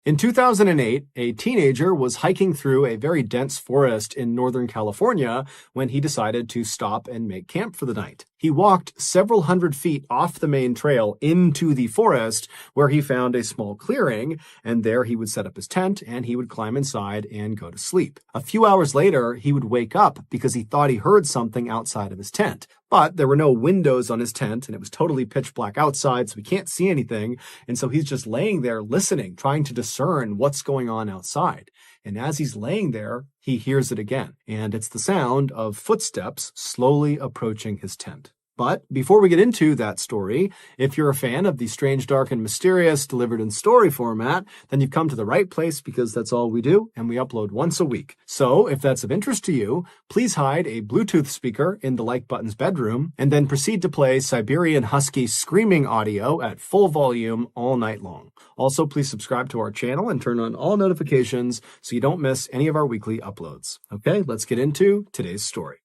In 2008, a teenager was hiking through a very dense forest in Northern California when he decided to stop and make camp for the night. He walked several hundred feet off the main trail into the forest where he found a small clearing, and there he would set up his tent and he would climb inside and go to sleep. A few hours later, he would wake up because he thought he heard something outside of his tent. But there were no windows on his tent, and it was totally pitch black outside, so he can't see anything. And so he's just laying there listening, trying to discern what's going on outside. And as he's laying there, he hears it again. And it's the sound of footsteps slowly approaching his tent. But before we get into that story, if you're a fan of the strange, dark, and mysterious delivered in story format, then you've come to the right place because that's all we do, and we upload once a week. So if that's of interest to you, please hide a Bluetooth speaker in the like button's bedroom, and then proceed to play Siberian Husky screaming audio at full volume all night long. Also, please subscribe to our channel and turn on all notifications so you don't miss any of our weekly uploads. Okay, let's get into today's story.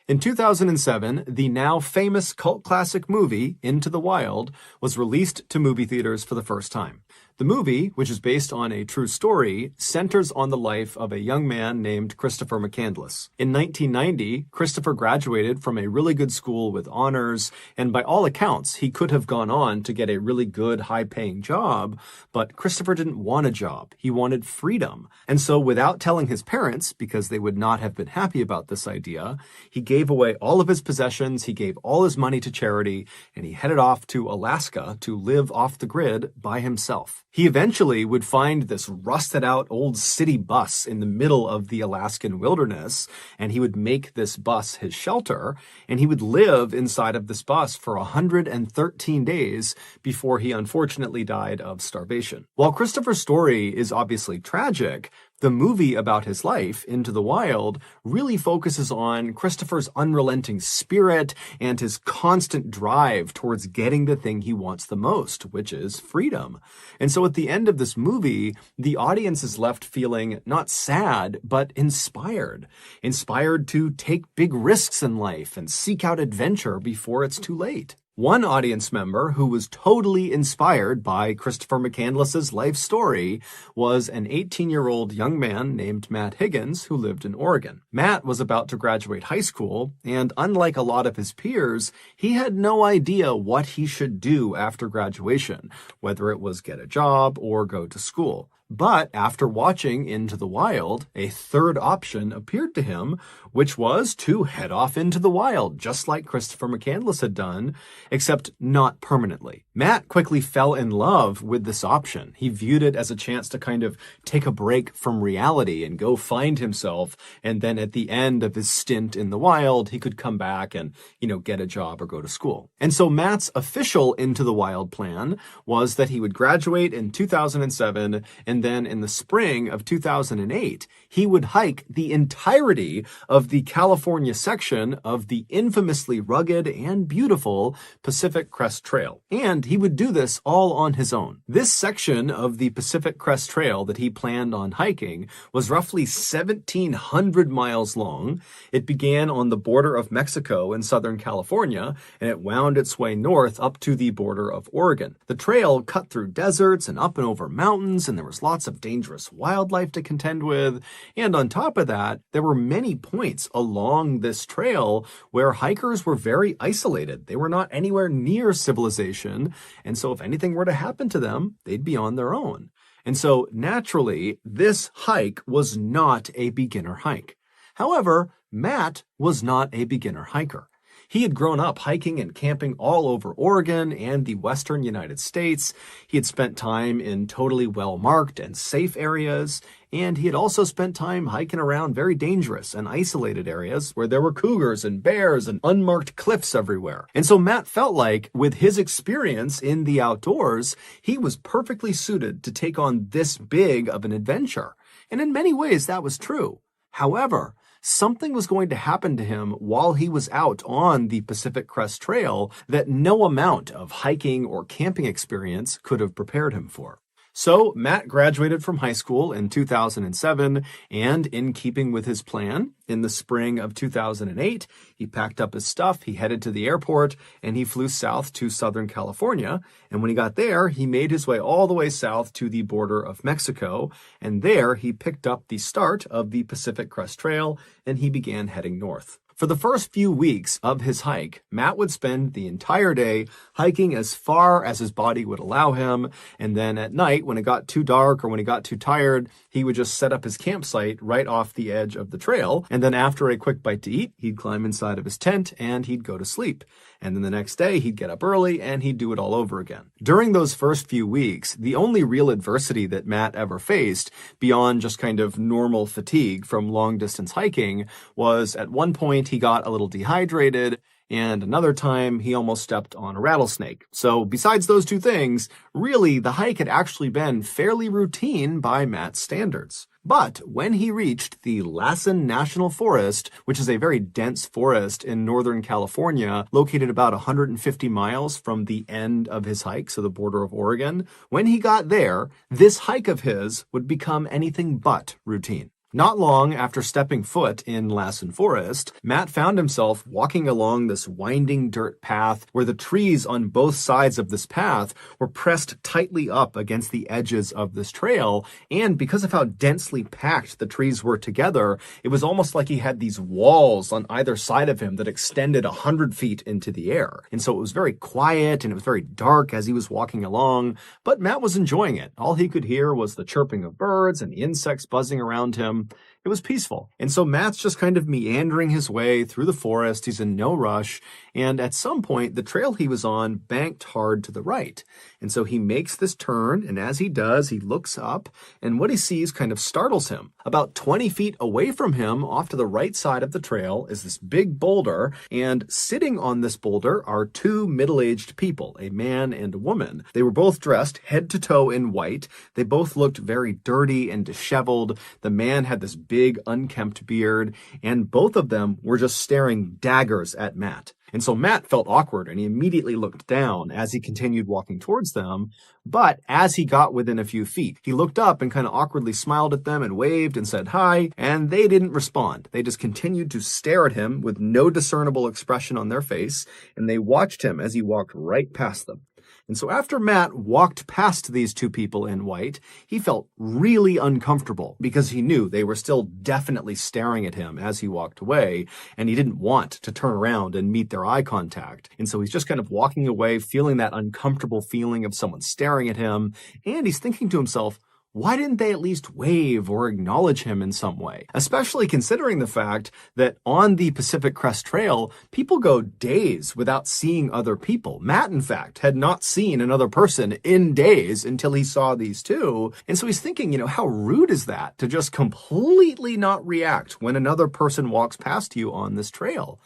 In 2007, the now famous cult classic movie, Into the Wild, was released to movie theaters for the first time. The movie, which is based on a true story, centers on the life of a young man named Christopher McCandless. In 1990, Christopher graduated from a really good school with honors, and by all accounts, he could have gone on to get a really good, high-paying job, but Christopher didn't want a job. He wanted freedom. And so without telling his parents, because they would not have been happy about this idea, he gave away all of his possessions, he gave all his money to charity, and he headed off to Alaska to live off the grid by himself. He eventually would find this rusted out old city bus in the middle of the Alaskan wilderness, and he would make this bus his shelter, and he would live inside of this bus for 113 days before he unfortunately died of starvation. While Christopher's story is obviously tragic, the movie about his life, Into the Wild, really focuses on Christopher's unrelenting spirit and his constant drive towards getting the thing he wants the most, which is freedom. And so at the end of this movie, the audience is left feeling not sad, but inspired. Inspired to take big risks in life and seek out adventure before it's too late. One audience member who was totally inspired by Christopher McCandless's life story was an 18-year-old young man named Matt Higgins who lived in Oregon. Matt was about to graduate high school, and unlike a lot of his peers, he had no idea what he should do after graduation, whether it was get a job or go to school. But after watching Into the Wild, a third option appeared to him, which was to head off into the wild, just like Christopher McCandless had done, except not permanently. Matt quickly fell in love with this option. He viewed it as a chance to kind of take a break from reality and go find himself, and then at the end of his stint in the wild, he could come back and, get a job or go to school. And so Matt's official Into the Wild plan was that he would graduate in 2007, and then in the spring of 2008, he would hike the entirety of the California section of the infamously rugged and beautiful Pacific Crest Trail. And he would do this all on his own. This section of the Pacific Crest Trail that he planned on hiking was roughly 1,700 miles long. It began on the border of Mexico in Southern California, and it wound its way north up to the border of Oregon. The trail cut through deserts and up and over mountains, and there was lots of dangerous wildlife to contend with. And on top of that, there were many points along this trail where hikers were very isolated. They were not anywhere near civilization. And so if anything were to happen to them, they'd be on their own. And so naturally, this hike was not a beginner hike. However, Matt was not a beginner hiker. He had grown up hiking and camping all over Oregon and the western United States. He had spent time in totally well-marked and safe areas, and he had also spent time hiking around very dangerous and isolated areas where there were cougars and bears and unmarked cliffs everywhere. And so Matt felt like, with his experience in the outdoors, he was perfectly suited to take on this big of an adventure. And in many ways, that was true. However, something was going to happen to him while he was out on the Pacific Crest Trail that no amount of hiking or camping experience could have prepared him for. So Matt graduated from high school in 2007, and in keeping with his plan, in the spring of 2008, he packed up his stuff, he headed to the airport, and he flew south to Southern California. And when he got there, he made his way all the way south to the border of Mexico, and there he picked up the start of the Pacific Crest Trail, and he began heading north. For the first few weeks of his hike, Matt would spend the entire day hiking as far as his body would allow him, and then at night, when it got too dark or when he got too tired, he would just set up his campsite right off the edge of the trail, and then after a quick bite to eat, he'd climb inside of his tent and he'd go to sleep. And then the next day, he'd get up early and he'd do it all over again. During those first few weeks, the only real adversity that Matt ever faced, beyond just kind of normal fatigue from long-distance hiking, was at one point he got a little dehydrated, and another time he almost stepped on a rattlesnake. So besides those two things, really the hike had actually been fairly routine by Matt's standards. But when he reached the Lassen National Forest, which is a very dense forest in Northern California, located about 150 miles from the end of his hike, so the border of Oregon, when he got there, this hike of his would become anything but routine. Not long after stepping foot in Lassen Forest, Matt found himself walking along this winding dirt path where the trees on both sides of this path were pressed tightly up against the edges of this trail, and because of how densely packed the trees were together, it was almost like he had these walls on either side of him that extended 100 feet into the air. And so it was very quiet and it was very dark as he was walking along, but Matt was enjoying it. All he could hear was the chirping of birds and the insects buzzing around him. It was peaceful. And so Matt's just kind of meandering his way through the forest. He's in no rush. And at some point, the trail he was on banked hard to the right. And so he makes this turn. And as he does, he looks up. And what he sees kind of startles him. About 20 feet away from him, off to the right side of the trail, is this big boulder. And sitting on this boulder are two middle-aged people, a man and a woman. They were both dressed head to toe in white. They both looked very dirty and disheveled. The man had this big unkempt beard, and both of them were just staring daggers at Matt. And so Matt felt awkward, and he immediately looked down as he continued walking towards them. But as he got within a few feet, he looked up and kind of awkwardly smiled at them and waved and said hi, and they didn't respond. They just continued to stare at him with no discernible expression on their face, and they watched him as he walked right past them. And so after Matt walked past these two people in white, he felt really uncomfortable because he knew they were still definitely staring at him as he walked away, and he didn't want to turn around and meet their eye contact. And so he's just kind of walking away, feeling that uncomfortable feeling of someone staring at him, and he's thinking to himself, why didn't they at least wave or acknowledge him in some way? Especially considering the fact that on the Pacific Crest Trail, people go days without seeing other people. Matt, in fact, had not seen another person in days until he saw these two. And so he's thinking, how rude is that to just completely not react when another person walks past you on this trail?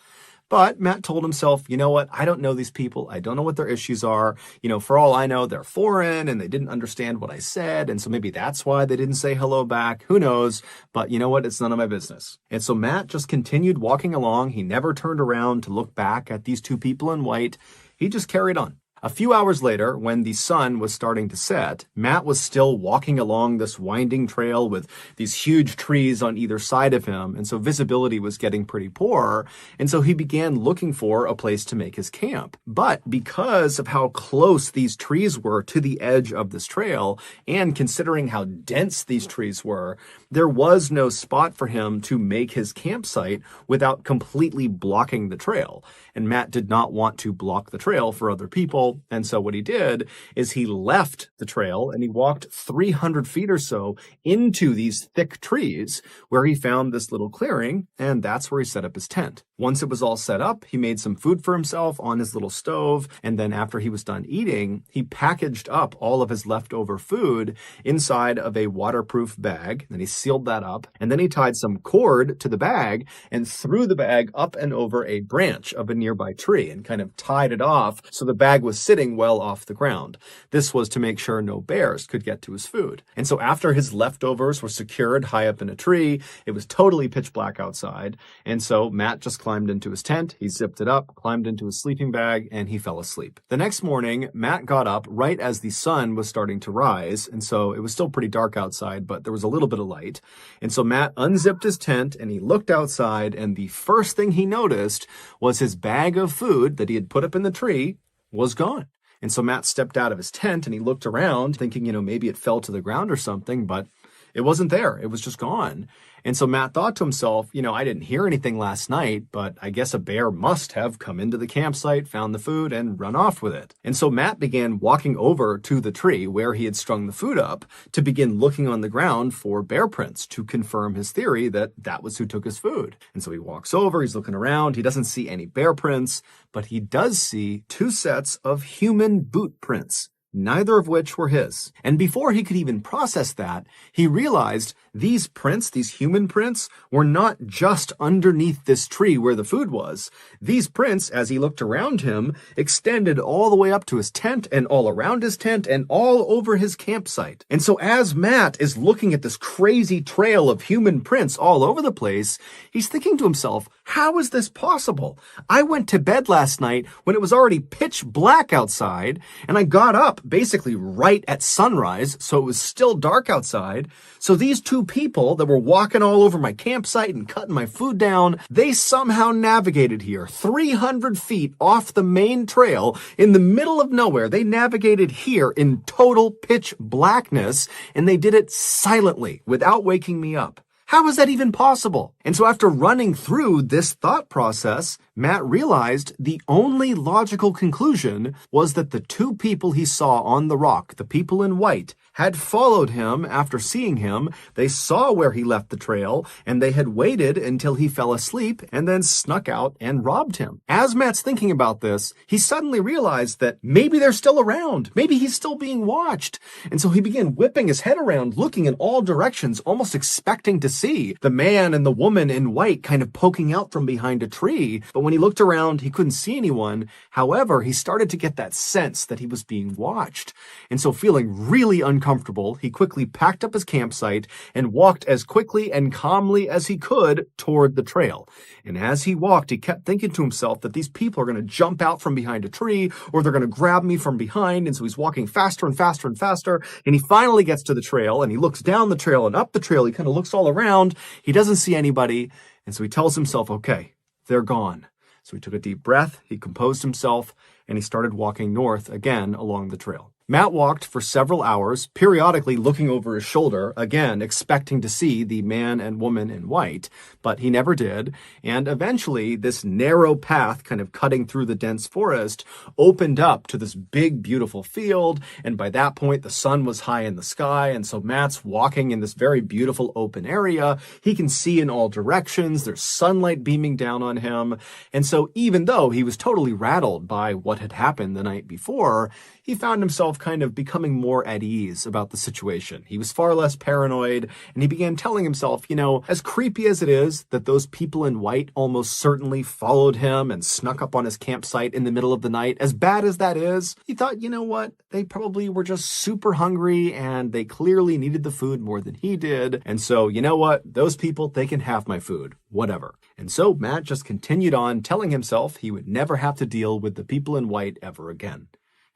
But Matt told himself, you know what? I don't know these people. I don't know what their issues are. For all I know, they're foreign and they didn't understand what I said. And so maybe that's why they didn't say hello back. Who knows? But you know what? It's none of my business. And so Matt just continued walking along. He never turned around to look back at these two people in white. He just carried on. A few hours later, when the sun was starting to set, Matt was still walking along this winding trail with these huge trees on either side of him, and so visibility was getting pretty poor, and so he began looking for a place to make his camp. But because of how close these trees were to the edge of this trail, and considering how dense these trees were, there was no spot for him to make his campsite without completely blocking the trail. And Matt did not want to block the trail for other people. And so what he did is he left the trail and he walked 300 feet or so into these thick trees where he found this little clearing, and that's where he set up his tent. Once it was all set up, he made some food for himself on his little stove, and then after he was done eating, he packaged up all of his leftover food inside of a waterproof bag, and he sealed that up, and then he tied some cord to the bag and threw the bag up and over a branch of a nearby tree and kind of tied it off so the bag was sitting well off the ground. This was to make sure no bears could get to his food. And so after his leftovers were secured high up in a tree, it was totally pitch black outside, and so Matt just climbed into his tent, he zipped it up, climbed into his sleeping bag, and he fell asleep. The next morning, Matt got up right as the sun was starting to rise, and so it was still pretty dark outside, but there was a little bit of light. And so Matt unzipped his tent and he looked outside, and the first thing he noticed was his bag of food that he had put up in the tree was gone. And so Matt stepped out of his tent and he looked around thinking, maybe it fell to the ground or something, but it wasn't there. It was just gone. And so Matt thought to himself, I didn't hear anything last night, but I guess a bear must have come into the campsite, found the food, and run off with it. And so Matt began walking over to the tree where he had strung the food up to begin looking on the ground for bear prints to confirm his theory that that was who took his food. And so he walks over, he's looking around, he doesn't see any bear prints, but he does see 2 sets of human boot prints, neither of which were his. And before he could even process that, he realized these prints, these human prints, were not just underneath this tree where the food was. These prints, as he looked around him, extended all the way up to his tent and all around his tent and all over his campsite. And so as Matt is looking at this crazy trail of human prints all over the place, he's thinking to himself, how is this possible? I went to bed last night when it was already pitch black outside, and I got up basically right at sunrise, so it was still dark outside. So these 2 people that were walking all over my campsite and cutting my food down, they somehow navigated here 300 feet off the main trail in the middle of nowhere. They navigated here in total pitch blackness, and they did it silently without waking me up. How is that even possible? And so after running through this thought process, Matt realized the only logical conclusion was that the 2 people he saw on the rock, the people in white, had followed him after seeing him. They saw where he left the trail, and they had waited until he fell asleep and then snuck out and robbed him. As Matt's thinking about this, he suddenly realized that maybe they're still around. Maybe he's still being watched. And so he began whipping his head around, looking in all directions, almost expecting to see the man and the woman in white kind of poking out from behind a tree. But when he looked around, he couldn't see anyone. However, he started to get that sense that he was being watched. And so feeling really uncomfortable, he quickly packed up his campsite and walked as quickly and calmly as he could toward the trail. And as he walked, he kept thinking to himself that these people are going to jump out from behind a tree, or they're going to grab me from behind. And so he's walking faster and faster and faster. And he finally gets to the trail, and he looks down the trail and up the trail. He kind of looks all around. He doesn't see anybody. And so he tells himself, okay, they're gone. So he took a deep breath, he composed himself, and he started walking north again along the trail. Matt walked for several hours, periodically looking over his shoulder, again expecting to see the man and woman in white, but he never did. And eventually, this narrow path kind of cutting through the dense forest opened up to this big, beautiful field. And by that point, the sun was high in the sky. And so Matt's walking in this very beautiful open area. He can see in all directions. There's sunlight beaming down on him. And so even though he was totally rattled by what had happened the night before, he found himself kind of becoming more at ease about the situation. He was far less paranoid, and he began telling himself, as creepy as it is that those people in white almost certainly followed him and snuck up on his campsite in the middle of the night, as bad as that is, he thought, what? They probably were just super hungry, and they clearly needed the food more than he did. And so, what? Those people, they can have my food. Whatever. And so Matt just continued on telling himself he would never have to deal with the people in white ever again.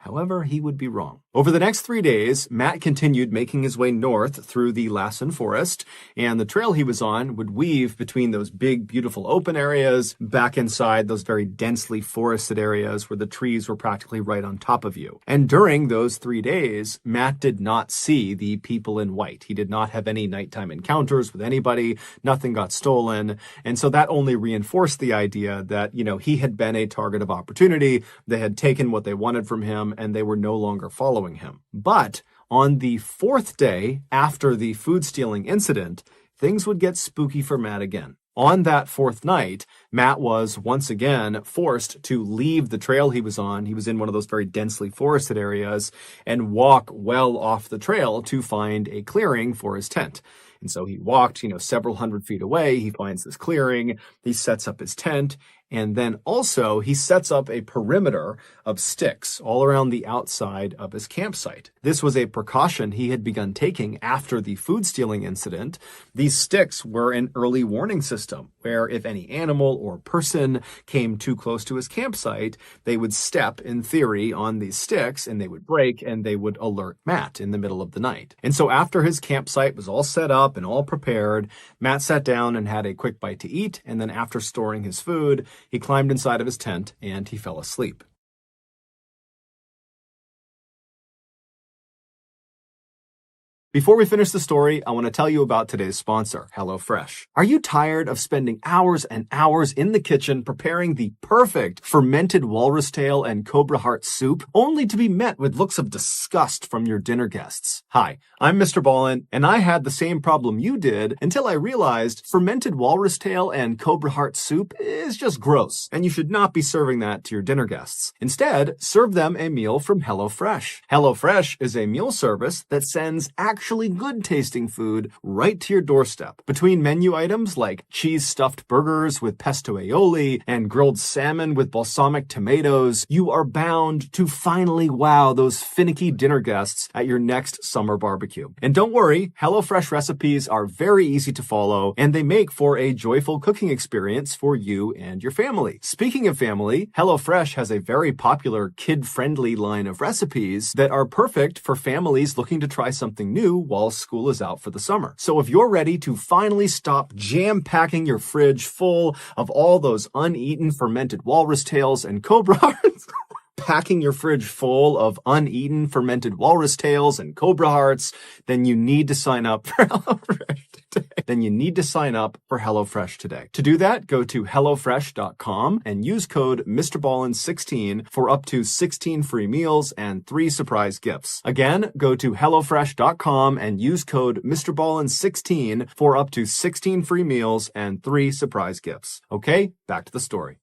However, he would be wrong. Over the next 3 days, Matt continued making his way north through the Lassen forest, and the trail he was on would weave between those big, beautiful open areas back inside those very densely forested areas where the trees were practically right on top of you. And during those 3 days, Matt did not see the people in white. He did not have any nighttime encounters with anybody. Nothing got stolen. And so that only reinforced the idea that, he had been a target of opportunity. They had taken what they wanted from him, and they were no longer following him. But on the 4th day after the food stealing incident, things would get spooky for Matt again. On that 4th night, Matt was once again forced to leave the trail he was on. He was in one of those very densely forested areas and walk well off the trail to find a clearing for his tent. And so he walked, several hundred feet away. He finds this clearing. He sets up his tent. And then also he sets up a perimeter of sticks all around the outside of his campsite. This was a precaution he had begun taking after the food stealing incident. These sticks were an early warning system where if any animal or person came too close to his campsite, they would step, in theory, on these sticks and they would break and they would alert Matt in the middle of the night. And so after his campsite was all set up and all prepared, Matt sat down and had a quick bite to eat. And then after storing his food, he climbed inside of his tent and he fell asleep. Before we finish the story, I want to tell you about today's sponsor, HelloFresh. Are you tired of spending hours and hours in the kitchen preparing the perfect fermented walrus tail and cobra heart soup, only to be met with looks of disgust from your dinner guests? Hi, I'm MrBallen, and I had the same problem you did until I realized fermented walrus tail and cobra heart soup is just gross, and you should not be serving that to your dinner guests. Instead, serve them a meal from HelloFresh. HelloFresh is a meal service that sends actually good tasting food right to your doorstep. Between menu items like cheese stuffed burgers with pesto aioli and grilled salmon with balsamic tomatoes, you are bound to finally wow those finicky dinner guests at your next summer barbecue. And don't worry, HelloFresh recipes are very easy to follow and they make for a joyful cooking experience for you and your family. Speaking of family, HelloFresh has a very popular kid-friendly line of recipes that are perfect for families looking to try something new while school is out for the summer. So if you're ready to finally stop jam-packing your fridge full of all those uneaten fermented walrus tails and cobra hearts, packing your fridge full of uneaten fermented walrus tails and cobra hearts, then you need to sign up for HelloFresh today. To do that, go to HelloFresh.com and use code MrBallen16 for up to 16 free meals and 3 surprise gifts. Again, go to HelloFresh.com and use code MrBallen16 for up to 16 free meals and 3 surprise gifts. Okay, back to the story.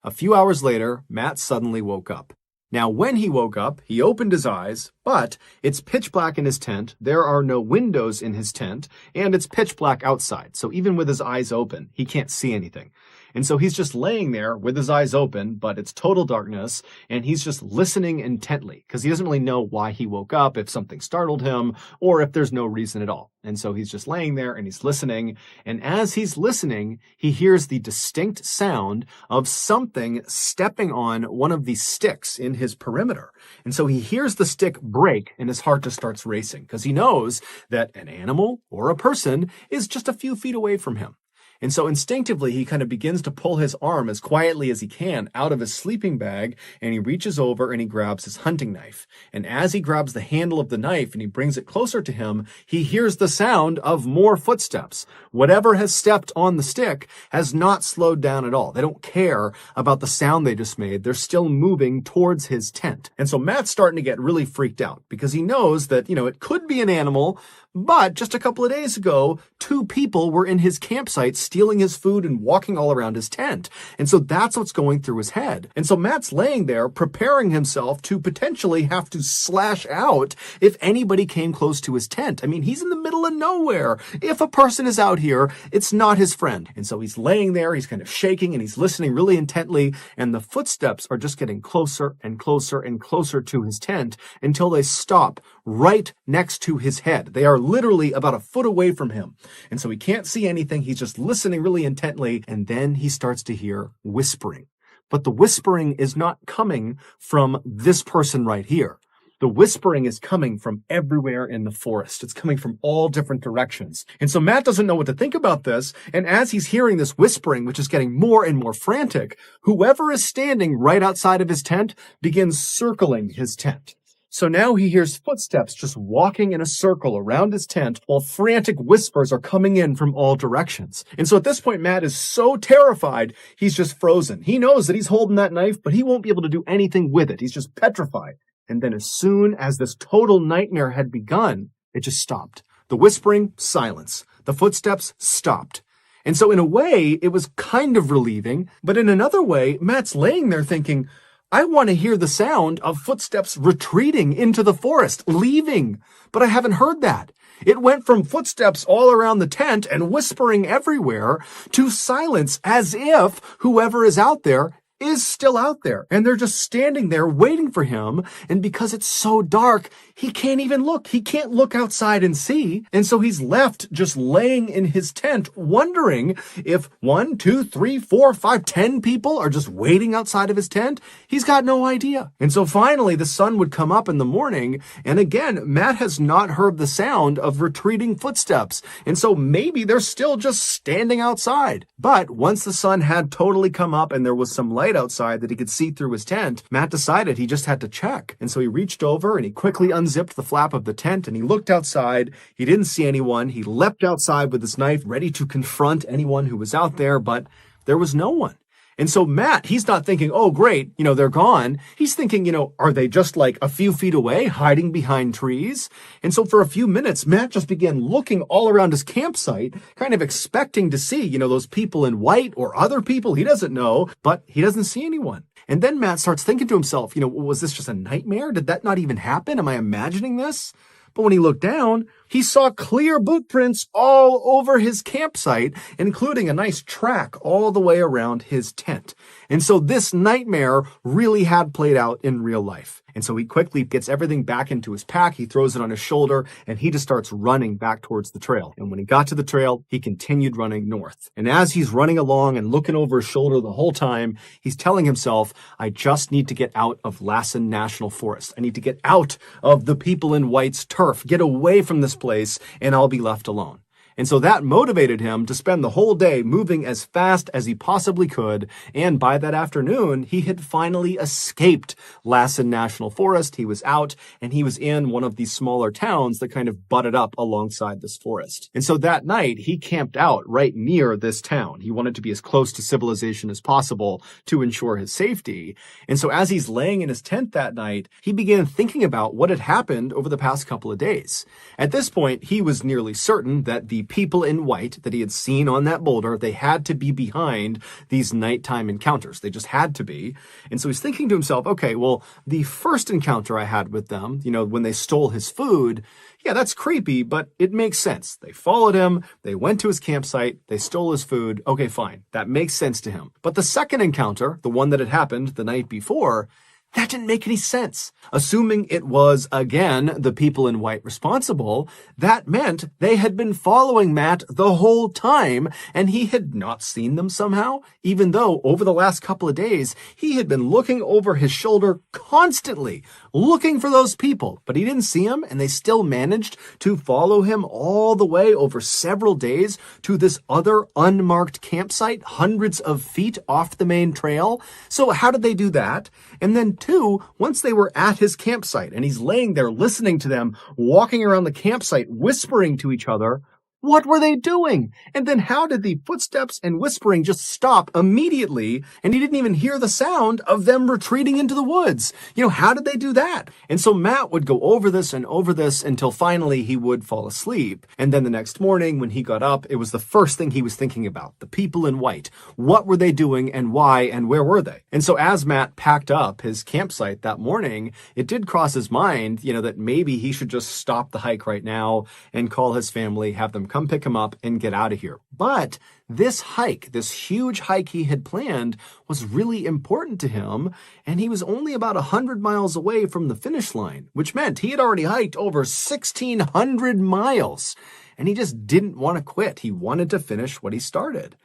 A few hours later, Matt suddenly woke up. Now, when he woke up, he opened his eyes, but it's pitch black in his tent, there are no windows in his tent, and it's pitch black outside. So even with his eyes open, he can't see anything. And so he's just laying there with his eyes open, but it's total darkness, and he's just listening intently because he doesn't really know why he woke up, if something startled him, or if there's no reason at all. And so he's just laying there and he's listening. And as he's listening, he hears the distinct sound of something stepping on one of the sticks in his perimeter. And so he hears the stick break and his heart just starts racing because he knows that an animal or a person is just a few feet away from him. And so instinctively, he kind of begins to pull his arm as quietly as he can out of his sleeping bag, and he reaches over and he grabs his hunting knife. And as he grabs the handle of the knife and he brings it closer to him, he hears the sound of more footsteps. Whatever has stepped on the stick has not slowed down at all. They don't care about the sound they just made. They're still moving towards his tent. And so Matt's starting to get really freaked out because he knows that, it could be an animal, but just a couple of days ago, 2 people were in his campsite stealing his food and walking all around his tent. And so that's what's going through his head. And so Matt's laying there preparing himself to potentially have to slash out if anybody came close to his tent. I mean, he's in the middle of nowhere. If a person is out here, it's not his friend. And so he's laying there, he's kind of shaking and he's listening really intently. And the footsteps are just getting closer and closer and closer to his tent until they stop right next to his head. They are literally about a foot away from him. And so he can't see anything. He's just listening really intently. And then he starts to hear whispering. But the whispering is not coming from this person right here. The whispering is coming from everywhere in the forest. It's coming from all different directions. And so Matt doesn't know what to think about this. And as he's hearing this whispering, which is getting more and more frantic, whoever is standing right outside of his tent begins circling his tent. So now he hears footsteps just walking in a circle around his tent while frantic whispers are coming in from all directions. And so at this point, Matt is so terrified, he's just frozen. He knows that he's holding that knife, but he won't be able to do anything with it. He's just petrified. And then as soon as this total nightmare had begun, it just stopped. The whispering, silence. The footsteps stopped. And so in a way, it was kind of relieving, but in another way, Matt's laying there thinking, I want to hear the sound of footsteps retreating into the forest, leaving, but I haven't heard that. It went from footsteps all around the tent and whispering everywhere to silence, as if whoever is out there is still out there, and they're just standing there waiting for him. And because it's so dark, he can't even look. He can't look outside and see. And so he's left just laying in his tent, wondering if 1, 2, 3, 4, 5, 10 people are just waiting outside of his tent. He's got no idea. And so finally the sun would come up in the morning, and again, Matt has not heard the sound of retreating footsteps. And so maybe they're still just standing outside. But once the sun had totally come up and there was some light outside that he could see through his tent, Matt decided he just had to check. And so he reached over and he quickly unzipped the flap of the tent and he looked outside. He didn't see anyone. He leapt outside with his knife, ready to confront anyone who was out there, but there was no one. And so Matt, he's not thinking, oh, great, they're gone. He's thinking, are they just like a few feet away, hiding behind trees? And so for a few minutes, Matt just began looking all around his campsite, kind of expecting to see, those people in white or other people he doesn't know, but he doesn't see anyone. And then Matt starts thinking to himself, was this just a nightmare? Did that not even happen? Am I imagining this? But when he looked down, he saw clear boot prints all over his campsite, including a nice track all the way around his tent. And so this nightmare really had played out in real life. And so he quickly gets everything back into his pack. He throws it on his shoulder and he just starts running back towards the trail. And when he got to the trail, he continued running north. And as he's running along and looking over his shoulder the whole time, he's telling himself, I just need to get out of Lassen National Forest. I need to get out of the people in white's turf, get away from this place, and I'll be left alone. And so that motivated him to spend the whole day moving as fast as he possibly could. And by that afternoon, he had finally escaped Lassen National Forest. He was out and he was in one of these smaller towns that kind of butted up alongside this forest. And so that night, he camped out right near this town. He wanted to be as close to civilization as possible to ensure his safety. And so as he's laying in his tent that night, he began thinking about what had happened over the past couple of days. At this point, he was nearly certain that the people in white that he had seen on that boulder, they had to be behind these nighttime encounters. They just had to be. And so he's thinking to himself, okay, well, the first encounter I had with them, when they stole his food, yeah, that's creepy, but it makes sense. They followed him, they went to his campsite, they stole his food. Okay, fine. That makes sense to him. But the second encounter, the one that had happened the night before, that didn't make any sense. Assuming it was, again, the people in white responsible, that meant they had been following Matt the whole time, and he had not seen them somehow, even though over the last couple of days, he had been looking over his shoulder constantly, looking for those people, but he didn't see them, and they still managed to follow him all the way over several days to this other unmarked campsite, hundreds of feet off the main trail. So how did they do that? And then two, once they were at his campsite and he's laying there listening to them, walking around the campsite, whispering to each other, what were they doing? And then how did the footsteps and whispering just stop immediately and he didn't even hear the sound of them retreating into the woods? How did they do that? And so Matt would go over this until finally he would fall asleep. And then the next morning when he got up, it was the first thing he was thinking about, the people in white. What were they doing and why and where were they? And so as Matt packed up his campsite that morning, it did cross his mind, that maybe he should just stop the hike right now and call his family, have them come pick him up and get out of here. But this hike, this huge hike he had planned, was really important to him, and he was only about 100 miles away from the finish line, which meant he had already hiked over 1,600 miles, and he just didn't want to quit. He wanted to finish what he started.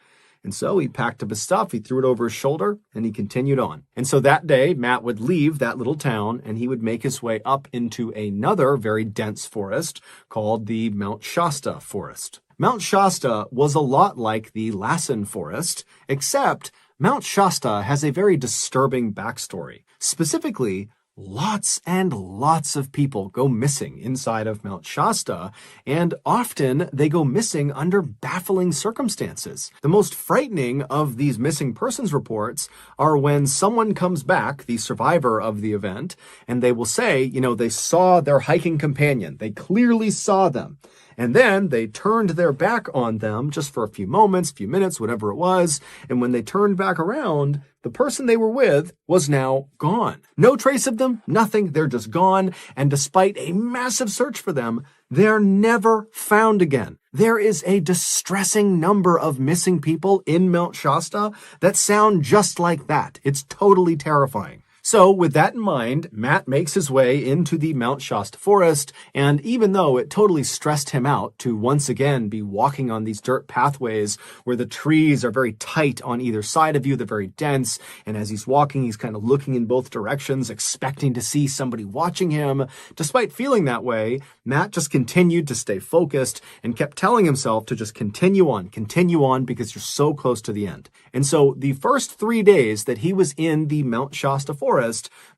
And so he packed up his stuff, he threw it over his shoulder, and he continued on. And so that day, Matt would leave that little town, and he would make his way up into another very dense forest called the Mount Shasta forest. Mount Shasta was a lot like the Lassen forest, except Mount Shasta has a very disturbing backstory. Specifically, lots and lots of people go missing inside of Mount Shasta, and often they go missing under baffling circumstances. The most frightening of these missing persons reports are when someone comes back, the survivor of the event, and they will say, they saw their hiking companion. They clearly saw them. And then they turned their back on them just for a few moments, few minutes, whatever it was. And when they turned back around, the person they were with was now gone. No trace of them, nothing. They're just gone. And despite a massive search for them, they're never found again. There is a distressing number of missing people in Mount Shasta that sound just like that. It's totally terrifying. So with that in mind, Matt makes his way into the Mount Shasta forest, and even though it totally stressed him out to once again be walking on these dirt pathways where the trees are very tight on either side of you, they're very dense, and as he's walking, he's kind of looking in both directions, expecting to see somebody watching him. Despite feeling that way, Matt just continued to stay focused and kept telling himself to just continue on, because you're so close to the end. And so the first 3 days that he was in the Mount Shasta forest,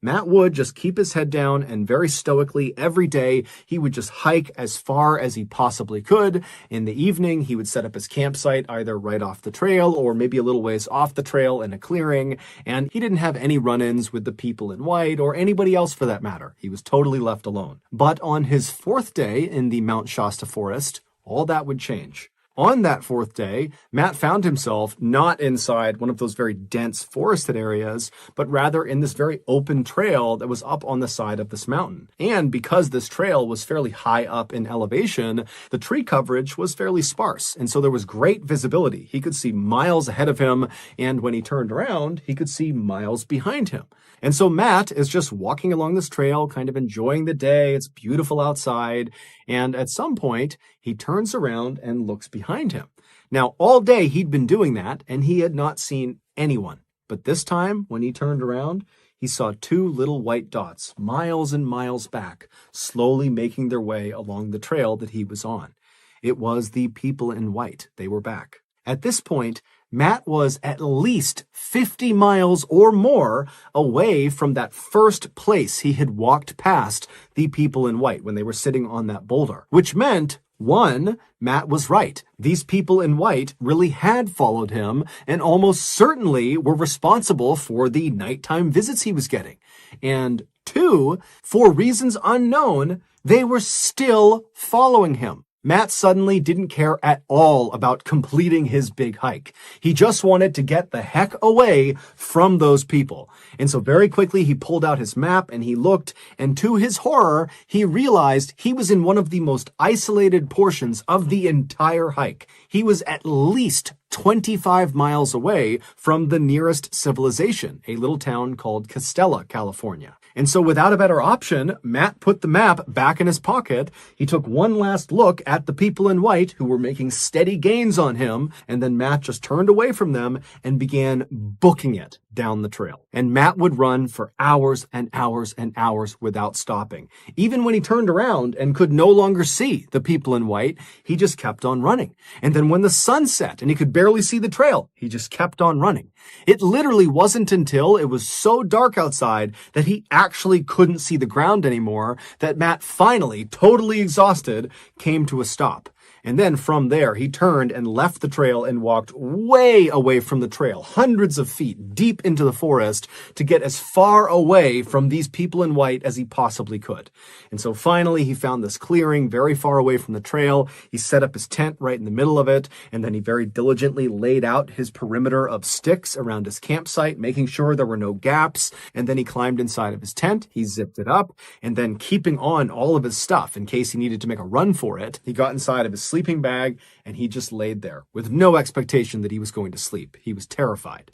Matt would just keep his head down and very stoically every day he would just hike as far as he possibly could. In the evening, he would set up his campsite either right off the trail or maybe a little ways off the trail in a clearing, and he didn't have any run-ins with the people in white or anybody else for that matter. He was totally left alone. But on his 4th day in the Mount Shasta forest, all that would change. On that 4th day, Matt found himself not inside one of those very dense forested areas, but rather in this very open trail that was up on the side of this mountain. And because this trail was fairly high up in elevation, the tree coverage was fairly sparse. And so there was great visibility. He could see miles ahead of him, and when he turned around, he could see miles behind him. And so Matt is just walking along this trail, kind of enjoying the day. It's beautiful outside. And at some point, he turns around and looks behind him. Now, all day he'd been doing that, and he had not seen anyone. But this time, when he turned around, he saw 2 little white dots, miles and miles back, slowly making their way along the trail that he was on. It was the people in white. They were back. At this point, Matt was at least 50 miles or more away from that first place he had walked past the people in white when they were sitting on that boulder, which meant, 1, Matt was right. These people in white really had followed him and almost certainly were responsible for the nighttime visits he was getting. And 2, for reasons unknown, they were still following him. Matt suddenly didn't care at all about completing his big hike. He just wanted to get the heck away from those people. And so very quickly he pulled out his map and he looked, and to his horror, he realized he was in one of the most isolated portions of the entire hike. He was at least 25 miles away from the nearest civilization, a little town called Castella, California. And so without a better option, Matt put the map back in his pocket. He took one last look at the people in white who were making steady gains on him, and then Matt just turned away from them and began booking it down the trail. And Matt would run for hours and hours and hours without stopping. Even when he turned around and could no longer see the people in white, he just kept on running. And then when the sun set and he could barely see the trail, he just kept on running. It literally wasn't until it was so dark outside that he actually couldn't see the ground anymore that Matt finally, totally exhausted, came to a stop. And then from there, he turned and left the trail and walked way away from the trail, hundreds of feet deep into the forest to get as far away from these people in white as he possibly could. And so finally, he found this clearing very far away from the trail. He set up his tent right in the middle of it, and then he very diligently laid out his perimeter of sticks around his campsite, making sure there were no gaps. And then he climbed inside of his tent, he zipped it up, and then keeping on all of his stuff in case he needed to make a run for it, he got inside of his sleeping bag, and he just laid there with no expectation that he was going to sleep. He was terrified.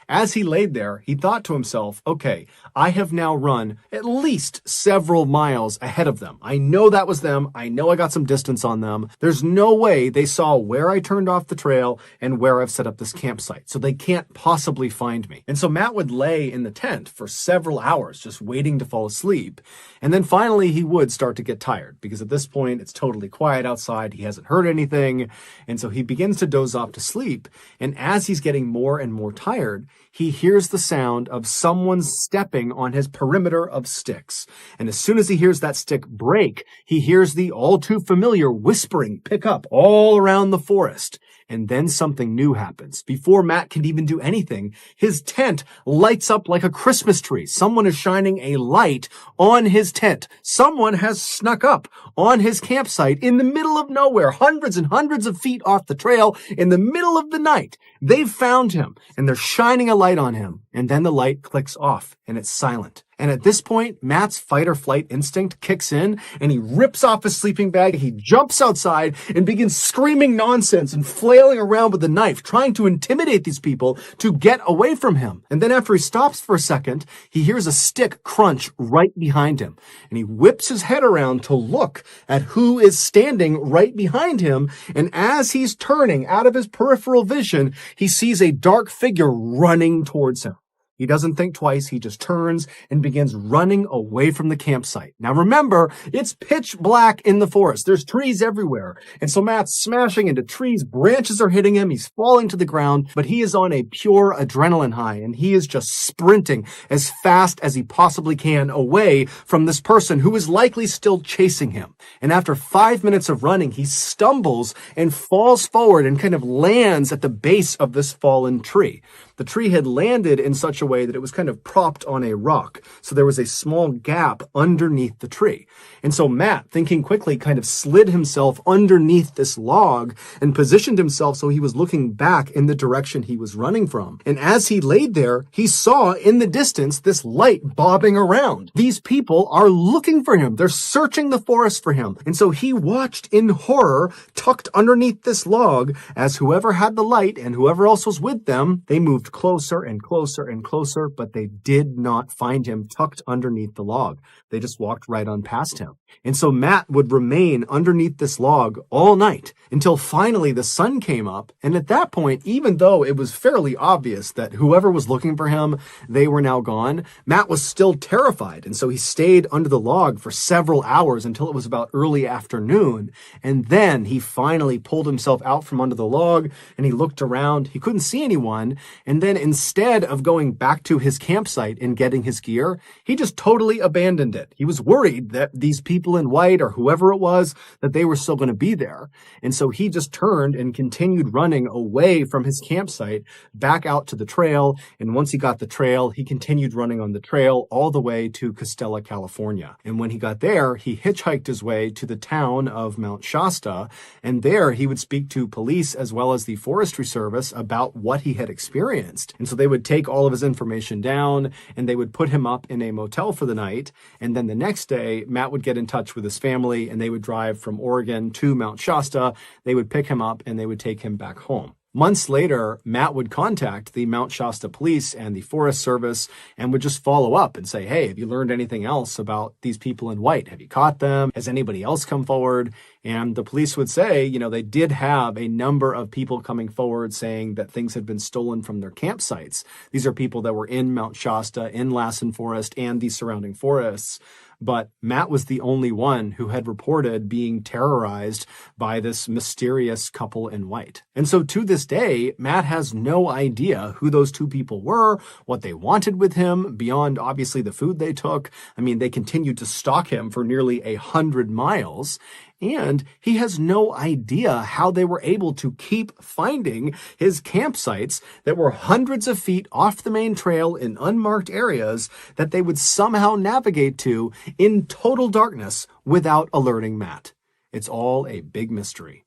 As he laid there, he thought to himself, okay, I have now run at least several miles ahead of them. I know that was them. I know I got some distance on them. There's no way they saw where I turned off the trail and where I've set up this campsite, so they can't possibly find me. And so Matt would lay in the tent for several hours just waiting to fall asleep. And then finally he would start to get tired because at this point it's totally quiet outside. He hasn't heard anything. And so he begins to doze off to sleep. And as he's getting more and more tired, he hears the sound of someone stepping on his perimeter of sticks. And as soon as he hears that stick break, he hears the all too familiar whispering pick up all around the forest. And then something new happens. Before Matt can even do anything, his tent lights up like a Christmas tree. Someone is shining a light on his tent. Someone has snuck up on his campsite in the middle of nowhere, hundreds and hundreds of feet off the trail, in the middle of the night. They've found him, and they're shining a light on him. And then the light clicks off, and it's silent. And at this point, Matt's fight or flight instinct kicks in, and he rips off his sleeping bag, he jumps outside, and begins screaming nonsense and flailing around with a knife, trying to intimidate these people to get away from him. And then after he stops for a second, he hears a stick crunch right behind him. And he whips his head around to look at who is standing right behind him. And as he's turning out of his peripheral vision, he sees a dark figure running towards him. He doesn't think twice. He just turns and begins running away from the campsite. Now remember, it's pitch black in the forest. There's trees everywhere. And so Matt's smashing into trees. Branches are hitting him. He's falling to the ground, but he is on a pure adrenaline high, and he is just sprinting as fast as he possibly can away from this person who is likely still chasing him. And after 5 minutes of running, he stumbles and falls forward and kind of lands at the base of this fallen tree. The tree had landed in such a way that it was kind of propped on a rock. So there was a small gap underneath the tree. And so Matt, thinking quickly, kind of slid himself underneath this log and positioned himself so he was looking back in the direction he was running from. And as he laid there, he saw in the distance this light bobbing around. These people are looking for him. They're searching the forest for him. And so he watched in horror, tucked underneath this log, as whoever had the light and whoever else was with them, they moved closer and closer and closer, but they did not find him tucked underneath the log. They just walked right on past him. And so Matt would remain underneath this log all night until finally the sun came up. And at that point, even though it was fairly obvious that whoever was looking for him, they were now gone, Matt was still terrified. And so he stayed under the log for several hours until it was about early afternoon. And then he finally pulled himself out from under the log and he looked around. He couldn't see anyone. And then instead of going back to his campsite and getting his gear, he just totally abandoned it. He was worried that these people in white or whoever it was, that they were still going to be there. And so he just turned and continued running away from his campsite back out to the trail. And once he got the trail, he continued running on the trail all the way to Costella, California. And when he got there, he hitchhiked his way to the town of Mount Shasta. And there he would speak to police as well as the Forestry Service about what he had experienced. And so they would take all of his information down and they would put him up in a motel for the night. And then the next day, Matt would get in touch with his family and they would drive from Oregon to Mount Shasta. They would pick him up and they would take him back home. Months later, Matt would contact the Mount Shasta Police and the Forest Service and would just follow up and say, hey, have you learned anything else about these people in white? Have you caught them? Has anybody else come forward? And the police would say, they did have a number of people coming forward saying that things had been stolen from their campsites. These are people that were in Mount Shasta, in Lassen Forest, and the surrounding forests. But Matt was the only one who had reported being terrorized by this mysterious couple in white. And so to this day, Matt has no idea who those two people were, what they wanted with him, beyond obviously the food they took. I mean, they continued to stalk him for nearly 100 miles. And he has no idea how they were able to keep finding his campsites that were hundreds of feet off the main trail in unmarked areas that they would somehow navigate to in total darkness without alerting Matt. It's all a big mystery.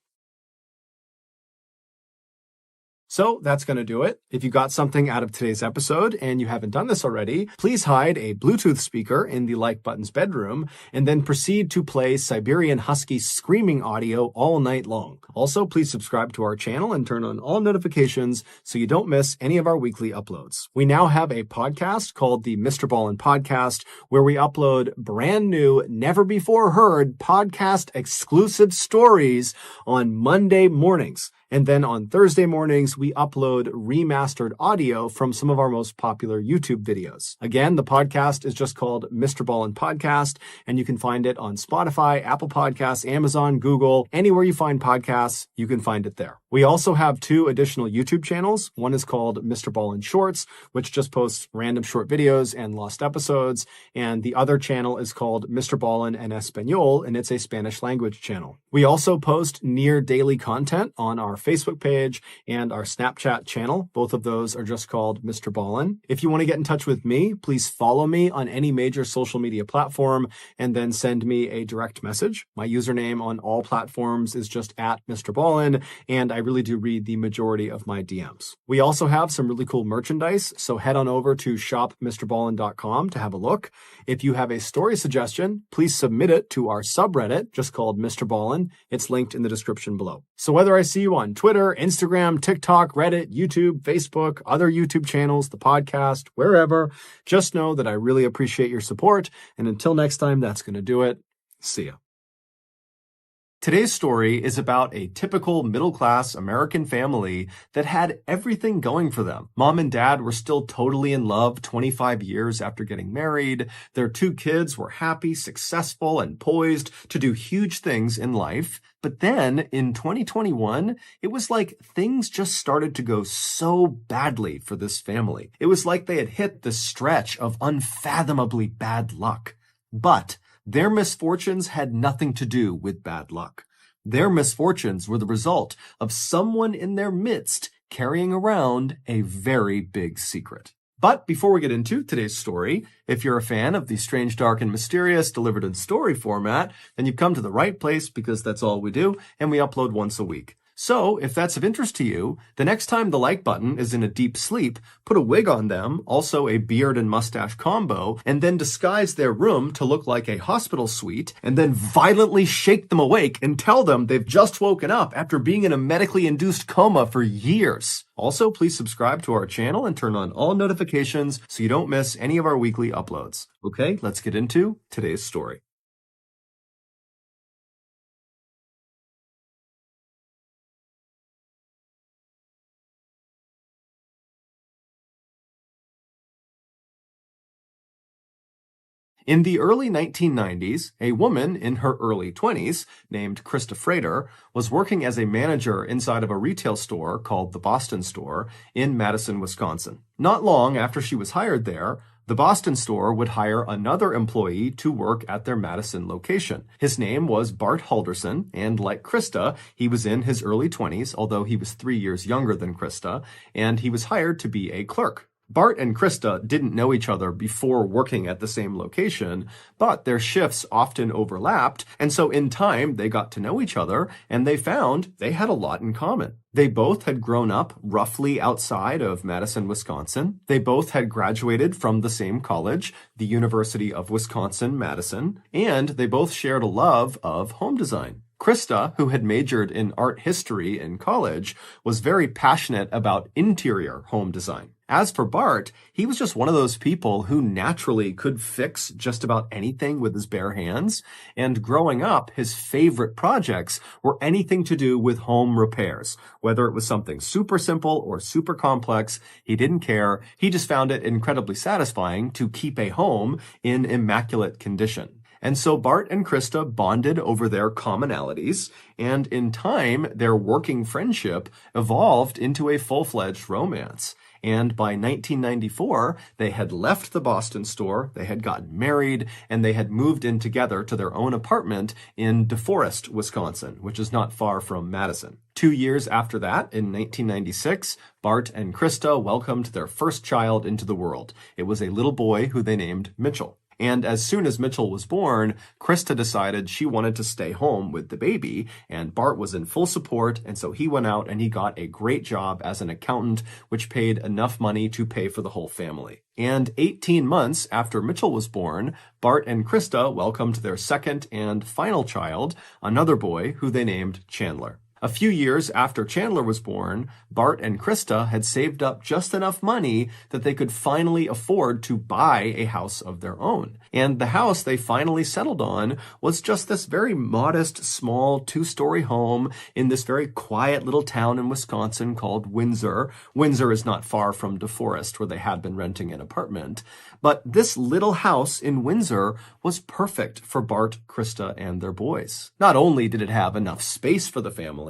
So that's going to do it. If you got something out of today's episode and you haven't done this already, please hide a Bluetooth speaker in the like button's bedroom and then proceed to play Siberian Husky screaming audio all night long. Also, please subscribe to our channel and turn on all notifications so you don't miss any of our weekly uploads. We now have a podcast called the MrBallen Podcast where we upload brand new, never before heard podcast exclusive stories on Monday mornings. And then on Thursday mornings, we upload remastered audio from some of our most popular YouTube videos. Again, the podcast is just called MrBallen Podcast, and you can find it on Spotify, Apple Podcasts, Amazon, Google, anywhere you find podcasts, you can find it there. We also have 2 additional YouTube channels. One is called MrBallen Shorts, which just posts random short videos and lost episodes. And the other channel is called MrBallen en Español, and it's a Spanish language channel. We also post near daily content on our Facebook page and our Snapchat channel. Both of those are just called MrBallen. If you want to get in touch with me, please follow me on any major social media platform and then send me a direct message. My username on all platforms is just @MrBallen, and I really do read the majority of my DMs. We also have some really cool merchandise, so head on over to shopmrballen.com to have a look. If you have a story suggestion, please submit it to our subreddit, just called MrBallen. It's linked in the description below. So whether I see you on Twitter, Instagram, TikTok, Reddit, YouTube, Facebook, other YouTube channels, the podcast, wherever, just know that I really appreciate your support. And until next time, that's going to do it. See ya. Today's story is about a typical middle-class American family that had everything going for them. Mom and dad were still totally in love 25 years after getting married. Their 2 kids were happy, successful, and poised to do huge things in life. But then, in 2021, it was like things just started to go so badly for this family. It was like they had hit the stretch of unfathomably bad luck. But their misfortunes had nothing to do with bad luck. Their misfortunes were the result of someone in their midst carrying around a very big secret. But before we get into today's story, if you're a fan of the strange, dark, and mysterious delivered in story format, then you've come to the right place because that's all we do, and we upload once a week. So, if that's of interest to you, the next time the like button is in a deep sleep, put a wig on them, also a beard and mustache combo, and then disguise their room to look like a hospital suite, and then violently shake them awake and tell them they've just woken up after being in a medically induced coma for years. Also, please subscribe to our channel and turn on all notifications so you don't miss any of our weekly uploads. Okay, let's get into today's story. In the early 1990s, a woman in her early 20s, named Krista Frater, was working as a manager inside of a retail store called the Boston Store in Madison, Wisconsin. Not long after she was hired there, the Boston Store would hire another employee to work at their Madison location. His name was Bart Halderson, and like Krista, he was in his early 20s, although he was 3 years younger than Krista, and he was hired to be a clerk. Bart and Krista didn't know each other before working at the same location, but their shifts often overlapped, and so in time they got to know each other, and they found they had a lot in common. They both had grown up roughly outside of Madison, Wisconsin. They both had graduated from the same college, the University of Wisconsin-Madison, and they both shared a love of home design. Krista, who had majored in art history in college, was very passionate about interior home design. As for Bart, he was just one of those people who naturally could fix just about anything with his bare hands, and growing up, his favorite projects were anything to do with home repairs. Whether it was something super simple or super complex, he didn't care. He just found it incredibly satisfying to keep a home in immaculate condition. And so Bart and Krista bonded over their commonalities, and in time, their working friendship evolved into a full-fledged romance. And by 1994, they had left the Boston Store, they had gotten married, and they had moved in together to their own apartment in DeForest, Wisconsin, which is not far from Madison. 2 years after that, in 1996, Bart and Krista welcomed their first child into the world. It was a little boy who they named Mitchell. And as soon as Mitchell was born, Krista decided she wanted to stay home with the baby, and Bart was in full support, and so he went out and he got a great job as an accountant, which paid enough money to pay for the whole family. And 18 months after Mitchell was born, Bart and Krista welcomed their second and final child, another boy who they named Chandler. A few years after Chandler was born, Bart and Krista had saved up just enough money that they could finally afford to buy a house of their own. And the house they finally settled on was just this very modest, small, 2-story home in this very quiet little town in Wisconsin called Windsor. Windsor is not far from DeForest, where they had been renting an apartment. But this little house in Windsor was perfect for Bart, Krista, and their boys. Not only did it have enough space for the family,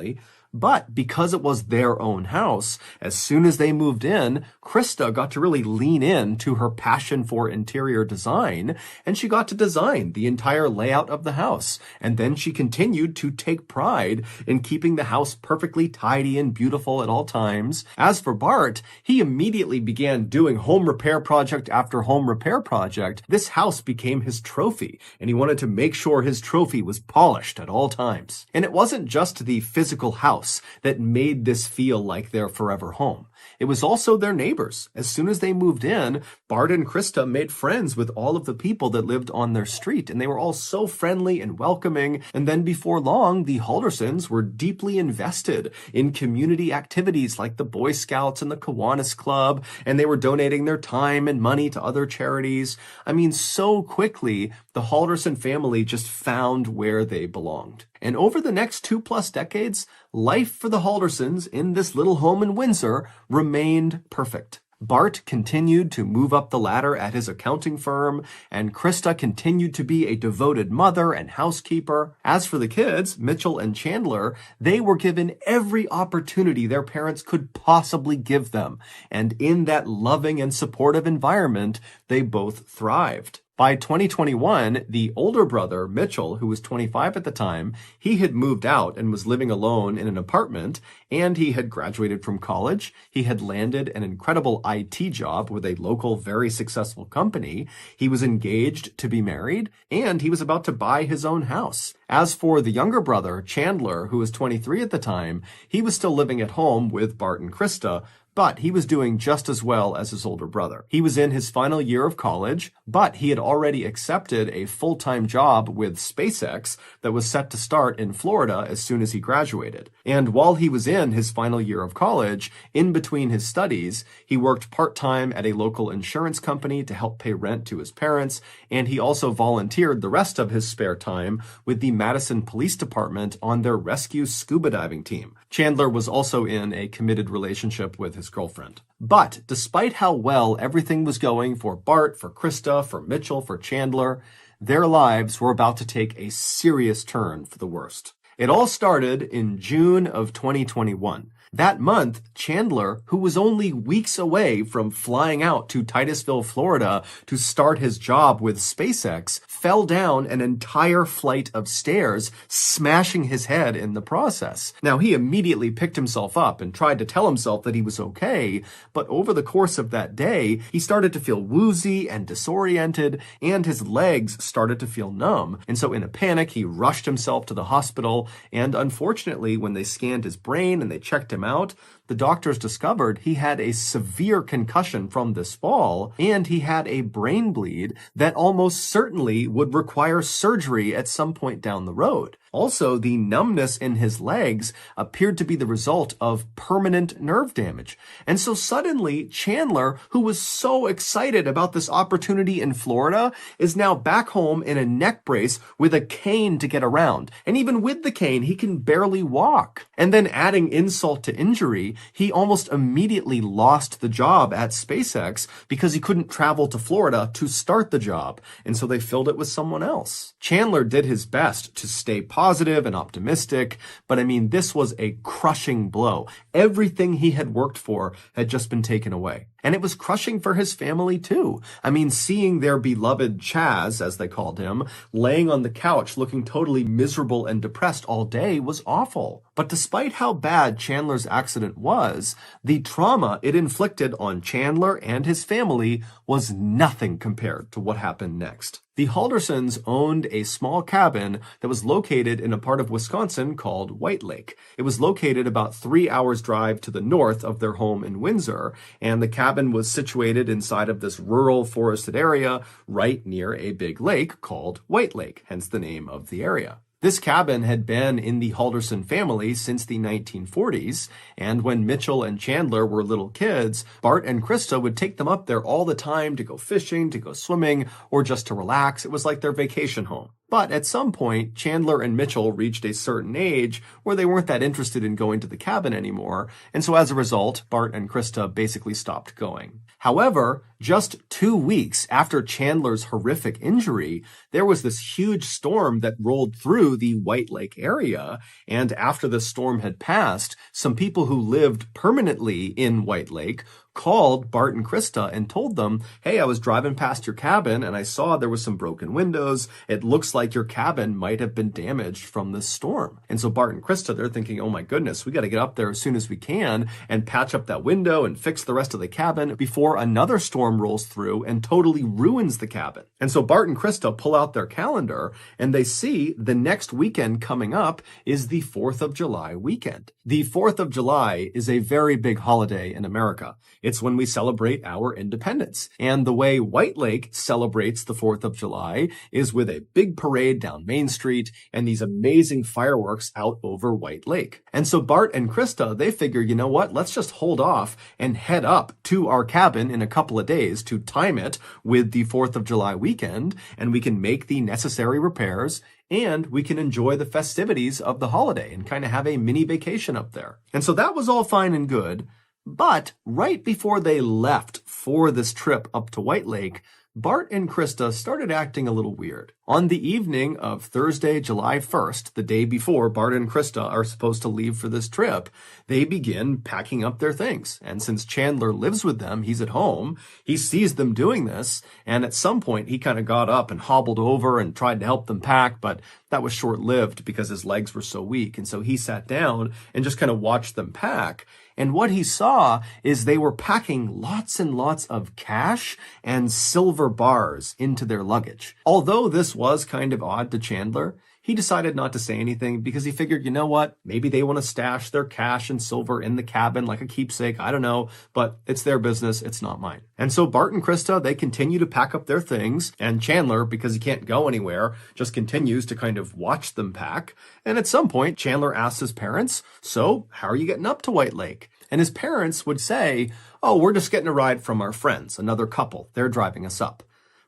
But because it was their own house, as soon as they moved in, Krista got to really lean in to her passion for interior design, and she got to design the entire layout of the house. And then she continued to take pride in keeping the house perfectly tidy and beautiful at all times. As for Bart, he immediately began doing home repair project after home repair project. This house became his trophy, and he wanted to make sure his trophy was polished at all times. And it wasn't just the physical house that made this feel like their forever home. It was also their neighbors. As soon as they moved in, Bart and Krista made friends with all of the people that lived on their street, and they were all so friendly and welcoming. And then before long, the Haldersons were deeply invested in community activities like the Boy Scouts and the Kiwanis Club, and they were donating their time and money to other charities. I mean, so quickly, the Halderson family just found where they belonged. And over the next 2+ decades, life for the Haldersons in this little home in Windsor remained perfect. Bart continued to move up the ladder at his accounting firm, and Krista continued to be a devoted mother and housekeeper. As for the kids, Mitchell and Chandler, they were given every opportunity their parents could possibly give them, and in that loving and supportive environment, they both thrived. By 2021, the older brother, Mitchell, who was 25 at the time, he had moved out and was living alone in an apartment, and he had graduated from college. He had landed an incredible IT job with a local, very successful company. He was engaged to be married, and he was about to buy his own house. As for the younger brother, Chandler, who was 23 at the time, he was still living at home with Bart and Krista, but he was doing just as well as his older brother. He was in his final year of college, but he had already accepted a full-time job with SpaceX that was set to start in Florida as soon as he graduated. And while he was in his final year of college, in between his studies, he worked part-time at a local insurance company to help pay rent to his parents, and he also volunteered the rest of his spare time with the Madison Police Department on their rescue scuba diving team. Chandler was also in a committed relationship with his girlfriend. But despite how well everything was going for Bart, for Krista, for Mitchell, for Chandler, their lives were about to take a serious turn for the worst. It all started in June of 2021. That month, Chandler, who was only weeks away from flying out to Titusville, Florida to start his job with SpaceX, fell down an entire flight of stairs, smashing his head in the process. Now, he immediately picked himself up and tried to tell himself that he was okay, but over the course of that day, he started to feel woozy and disoriented, and his legs started to feel numb. And so in a panic, he rushed himself to the hospital, and unfortunately, when they scanned his brain and they checked him out, the doctors discovered he had a severe concussion from this fall, and he had a brain bleed that almost certainly would require surgery at some point down the road. Also, the numbness in his legs appeared to be the result of permanent nerve damage. And so suddenly, Chandler, who was so excited about this opportunity in Florida, is now back home in a neck brace with a cane to get around. And even with the cane, he can barely walk. And then adding insult to injury, he almost immediately lost the job at SpaceX because he couldn't travel to Florida to start the job. And so they filled it with someone else. Chandler did his best to stay positive and optimistic, but I mean, this was a crushing blow. Everything he had worked for had just been taken away. And it was crushing for his family too. I mean, seeing their beloved Chaz, as they called him, laying on the couch looking totally miserable and depressed all day was awful. But despite how bad Chandler's accident was, the trauma it inflicted on Chandler and his family was nothing compared to what happened next. The Haldersons owned a small cabin that was located in a part of Wisconsin called White Lake. It was located about 3 hours drive to the north of their home in Windsor, and the cabin was situated inside of this rural forested area right near a big lake called White Lake, hence the name of the area. This cabin had been in the Halderson family since the 1940s, and when Mitchell and Chandler were little kids, Bart and Krista would take them up there all the time to go fishing, to go swimming, or just to relax. It was like their vacation home. But at some point, Chandler and Mitchell reached a certain age where they weren't that interested in going to the cabin anymore, and so as a result, Bart and Krista basically stopped going. However, just 2 weeks after Chandler's horrific injury, there was this huge storm that rolled through the White Lake area. And after the storm had passed, some people who lived permanently in White Lake called Bart and Krista and told them, hey, I was driving past your cabin and I saw there was some broken windows. It looks like your cabin might have been damaged from this storm. And so Bart and Krista, they're thinking, oh my goodness, we got to get up there as soon as we can and patch up that window and fix the rest of the cabin before another storm rolls through and totally ruins the cabin. And so Bart and Krista pull out their calendar and they see the next weekend coming up is the 4th of July weekend. The 4th of July is a very big holiday in America. It's when we celebrate our independence. And the way White Lake celebrates the 4th of July is with a big parade down Main Street and these amazing fireworks out over White Lake. And so Bart and Krista, they figure, you know what, let's just hold off and head up to our cabin in a couple of days to time it with the 4th of July weekend, and we can make the necessary repairs and we can enjoy the festivities of the holiday and kind of have a mini vacation up there. And so that was all fine and good. But right before they left for this trip up to White Lake, Bart and Krista started acting a little weird. On the evening of Thursday, July 1st, the day before Bart and Krista are supposed to leave for this trip, they begin packing up their things. And since Chandler lives with them, he's at home, he sees them doing this, and at some point he kind of got up and hobbled over and tried to help them pack, but that was short-lived because his legs were so weak. And so he sat down and just kind of watched them pack. And what he saw is they were packing lots and lots of cash and silver bars into their luggage. Although this was kind of odd to Chandler, he decided not to say anything because he figured, you know what, maybe they want to stash their cash and silver in the cabin like a keepsake, I don't know, but it's their business, it's not mine. And so Bart and Krista, they continue to pack up their things, and Chandler, because he can't go anywhere, just continues to kind of watch them pack. And at some point, Chandler asks his parents, so how are you getting up to White Lake? And his parents would say, oh, we're just getting a ride from our friends, another couple, they're driving us up.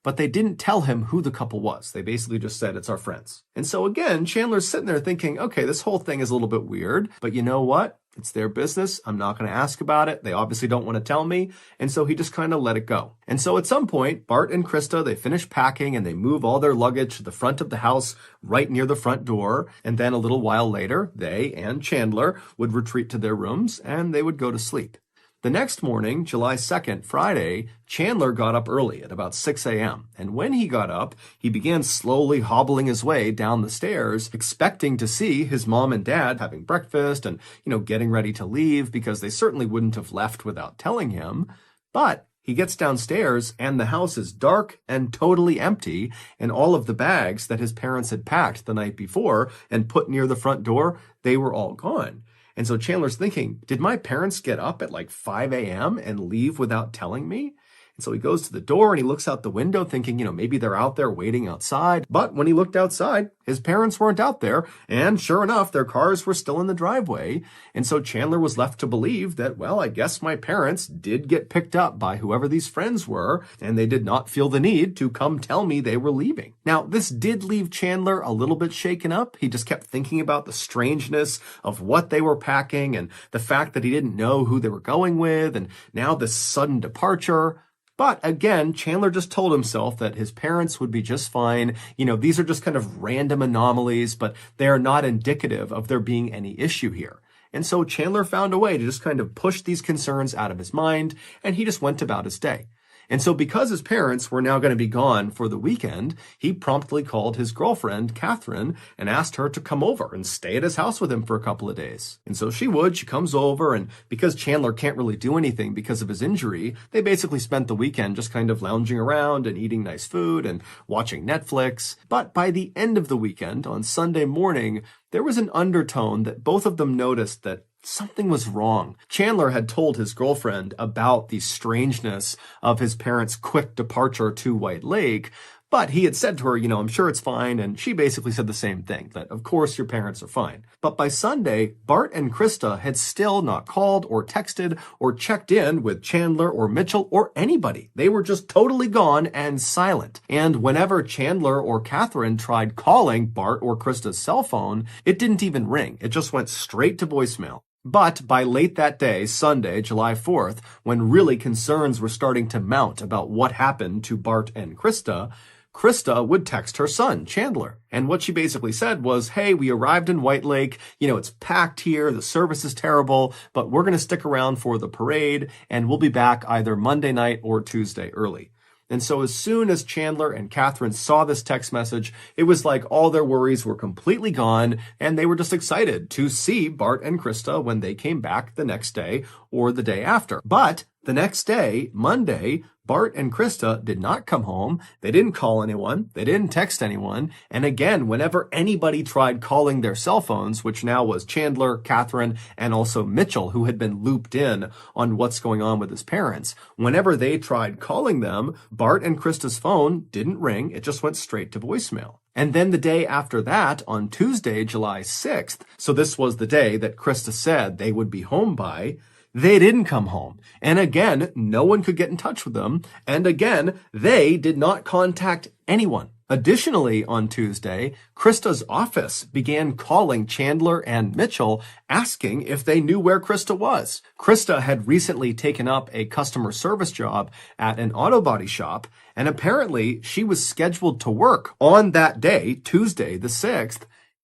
But they didn't tell him who the couple was. They basically just said, it's our friends. And so again, Chandler's sitting there thinking, okay, this whole thing is a little bit weird, but you know what? It's their business. I'm not going to ask about it. They obviously don't want to tell me. And so he just kind of let it go. And so at some point, Bart and Krista, they finish packing and they move all their luggage to the front of the house right near the front door. And then a little while later, they and Chandler would retreat to their rooms and they would go to sleep. The next morning, July 2nd, Friday, Chandler got up early at about 6 a.m. And when he got up, he began slowly hobbling his way down the stairs, expecting to see his mom and dad having breakfast and, getting ready to leave because they certainly wouldn't have left without telling him. But he gets downstairs and the house is dark and totally empty, and all of the bags that his parents had packed the night before and put near the front door, they were all gone. And so Chandler's thinking, did my parents get up at like 5 a.m. and leave without telling me? And so he goes to the door and he looks out the window thinking, maybe they're out there waiting outside. But when he looked outside, his parents weren't out there. And sure enough, their cars were still in the driveway. And so Chandler was left to believe that, well, I guess my parents did get picked up by whoever these friends were, and they did not feel the need to come tell me they were leaving. Now, this did leave Chandler a little bit shaken up. He just kept thinking about the strangeness of what they were packing and the fact that he didn't know who they were going with, and now this sudden departure. But again, Chandler just told himself that his parents would be just fine. These are just kind of random anomalies, but they are not indicative of there being any issue here. And so Chandler found a way to just kind of push these concerns out of his mind, and he just went about his day. And so because his parents were now going to be gone for the weekend, he promptly called his girlfriend, Catherine, and asked her to come over and stay at his house with him for a couple of days. And so she comes over, and because Chandler can't really do anything because of his injury, they basically spent the weekend just kind of lounging around and eating nice food and watching Netflix. But by the end of the weekend, on Sunday morning, there was an undertone that both of them noticed that something was wrong. Chandler had told his girlfriend about the strangeness of his parents' quick departure to White Lake, but he had said to her, I'm sure it's fine, and she basically said the same thing, that of course your parents are fine. But by Sunday, Bart and Krista had still not called or texted or checked in with Chandler or Mitchell or anybody. They were just totally gone and silent. And whenever Chandler or Catherine tried calling Bart or Krista's cell phone, it didn't even ring. It just went straight to voicemail. But by late that day, Sunday, July 4th, when really concerns were starting to mount about what happened to Bart and Krista, Krista would text her son, Chandler. And what she basically said was, hey, we arrived in White Lake. It's packed here. The service is terrible, but we're going to stick around for the parade, and we'll be back either Monday night or Tuesday early. And so as soon as Chandler and Catherine saw this text message, it was like all their worries were completely gone, and they were just excited to see Bart and Krista when they came back the next day or the day after. But the next day, Monday, Bart and Krista did not come home. They didn't call anyone. They didn't text anyone. And again, whenever anybody tried calling their cell phones, which now was Chandler, Catherine, and also Mitchell, who had been looped in on what's going on with his parents, whenever they tried calling them, Bart and Krista's phone didn't ring. It just went straight to voicemail. And then the day after that, on Tuesday, July 6th, so this was the day that Krista said they would be home by, they didn't come home. And again, no one could get in touch with them. And again, they did not contact anyone. Additionally, on Tuesday, Krista's office began calling Chandler and Mitchell, asking if they knew where Krista was. Krista had recently taken up a customer service job at an auto body shop, and apparently she was scheduled to work on that day, Tuesday the 6th,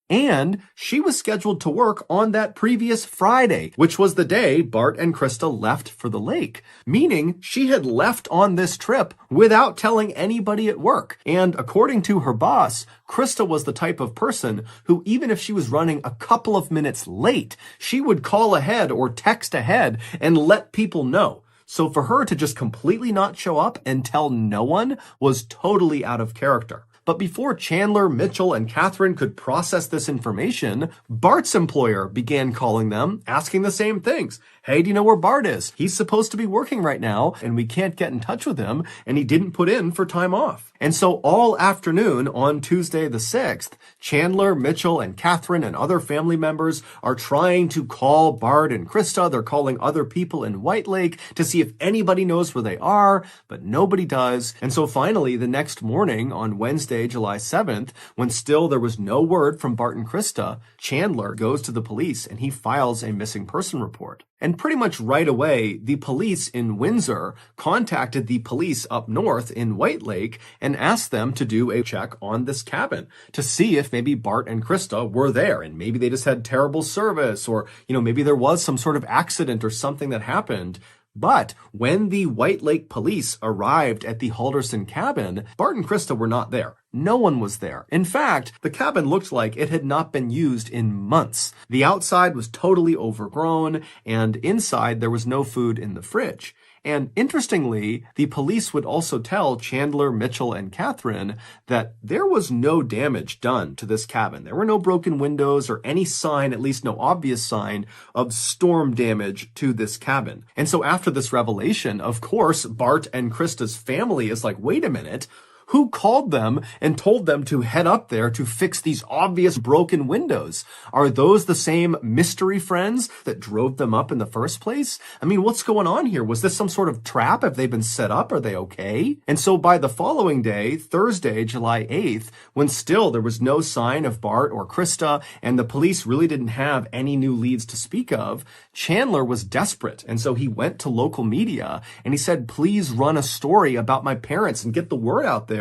and she was scheduled to work on that previous Friday, which was the day Bart and Krista left for the lake, meaning she had left on this trip without telling anybody at work. And according to her boss, Krista was the type of person who, even if she was running a couple of minutes late, she would call ahead or text ahead and let people know. So for her to just completely not show up and tell no one was totally out of character. But before Chandler, Mitchell, and Catherine could process this information, Bart's employer began calling them, asking the same things. Hey, do you know where Bart is? He's supposed to be working right now, and we can't get in touch with him, and he didn't put in for time off. And so all afternoon on Tuesday the 6th, Chandler, Mitchell, and Catherine and other family members are trying to call Bart and Krista. They're calling other people in White Lake to see if anybody knows where they are, but nobody does. And so finally, the next morning on Wednesday, July 7th, when still there was no word from Bart and Krista, Chandler goes to the police and he files a missing person report. And pretty much right away, the police in Windsor contacted the police up north in White Lake and asked them to do a check on this cabin to see if maybe Bart and Krista were there, and maybe they just had terrible service, or, maybe there was some sort of accident or something that happened. But when the White Lake police arrived at the Halderson cabin, Bart and Krista were not there. No one was there. In fact, the cabin looked like it had not been used in months. The outside was totally overgrown, and inside there was no food in the fridge. And interestingly, the police would also tell Chandler, Mitchell, and Catherine that there was no damage done to this cabin. There were no broken windows or any sign, at least no obvious sign, of storm damage to this cabin. And so after this revelation, of course, Bart and Krista's family is like, wait a minute. Who called them and told them to head up there to fix these obvious broken windows? Are those the same mystery friends that drove them up in the first place? I mean, what's going on here? Was this some sort of trap? Have they been set up? Are they okay? And so by the following day, Thursday, July 8th, when still there was no sign of Bart or Krista and the police really didn't have any new leads to speak of, Chandler was desperate. And so he went to local media and he said, please run a story about my parents and get the word out there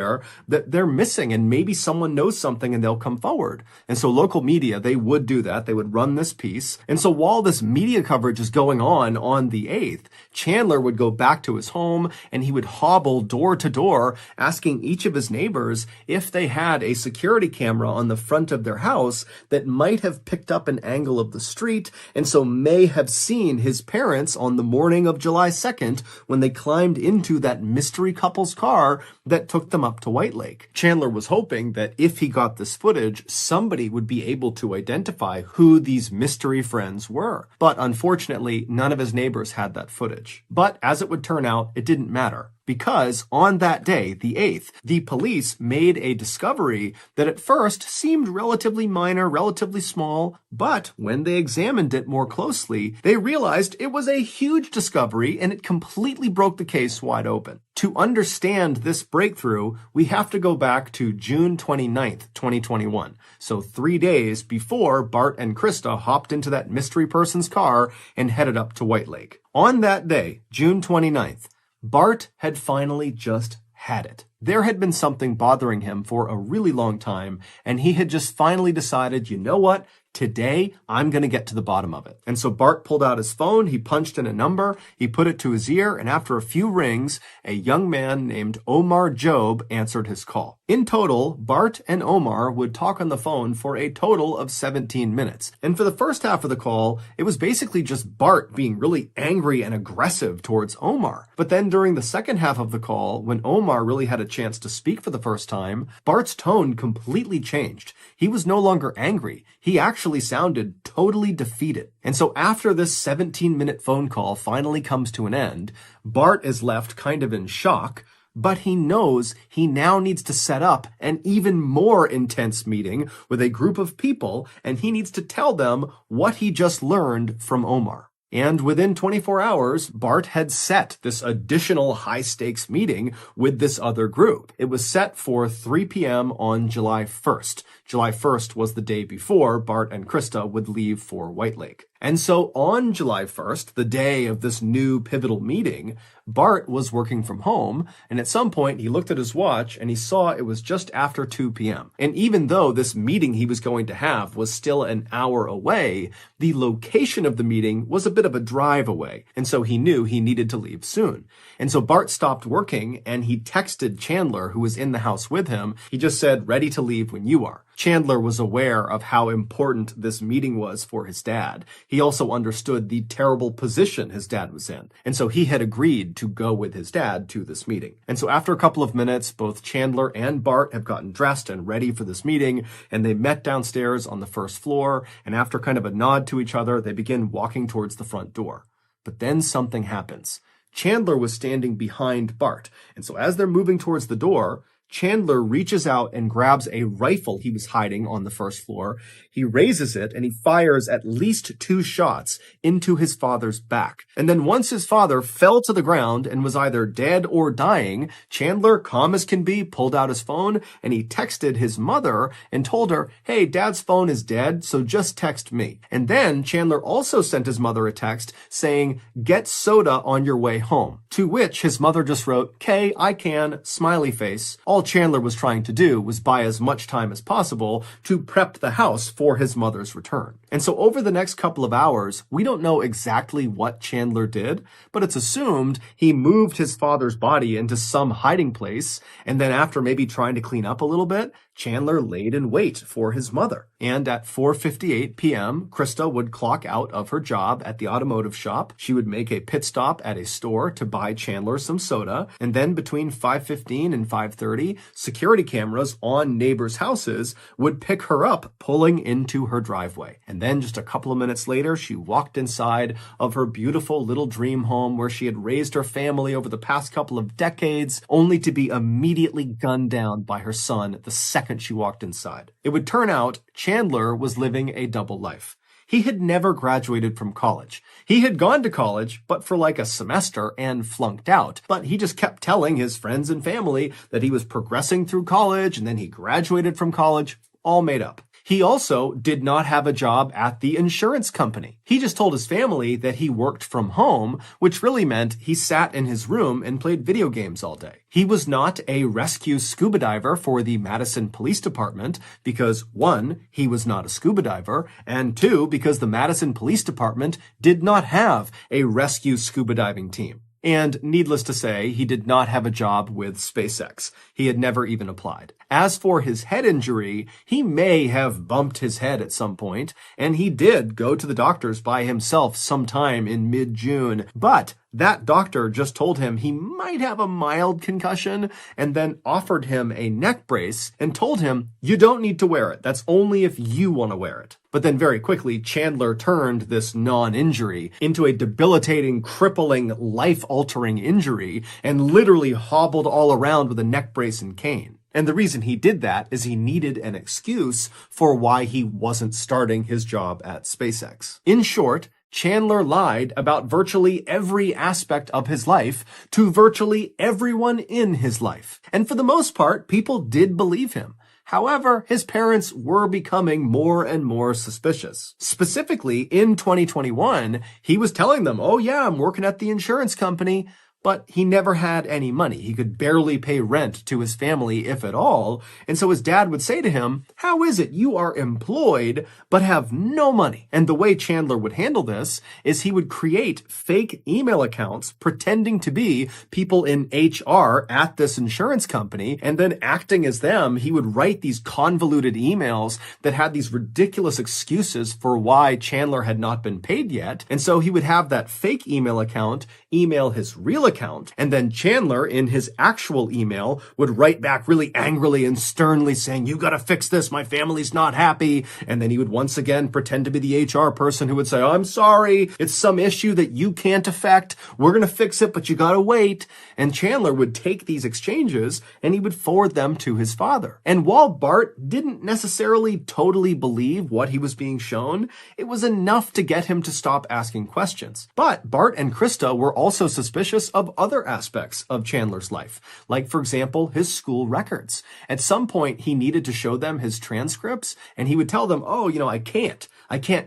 that they're missing, and maybe someone knows something and they'll come forward. And so local media, they would do that. They would run this piece. And so while this media coverage is going on the 8th, Chandler would go back to his home and he would hobble door to door asking each of his neighbors if they had a security camera on the front of their house that might have picked up an angle of the street and so may have seen his parents on the morning of July 2nd when they climbed into that mystery couple's car that took them up to White Lake. Chandler was hoping that if he got this footage, somebody would be able to identify who these mystery friends were. But unfortunately, none of his neighbors had that footage. But as it would turn out, it didn't matter. Because on that day, the 8th, the police made a discovery that at first seemed relatively minor, relatively small, but when they examined it more closely, they realized it was a huge discovery and it completely broke the case wide open. To understand this breakthrough, we have to go back to June 29th, 2021. So 3 days before Bart and Krista hopped into that mystery person's car and headed up to White Lake. On that day, June 29th, Bart had finally just had it. There had been something bothering him for a really long time, and he had just finally decided, you know what? Today, I'm going to get to the bottom of it. And so Bart pulled out his phone, he punched in a number, he put it to his ear, and after a few rings, a young man named Omar Job answered his call. In total, Bart and Omar would talk on the phone for a total of 17 minutes. And for the first half of the call, it was basically just Bart being really angry and aggressive towards Omar. But then during the second half of the call, when Omar really had a chance to speak for the first time, Bart's tone completely changed. He was no longer angry. He actually sounded totally defeated. And so after this 17-minute phone call finally comes to an end, Bart is left kind of in shock, but he knows he now needs to set up an even more intense meeting with a group of people, and he needs to tell them what he just learned from Omar. And within 24 hours, Bart had set this additional high-stakes meeting with this other group. It was set for 3 p.m. on July 1st. July 1st was the day before Bart and Krista would leave for White Lake. And so on July 1st, the day of this new pivotal meeting, Bart was working from home, and at some point he looked at his watch and he saw it was just after 2 p.m. And even though this meeting he was going to have was still an hour away, the location of the meeting was a bit of a drive away, and so he knew he needed to leave soon. And so Bart stopped working and he texted Chandler, who was in the house with him. He just said, "Ready to leave when you are." Chandler was aware of how important this meeting was for his dad. He also understood the terrible position his dad was in. And so he had agreed to go with his dad to this meeting. And so after a couple of minutes, both Chandler and Bart have gotten dressed and ready for this meeting, and they met downstairs on the first floor. And after kind of a nod to each other, they begin walking towards the front door. But then something happens. Chandler was standing behind Bart. And so as they're moving towards the door, Chandler reaches out and grabs a rifle he was hiding on the first floor. He raises it and he fires at least 2 shots into his father's back. And then once his father fell to the ground and was either dead or dying, Chandler, calm as can be, pulled out his phone and he texted his mother and told her, "Hey, Dad's phone is dead, so just text me." And then Chandler also sent his mother a text saying, "Get soda on your way home." To which his mother just wrote, "'Kay, I can," smiley face. All Chandler was trying to do was buy as much time as possible to prep the house for his mother's return. And so over the next couple of hours, we don't know exactly what Chandler did, but it's assumed he moved his father's body into some hiding place, and then after maybe trying to clean up a little bit, Chandler laid in wait for his mother. And at 4:58 p.m., Krista would clock out of her job at the automotive shop. She would make a pit stop at a store to buy Chandler some soda. And then between 5:15 and 5:30, security cameras on neighbors' houses would pick her up pulling into her driveway. And then just a couple of minutes later, she walked inside of her beautiful little dream home where she had raised her family over the past couple of decades, only to be immediately gunned down by her son the second she walked inside. It would turn out Chandler was living a double life. He had never graduated from college. He had gone to college, but for like a semester and flunked out. But he just kept telling his friends and family that he was progressing through college and then he graduated from college, all made up. He also did not have a job at the insurance company. He just told his family that he worked from home, which really meant he sat in his room and played video games all day. He was not a rescue scuba diver for the Madison Police Department because 1, he was not a scuba diver, and 2, because the Madison Police Department did not have a rescue scuba diving team. And needless to say, he did not have a job with SpaceX. He had never even applied. As for his head injury, he may have bumped his head at some point, and he did go to the doctors by himself sometime in mid-June, but that doctor just told him he might have a mild concussion and then offered him a neck brace and told him, you don't need to wear it. That's only if you want to wear it. But then very quickly, Chandler turned this non-injury into a debilitating, crippling, life-altering injury and literally hobbled all around with a neck brace and cane. And the reason he did that is he needed an excuse for why he wasn't starting his job at SpaceX. In short, Chandler lied about virtually every aspect of his life to virtually everyone in his life. And for the most part, people did believe him. However, his parents were becoming more and more suspicious. Specifically, in 2021, he was telling them, oh yeah, I'm working at the insurance company. But he never had any money. He could barely pay rent to his family, if at all. And so his dad would say to him, how is it you are employed but have no money? And the way Chandler would handle this is he would create fake email accounts pretending to be people in HR at this insurance company. And then acting as them, he would write these convoluted emails that had these ridiculous excuses for why Chandler had not been paid yet. And so he would have that fake email account email his real account, and then Chandler, in his actual email, would write back really angrily and sternly saying, you gotta fix this, my family's not happy. And then he would once again pretend to be the HR person who would say, I'm sorry, it's some issue that you can't affect. We're gonna fix it, but you gotta wait. And Chandler would take these exchanges and he would forward them to his father. And while Bart didn't necessarily totally believe what he was being shown, it was enough to get him to stop asking questions. But Bart and Krista were also suspicious of other aspects of Chandler's life, like, for example, his school records. At some point, he needed to show them his transcripts, and he would tell them, oh, I can't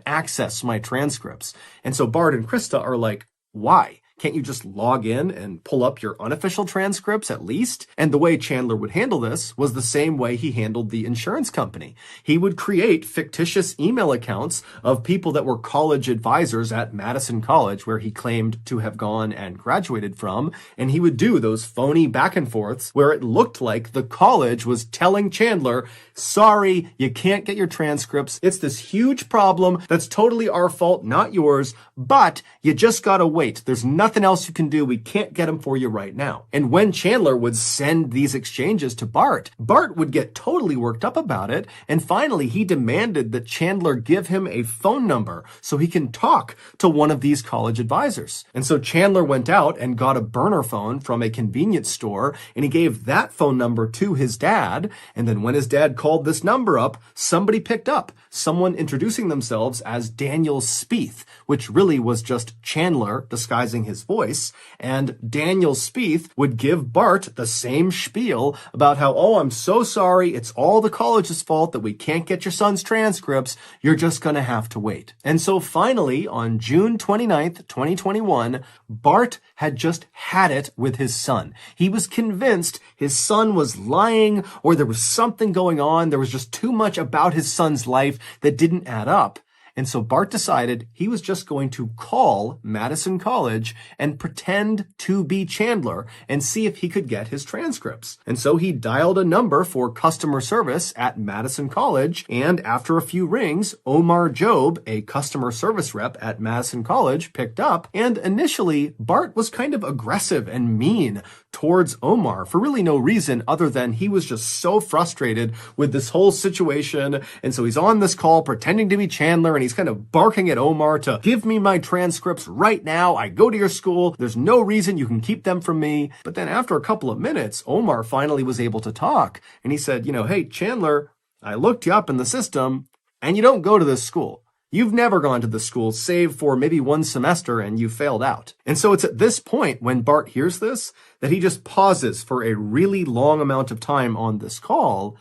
access my transcripts. And so Bart and Krista are like, why? Can't you just log in and pull up your unofficial transcripts at least? And the way Chandler would handle this was the same way he handled the insurance company. He would create fictitious email accounts of people that were college advisors at Madison College, where he claimed to have gone and graduated from. And he would do those phony back and forths where it looked like the college was telling Chandler, sorry, you can't get your transcripts. It's this huge problem that's totally our fault, not yours, but you just gotta wait. There's nothing else you can do. We can't get them for you right now. And when Chandler would send these exchanges to Bart, Bart would get totally worked up about it. And finally, he demanded that Chandler give him a phone number so he can talk to one of these college advisors. And so Chandler went out and got a burner phone from a convenience store, and he gave that phone number to his dad. And then when his dad called this number up, somebody picked up, someone introducing themselves as Daniel Spieth, which really was just Chandler disguising his voice. And Daniel Spieth would give Bart the same spiel about how, oh, I'm so sorry, it's all the college's fault that we can't get your son's transcripts. You're just gonna have to wait. And so finally, on June 29th, 2021, Bart had just had it with his son. He was convinced his son was lying, or there was something going on. There was just too much about his son's life that didn't add up. And so Bart decided he was just going to call Madison College and pretend to be Chandler and see if he could get his transcripts. And so he dialed a number for customer service at Madison College, and after a few rings, Omar Job, a customer service rep at Madison College, picked up. And initially, Bart was kind of aggressive and mean towards Omar for really no reason other than he was just so frustrated with this whole situation. And so he's on this call pretending to be Chandler, and he's kind of barking at Omar to give me my transcripts right now. I go to your school. There's no reason you can keep them from me. But then after a couple of minutes, Omar finally was able to talk. And he said, hey, Chandler, I looked you up in the system and you don't go to this school. You've never gone to the school save for maybe one semester and you failed out. And so it's at this point when Bart hears this that he just pauses for a really long amount of time on this call.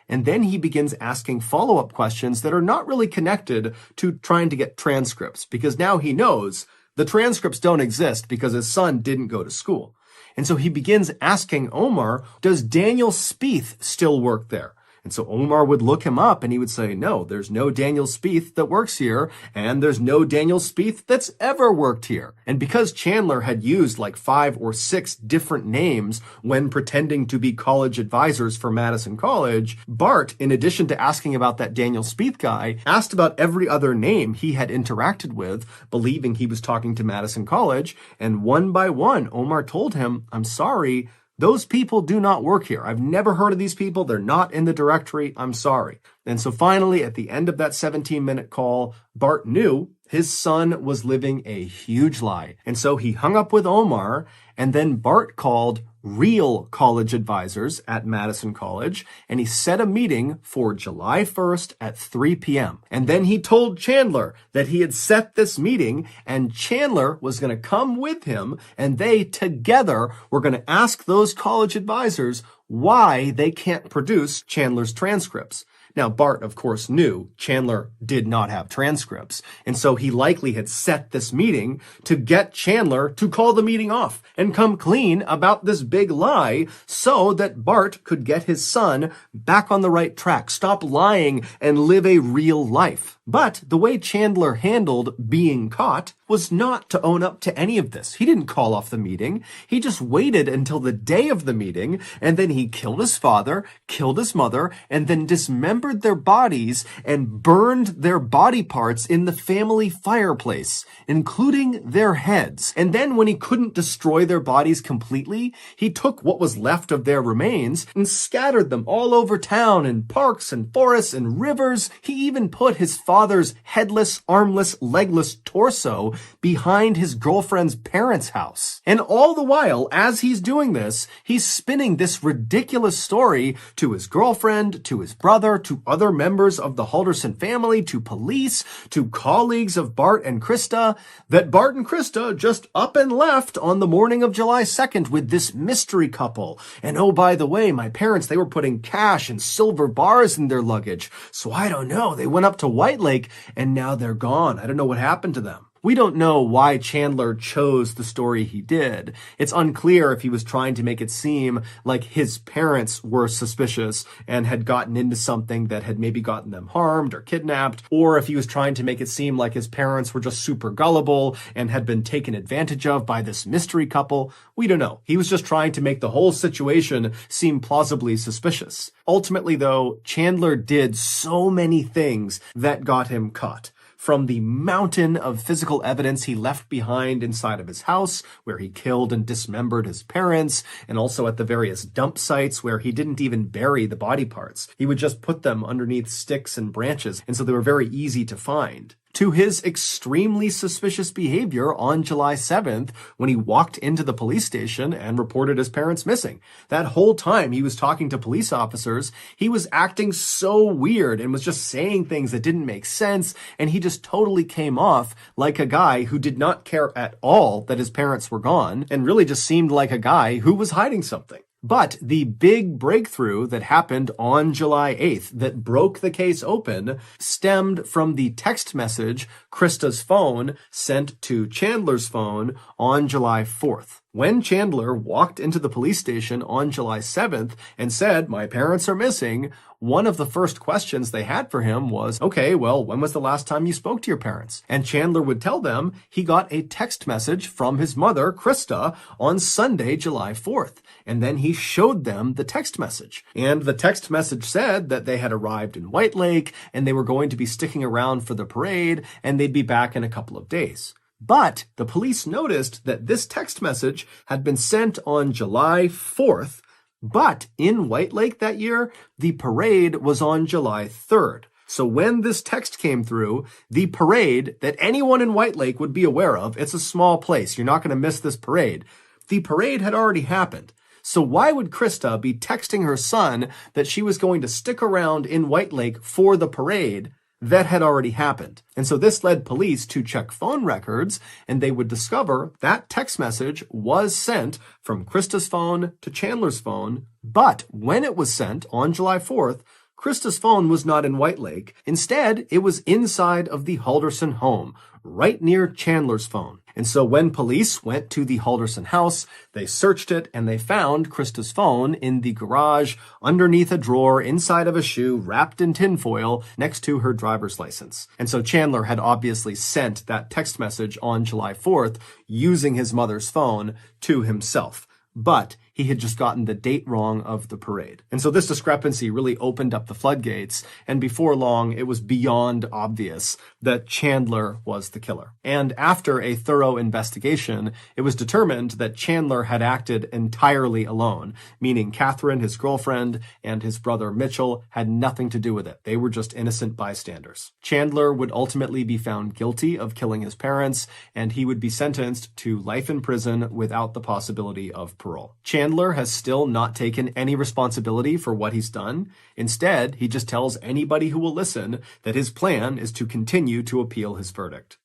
And then he begins asking follow-up questions that are not really connected to trying to get transcripts, because now he knows the transcripts don't exist because his son didn't go to school. And so he begins asking Omar, does Daniel Spieth still work there? And so Omar would look him up and he would say, no, there's no Daniel Spieth that works here, and there's no Daniel Spieth that's ever worked here. And because Chandler had used like 5 or 6 different names when pretending to be college advisors for Madison College, Bart, in addition to asking about that Daniel Spieth guy, asked about every other name he had interacted with, believing he was talking to Madison College, and one by one, Omar told him, I'm sorry, those people do not work here. I've never heard of these people. They're not in the directory. I'm sorry. And so finally, at the end of that 17-minute call, Bart knew his son was living a huge lie. And so he hung up with Omar, and then Bart called real college advisors at Madison College, and he set a meeting for July 1st at 3 p.m. And then he told Chandler that he had set this meeting, and Chandler was going to come with him, and they together were going to ask those college advisors why they can't produce Chandler's transcripts. Now, Bart, of course, knew Chandler did not have transcripts, and so he likely had set this meeting to get Chandler to call the meeting off and come clean about this big lie so that Bart could get his son back on the right track, stop lying, and live a real life. But the way Chandler handled being caught was not to own up to any of this. He didn't call off the meeting. He just waited until the day of the meeting, and then he killed his father, killed his mother, and then dismembered their bodies and burned their body parts in the family fireplace, including their heads. And then when he couldn't destroy their bodies completely, he took what was left of their remains and scattered them all over town in parks and forests and rivers. He even put his father's headless, armless, legless torso behind his girlfriend's parents' house. And all the while, as he's doing this, he's spinning this ridiculous story to his girlfriend, to his brother, to other members of the Halderson family, to police, to colleagues of Bart and Krista, that Bart and Krista just up and left on the morning of July 2nd with this mystery couple. And oh, by the way, my parents, they were putting cash and silver bars in their luggage. So I don't know, they went up to White Lake and now they're gone. I don't know what happened to them. We don't know why Chandler chose the story he did. It's unclear if he was trying to make it seem like his parents were suspicious and had gotten into something that had maybe gotten them harmed or kidnapped, or if he was trying to make it seem like his parents were just super gullible and had been taken advantage of by this mystery couple. We don't know. He was just trying to make the whole situation seem plausibly suspicious. Ultimately, though, Chandler did so many things that got him caught. From the mountain of physical evidence he left behind inside of his house, where he killed and dismembered his parents, and also at the various dump sites where he didn't even bury the body parts. He would just put them underneath sticks and branches, and so they were very easy to find. To his extremely suspicious behavior on July 7th when he walked into the police station and reported his parents missing. That whole time he was talking to police officers, he was acting so weird and was just saying things that didn't make sense, and he just totally came off like a guy who did not care at all that his parents were gone and really just seemed like a guy who was hiding something. But the big breakthrough that happened on July 8th that broke the case open stemmed from the text message Krista's phone sent to Chandler's phone on July 4th. When Chandler walked into the police station on July 7th and said, "My parents are missing," one of the first questions they had for him was, okay, well, when was the last time you spoke to your parents? And Chandler would tell them he got a text message from his mother, Krista, on Sunday, July 4th. And then he showed them the text message. And the text message said that they had arrived in White Lake and they were going to be sticking around for the parade and they'd be back in a couple of days. But the police noticed that this text message had been sent on July 4th, but in White Lake that year, the parade was on July 3rd. So when this text came through, the parade that anyone in White Lake would be aware of, it's a small place, you're not going to miss this parade, the parade had already happened. So why would Krista be texting her son that she was going to stick around in White Lake for the parade that had already happened? And so this led police to check phone records, and they would discover that text message was sent from Krista's phone to Chandler's phone. But when it was sent on July 4th, Krista's phone was not in White Lake. Instead, it was inside of the Halderson home, right near Chandler's phone. And so when police went to the Halderson house, they searched it and they found Krista's phone in the garage underneath a drawer inside of a shoe wrapped in tinfoil next to her driver's license. And so Chandler had obviously sent that text message on July 4th using his mother's phone to himself. But he had just gotten the date wrong of the parade. And so this discrepancy really opened up the floodgates, and before long, it was beyond obvious that Chandler was the killer. And after a thorough investigation, it was determined that Chandler had acted entirely alone, meaning Catherine, his girlfriend, and his brother Mitchell had nothing to do with it. They were just innocent bystanders. Chandler would ultimately be found guilty of killing his parents, and he would be sentenced to life in prison without the possibility of parole. Chandler has still not taken any responsibility for what he's done. Instead, he just tells anybody who will listen that his plan is to continue to appeal his verdict.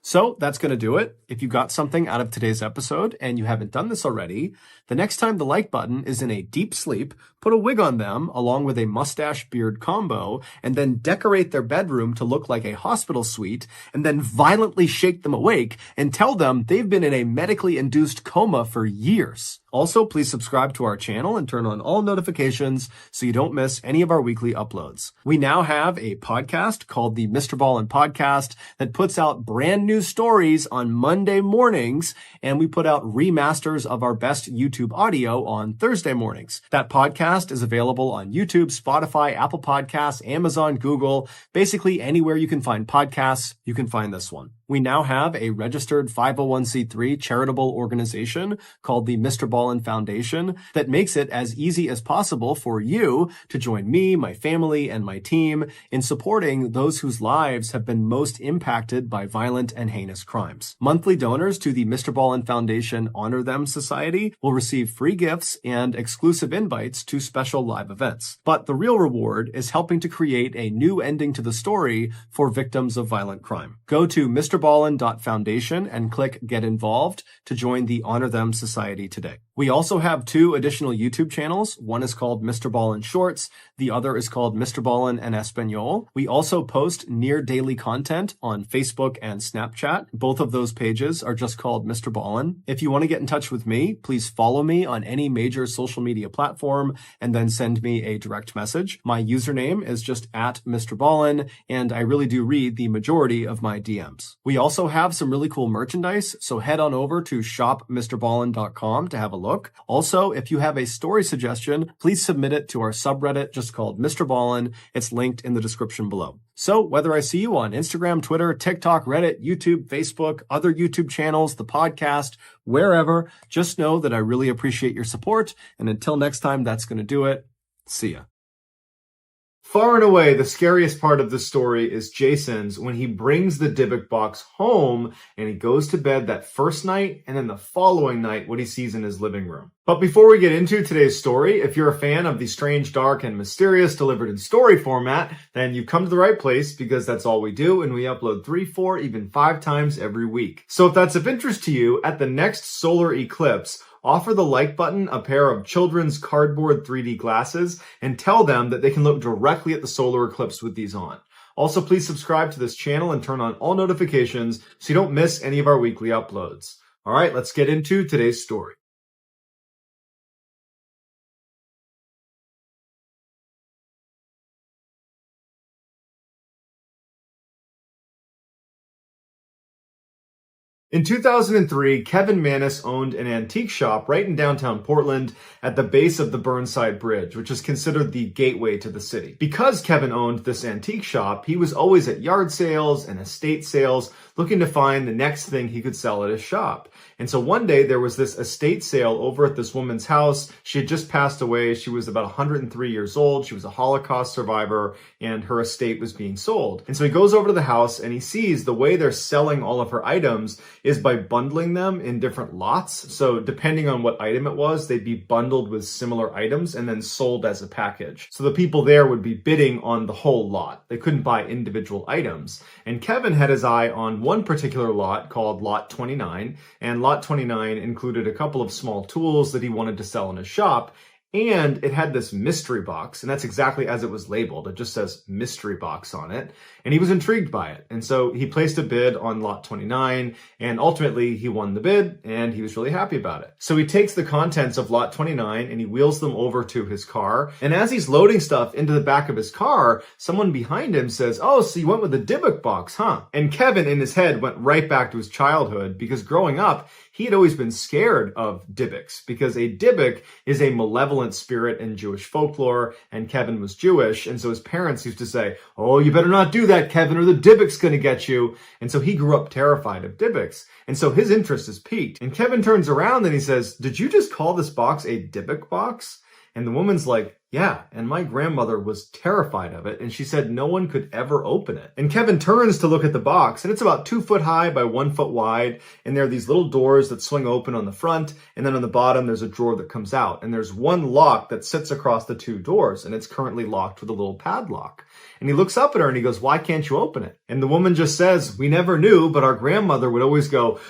So that's going to do it. If you got something out of today's episode and you haven't done this already, the next time the like button is in a deep sleep, put a wig on them along with a mustache beard combo, and then decorate their bedroom to look like a hospital suite, and then violently shake them awake and tell them they've been in a medically induced coma for years. Also, please subscribe to our channel and turn on all notifications so you don't miss any of our weekly uploads. We now have a podcast called the MrBallen Podcast that puts out brand new stories on Monday mornings, and we put out remasters of our best YouTube audio on Thursday mornings. That podcast is available on YouTube, Spotify, Apple Podcasts, Amazon, Google, basically anywhere you can find podcasts, you can find this one. We now have a registered 501c3 charitable organization called the MrBallen Foundation that makes it as easy as possible for you to join me, my family, and my team in supporting those whose lives have been most impacted by violent and heinous crimes. Monthly donors to the MrBallen Foundation Honor Them Society will receive free gifts and exclusive invites to special live events. But the real reward is helping to create a new ending to the story for victims of violent crime. Go to MrBallen.Foundation and click Get Involved to join the Honor Them Society today. We also have 2 additional YouTube channels. One is called MrBallen Shorts. The other is called MrBallen en Espanol. We also post near daily content on Facebook and Snapchat. Both of those pages are just called MrBallen. If you want to get in touch with me, please follow me on any major social media platform and then send me a direct message. My username is just @MrBallen, and I really do read the majority of my DMs. We also have some really cool merchandise, so head on over to shopmrballen.com to have a look. Also, if you have a story suggestion, please submit it to our subreddit just called MrBallen. It's linked in the description below. So whether I see you on Instagram, Twitter, TikTok, Reddit, YouTube, Facebook, other YouTube channels, the podcast, wherever, just know that I really appreciate your support. And until next time, that's going to do it. See ya. Far and away, the scariest part of the story is Jason's when he brings the Dybbuk box home and he goes to bed that first night and then the following night what he sees in his living room. But before we get into today's story, if you're a fan of the strange, dark, and mysterious delivered in story format, then you've come to the right place because that's all we do and we upload 3, 4, even 5 times every week. So if that's of interest to you, at the next solar eclipse, offer the like button a pair of children's cardboard 3D glasses and tell them that they can look directly at the solar eclipse with these on. Also, please subscribe to this channel and turn on all notifications so you don't miss any of our weekly uploads. All right, let's get into today's story. In 2003, Kevin Mannis owned an antique shop right in downtown Portland at the base of the Burnside Bridge, which is considered the gateway to the city. Because Kevin owned this antique shop, he was always at yard sales and estate sales looking to find the next thing he could sell at his shop. And so one day there was this estate sale over at this woman's house. She had just passed away. She was about 103 years old. She was a Holocaust survivor and her estate was being sold. And so he goes over to the house and he sees the way they're selling all of her items is by bundling them in different lots. So depending on what item it was, they'd be bundled with similar items and then sold as a package. So the people there would be bidding on the whole lot. They couldn't buy individual items. And Kevin had his eye on one particular lot called Lot 29, and Lot 29 included a couple of small tools that he wanted to sell in his shop. And it had this mystery box, and that's exactly as it was labeled. It just says mystery box on it. And he was intrigued by it. And so he placed a bid on lot 29, and ultimately he won the bid, and he was really happy about it. So he takes the contents of lot 29 and he wheels them over to his car. And as he's loading stuff into the back of his car, someone behind him says, "Oh, so you went with the Dybbuk box, huh?" And Kevin in his head went right back to his childhood, because growing up, he had always been scared of Dybbuks, because a Dybbuk is a malevolent spirit in Jewish folklore, and Kevin was Jewish, and so his parents used to say, "Oh, you better not do that, Kevin, or the Dybbuk's gonna get you." And so he grew up terrified of Dybbuks, and so his interest is piqued. And Kevin turns around and he says, "Did you just call this box a Dybbuk box?" And the woman's like, "Yeah, and my grandmother was terrified of it, and she said no one could ever open it." And Kevin turns to look at the box, and it's about 2 foot high by 1 foot wide, and there are these little doors that swing open on the front, and then on the bottom there's a drawer that comes out, and there's one lock that sits across the 2 doors, and it's currently locked with a little padlock. And he looks up at her and he goes, "Why can't you open it?" And the woman just says, "We never knew, but our grandmother would always go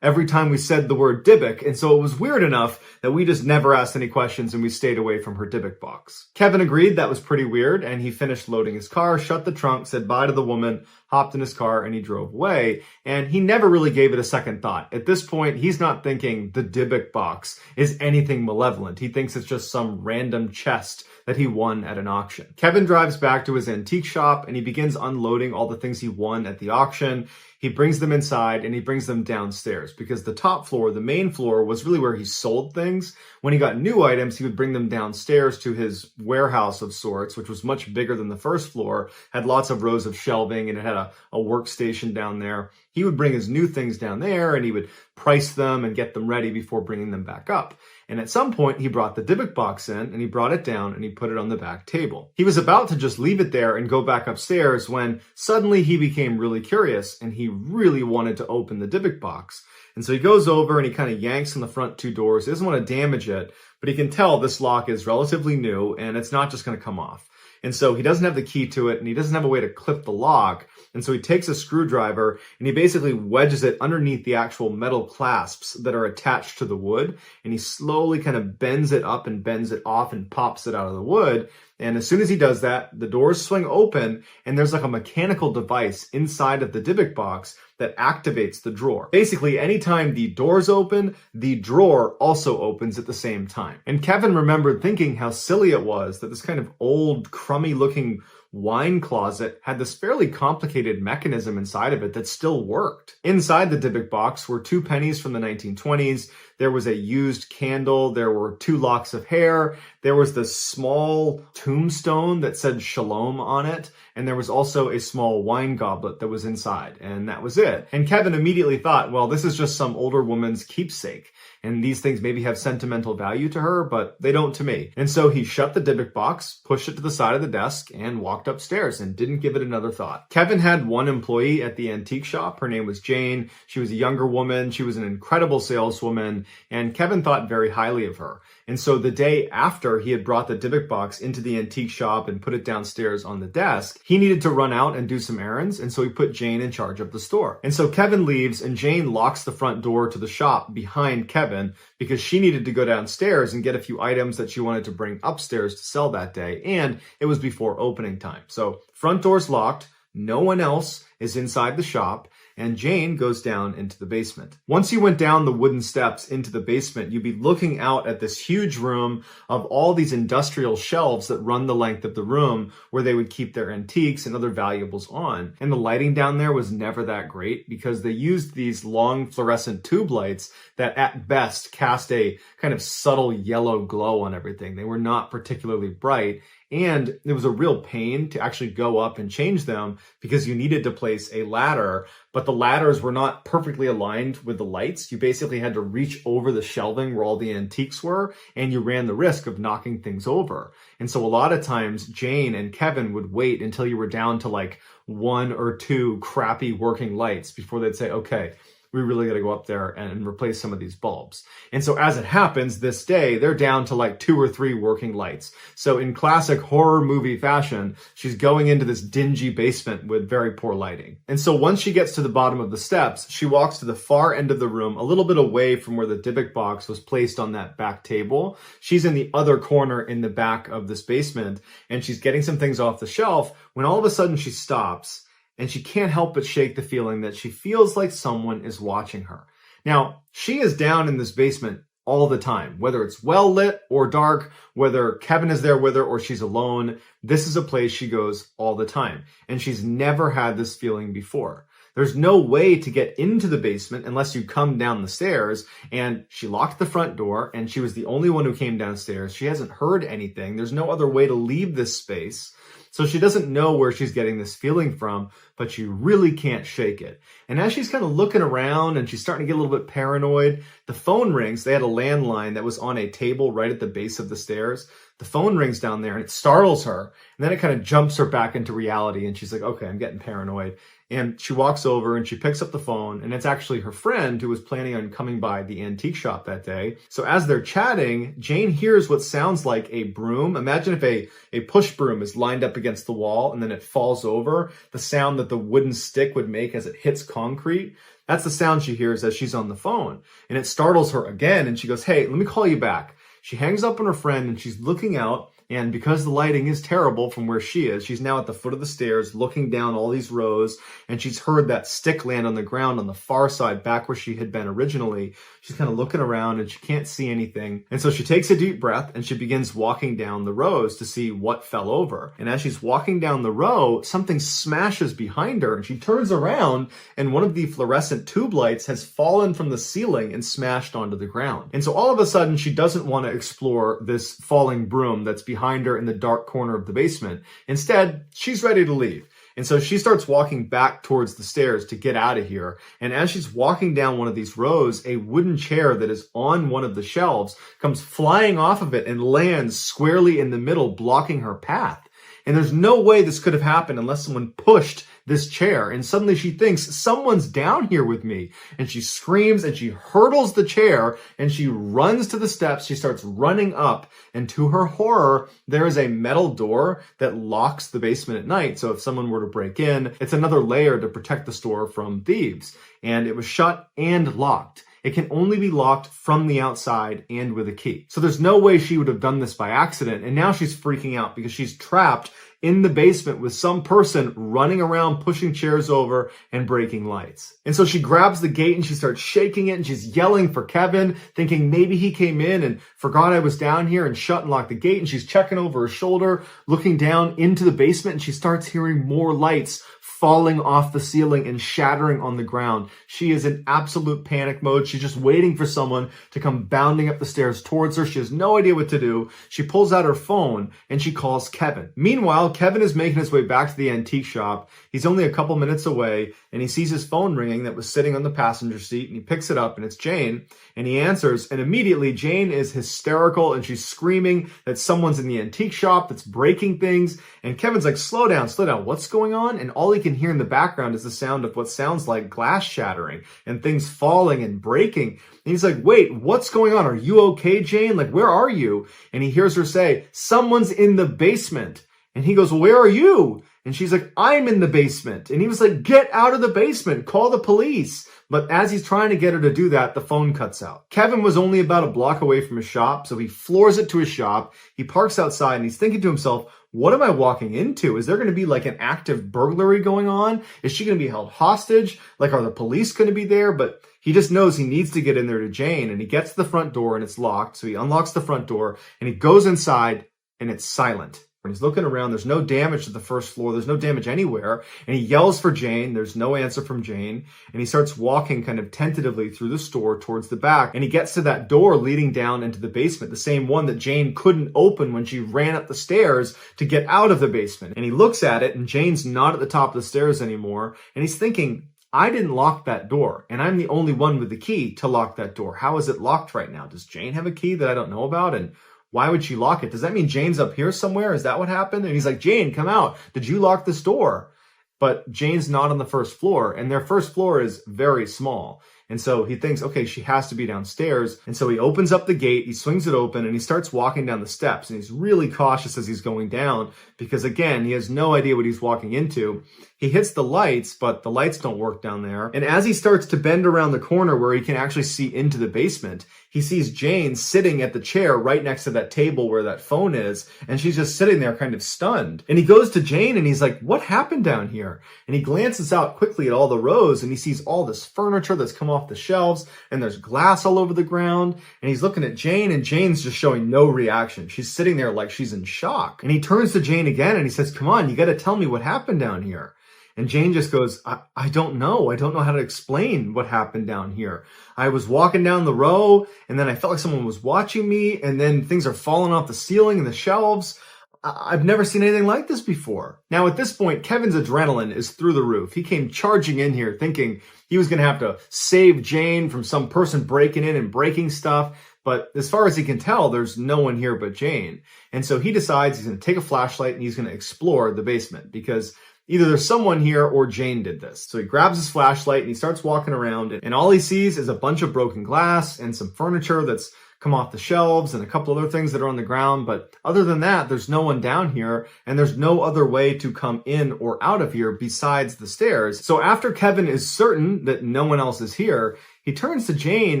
every time we said the word Dybbuk, and so it was weird enough that we just never asked any questions and we stayed away from her Dybbuk box." Kevin agreed that was pretty weird, and he finished loading his car, shut the trunk, said bye to the woman, hopped in his car, and he drove away. And he never really gave it a second thought. At this point, he's not thinking the Dybbuk box is anything malevolent. He thinks it's just some random chest that he won at an auction. Kevin drives back to his antique shop and he begins unloading all the things he won at the auction. He brings them inside and he brings them downstairs, because the top floor, the main floor, was really where he sold things. When he got new items, he would bring them downstairs to his warehouse of sorts, which was much bigger than the first floor, had lots of rows of shelving, and it had a workstation down there. He would bring his new things down there and he would price them and get them ready before bringing them back up. And at some point, he brought the Dybbuk box in and he brought it down and he put it on the back table. He was about to just leave it there and go back upstairs when suddenly he became really curious and he really wanted to open the Dybbuk box. And so he goes over and he kind of yanks on the front 2 doors. He doesn't want to damage it, but he can tell this lock is relatively new and it's not just going to come off. And so he doesn't have the key to it and he doesn't have a way to clip the lock. And so he takes a screwdriver and he basically wedges it underneath the actual metal clasps that are attached to the wood. And he slowly kind of bends it up and bends it off and pops it out of the wood. And as soon as he does that, the doors swing open and there's like a mechanical device inside of the Dybbuk box that activates the drawer. Basically, anytime the doors open, the drawer also opens at the same time. And Kevin remembered thinking how silly it was that this kind of old, crummy looking wine closet had this fairly complicated mechanism inside of it that still worked. Inside the Dybbuk box were 2 pennies from the 1920s. There was a used candle. There were 2 locks of hair. There was this small tombstone that said Shalom on it. And there was also a small wine goblet that was inside. And that was it. And Kevin immediately thought, well, this is just some older woman's keepsake. And these things maybe have sentimental value to her, but they don't to me. And so he shut the Dybbuk box, pushed it to the side of the desk, and walked upstairs and didn't give it another thought. Kevin had one employee at the antique shop. Her name was Jane. She was a younger woman. She was an incredible saleswoman, and Kevin thought very highly of her. And so the day after he had brought the Dybbuk box into the antique shop and put it downstairs on the desk, he needed to run out and do some errands, and so he put Jane in charge of the store. And so Kevin leaves, and Jane locks the front door to the shop behind Kevin because she needed to go downstairs and get a few items that she wanted to bring upstairs to sell that day, and it was before opening time. So front door's locked, no one else is inside the shop, and Jane goes down into the basement. Once you went down the wooden steps into the basement, you'd be looking out at this huge room of all these industrial shelves that run the length of the room where they would keep their antiques and other valuables on. And the lighting down there was never that great because they used these long fluorescent tube lights that at best cast a kind of subtle yellow glow on everything. They were not particularly bright. And it was a real pain to actually go up and change them because you needed to place a ladder, but the ladders were not perfectly aligned with the lights. You basically had to reach over the shelving where all the antiques were, and you ran the risk of knocking things over. And so a lot of times Jane and Kevin would wait until you were down to like 1 or 2 crappy working lights before they'd say, okay, we really got to go up there and replace some of these bulbs. And so as it happens, this day, they're down to like 2 or 3 working lights. So in classic horror movie fashion, she's going into this dingy basement with very poor lighting. And so once she gets to the bottom of the steps, she walks to the far end of the room, a little bit away from where the Dybbuk box was placed on that back table. She's in the other corner in the back of this basement, and she's getting some things off the shelf when all of a sudden she stops. And she can't help but shake the feeling that she feels like someone is watching her. Now, she is down in this basement all the time, whether it's well lit or dark, whether Kevin is there with her or she's alone. This is a place she goes all the time. And she's never had this feeling before. There's no way to get into the basement unless you come down the stairs, and she locked the front door, and she was the only one who came downstairs. She hasn't heard anything. There's no other way to leave this space. So she doesn't know where she's getting this feeling from, but she really can't shake it. And as she's kind of looking around and she's starting to get a little bit paranoid, the phone rings. They had a landline that was on a table right at the base of the stairs. The phone rings down there and it startles her. And then it kind of jumps her back into reality. And she's like, okay, I'm getting paranoid. And she walks over and she picks up the phone, and it's actually her friend who was planning on coming by the antique shop that day. So as they're chatting, Jane hears what sounds like a broom. Imagine if a push broom is lined up against the wall and then it falls over, the sound that the wooden stick would make as it hits concrete. That's the sound she hears as she's on the phone. And it startles her again, and she goes, hey, let me call you back. She hangs up on her friend and she's looking out. And because the lighting is terrible from where she is, she's now at the foot of the stairs looking down all these rows, and she's heard that stick land on the ground on the far side back where she had been originally. She's kind of looking around and she can't see anything. And so she takes a deep breath and she begins walking down the rows to see what fell over. And as she's walking down the row, something smashes behind her and she turns around, and one of the fluorescent tube lights has fallen from the ceiling and smashed onto the ground. And so all of a sudden she doesn't want to explore this falling broom that's behind her in the dark corner of the basement. Instead, she's ready to leave. And so she starts walking back towards the stairs to get out of here. And as she's walking down one of these rows, a wooden chair that is on one of the shelves comes flying off of it and lands squarely in the middle, blocking her path. And there's no way this could have happened unless someone pushed this chair. And suddenly she thinks, someone's down here with me. And she screams and she hurdles the chair and she runs to the steps. She starts running up. And to her horror, there is a metal door that locks the basement at night. So if someone were to break in, it's another layer to protect the store from thieves. And it was shut and locked. It can only be locked from the outside and with a key. So there's no way she would have done this by accident. And now she's freaking out because she's trapped in the basement with some person running around, pushing chairs over and breaking lights. And so she grabs the gate and she starts shaking it and she's yelling for Kevin, thinking maybe he came in and forgot I was down here and shut and locked the gate. And she's checking over her shoulder, looking down into the basement, and she starts hearing more lights falling off the ceiling and shattering on the ground. She is in absolute panic mode. She's just waiting for someone to come bounding up the stairs towards her. She has no idea what to do. She pulls out her phone and she calls Kevin. Meanwhile, Kevin is making his way back to the antique shop. He's only a couple minutes away and he sees his phone ringing that was sitting on the passenger seat, and he picks it up and it's Jane, and he answers, and immediately Jane is hysterical and she's screaming that someone's in the antique shop that's breaking things. And Kevin's like, slow down, what's going on? And all he can hear in the background is the sound of what sounds like glass shattering and things falling and breaking. And he's like, wait, what's going on? Are you okay, Jane? Like, where are you? And he hears her say, someone's in the basement. And he goes, well, where are you? And she's like, I'm in the basement. And he was like, get out of the basement, call the police. But as he's trying to get her to do that, the phone cuts out. Kevin was only about a block away from his shop, so he floors it to his shop. He parks outside and he's thinking to himself, what am I walking into? Is there going to be like an active burglary going on? Is she going to be held hostage? Like, are the police going to be there? But he just knows he needs to get in there to Jane, and he gets to the front door and it's locked. So he unlocks the front door and he goes inside and it's silent. When he's looking around, there's no damage to the first floor. There's no damage anywhere. And he yells for Jane. There's no answer from Jane. And he starts walking kind of tentatively through the store towards the back. And he gets to that door leading down into the basement, the same one that Jane couldn't open when she ran up the stairs to get out of the basement. And he looks at it, and Jane's not at the top of the stairs anymore. And he's thinking, I didn't lock that door, and I'm the only one with the key to lock that door. How is it locked right now? Does Jane have a key that I don't know about? And why would she lock it? Does that mean Jane's up here somewhere? Is that what happened? And he's like, Jane, come out. Did you lock this door? But Jane's not on the first floor, and their first floor is very small. And so he thinks, okay, she has to be downstairs. And so he opens up the gate, he swings it open, and he starts walking down the steps. And he's really cautious as he's going down because, again, he has no idea what he's walking into. He hits the lights, but the lights don't work down there. And as he starts to bend around the corner where he can actually see into the basement, he sees Jane sitting at the chair right next to that table where that phone is. And she's just sitting there kind of stunned. And he goes to Jane and he's like, what happened down here? And he glances out quickly at all the rows and he sees all this furniture that's come off the shelves and there's glass all over the ground. And he's looking at Jane and Jane's just showing no reaction. She's sitting there like she's in shock. And he turns to Jane again and he says, come on, you got to tell me what happened down here. And Jane just goes, I don't know. I don't know how to explain what happened down here. I was walking down the row and then I felt like someone was watching me and then things are falling off the ceiling and the shelves. I've never seen anything like this before. Now at this point, Kevin's adrenaline is through the roof. He came charging in here thinking he was going to have to save Jane from some person breaking in and breaking stuff. But as far as he can tell, there's no one here but Jane. And so he decides he's going to take a flashlight and he's going to explore the basement because either there's someone here or Jane did this. So he grabs his flashlight and he starts walking around and all he sees is a bunch of broken glass and some furniture that's come off the shelves and a couple other things that are on the ground. But other than that, there's no one down here and there's no other way to come in or out of here besides the stairs. So after Kevin is certain that no one else is here, he turns to Jane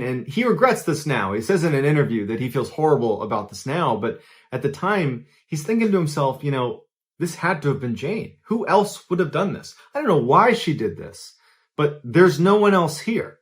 and he regrets this now. He says in an interview that he feels horrible about this now, but at the time he's thinking to himself, you know, this had to have been Jane. Who else would have done this? I don't know why she did this, but there's no one else here.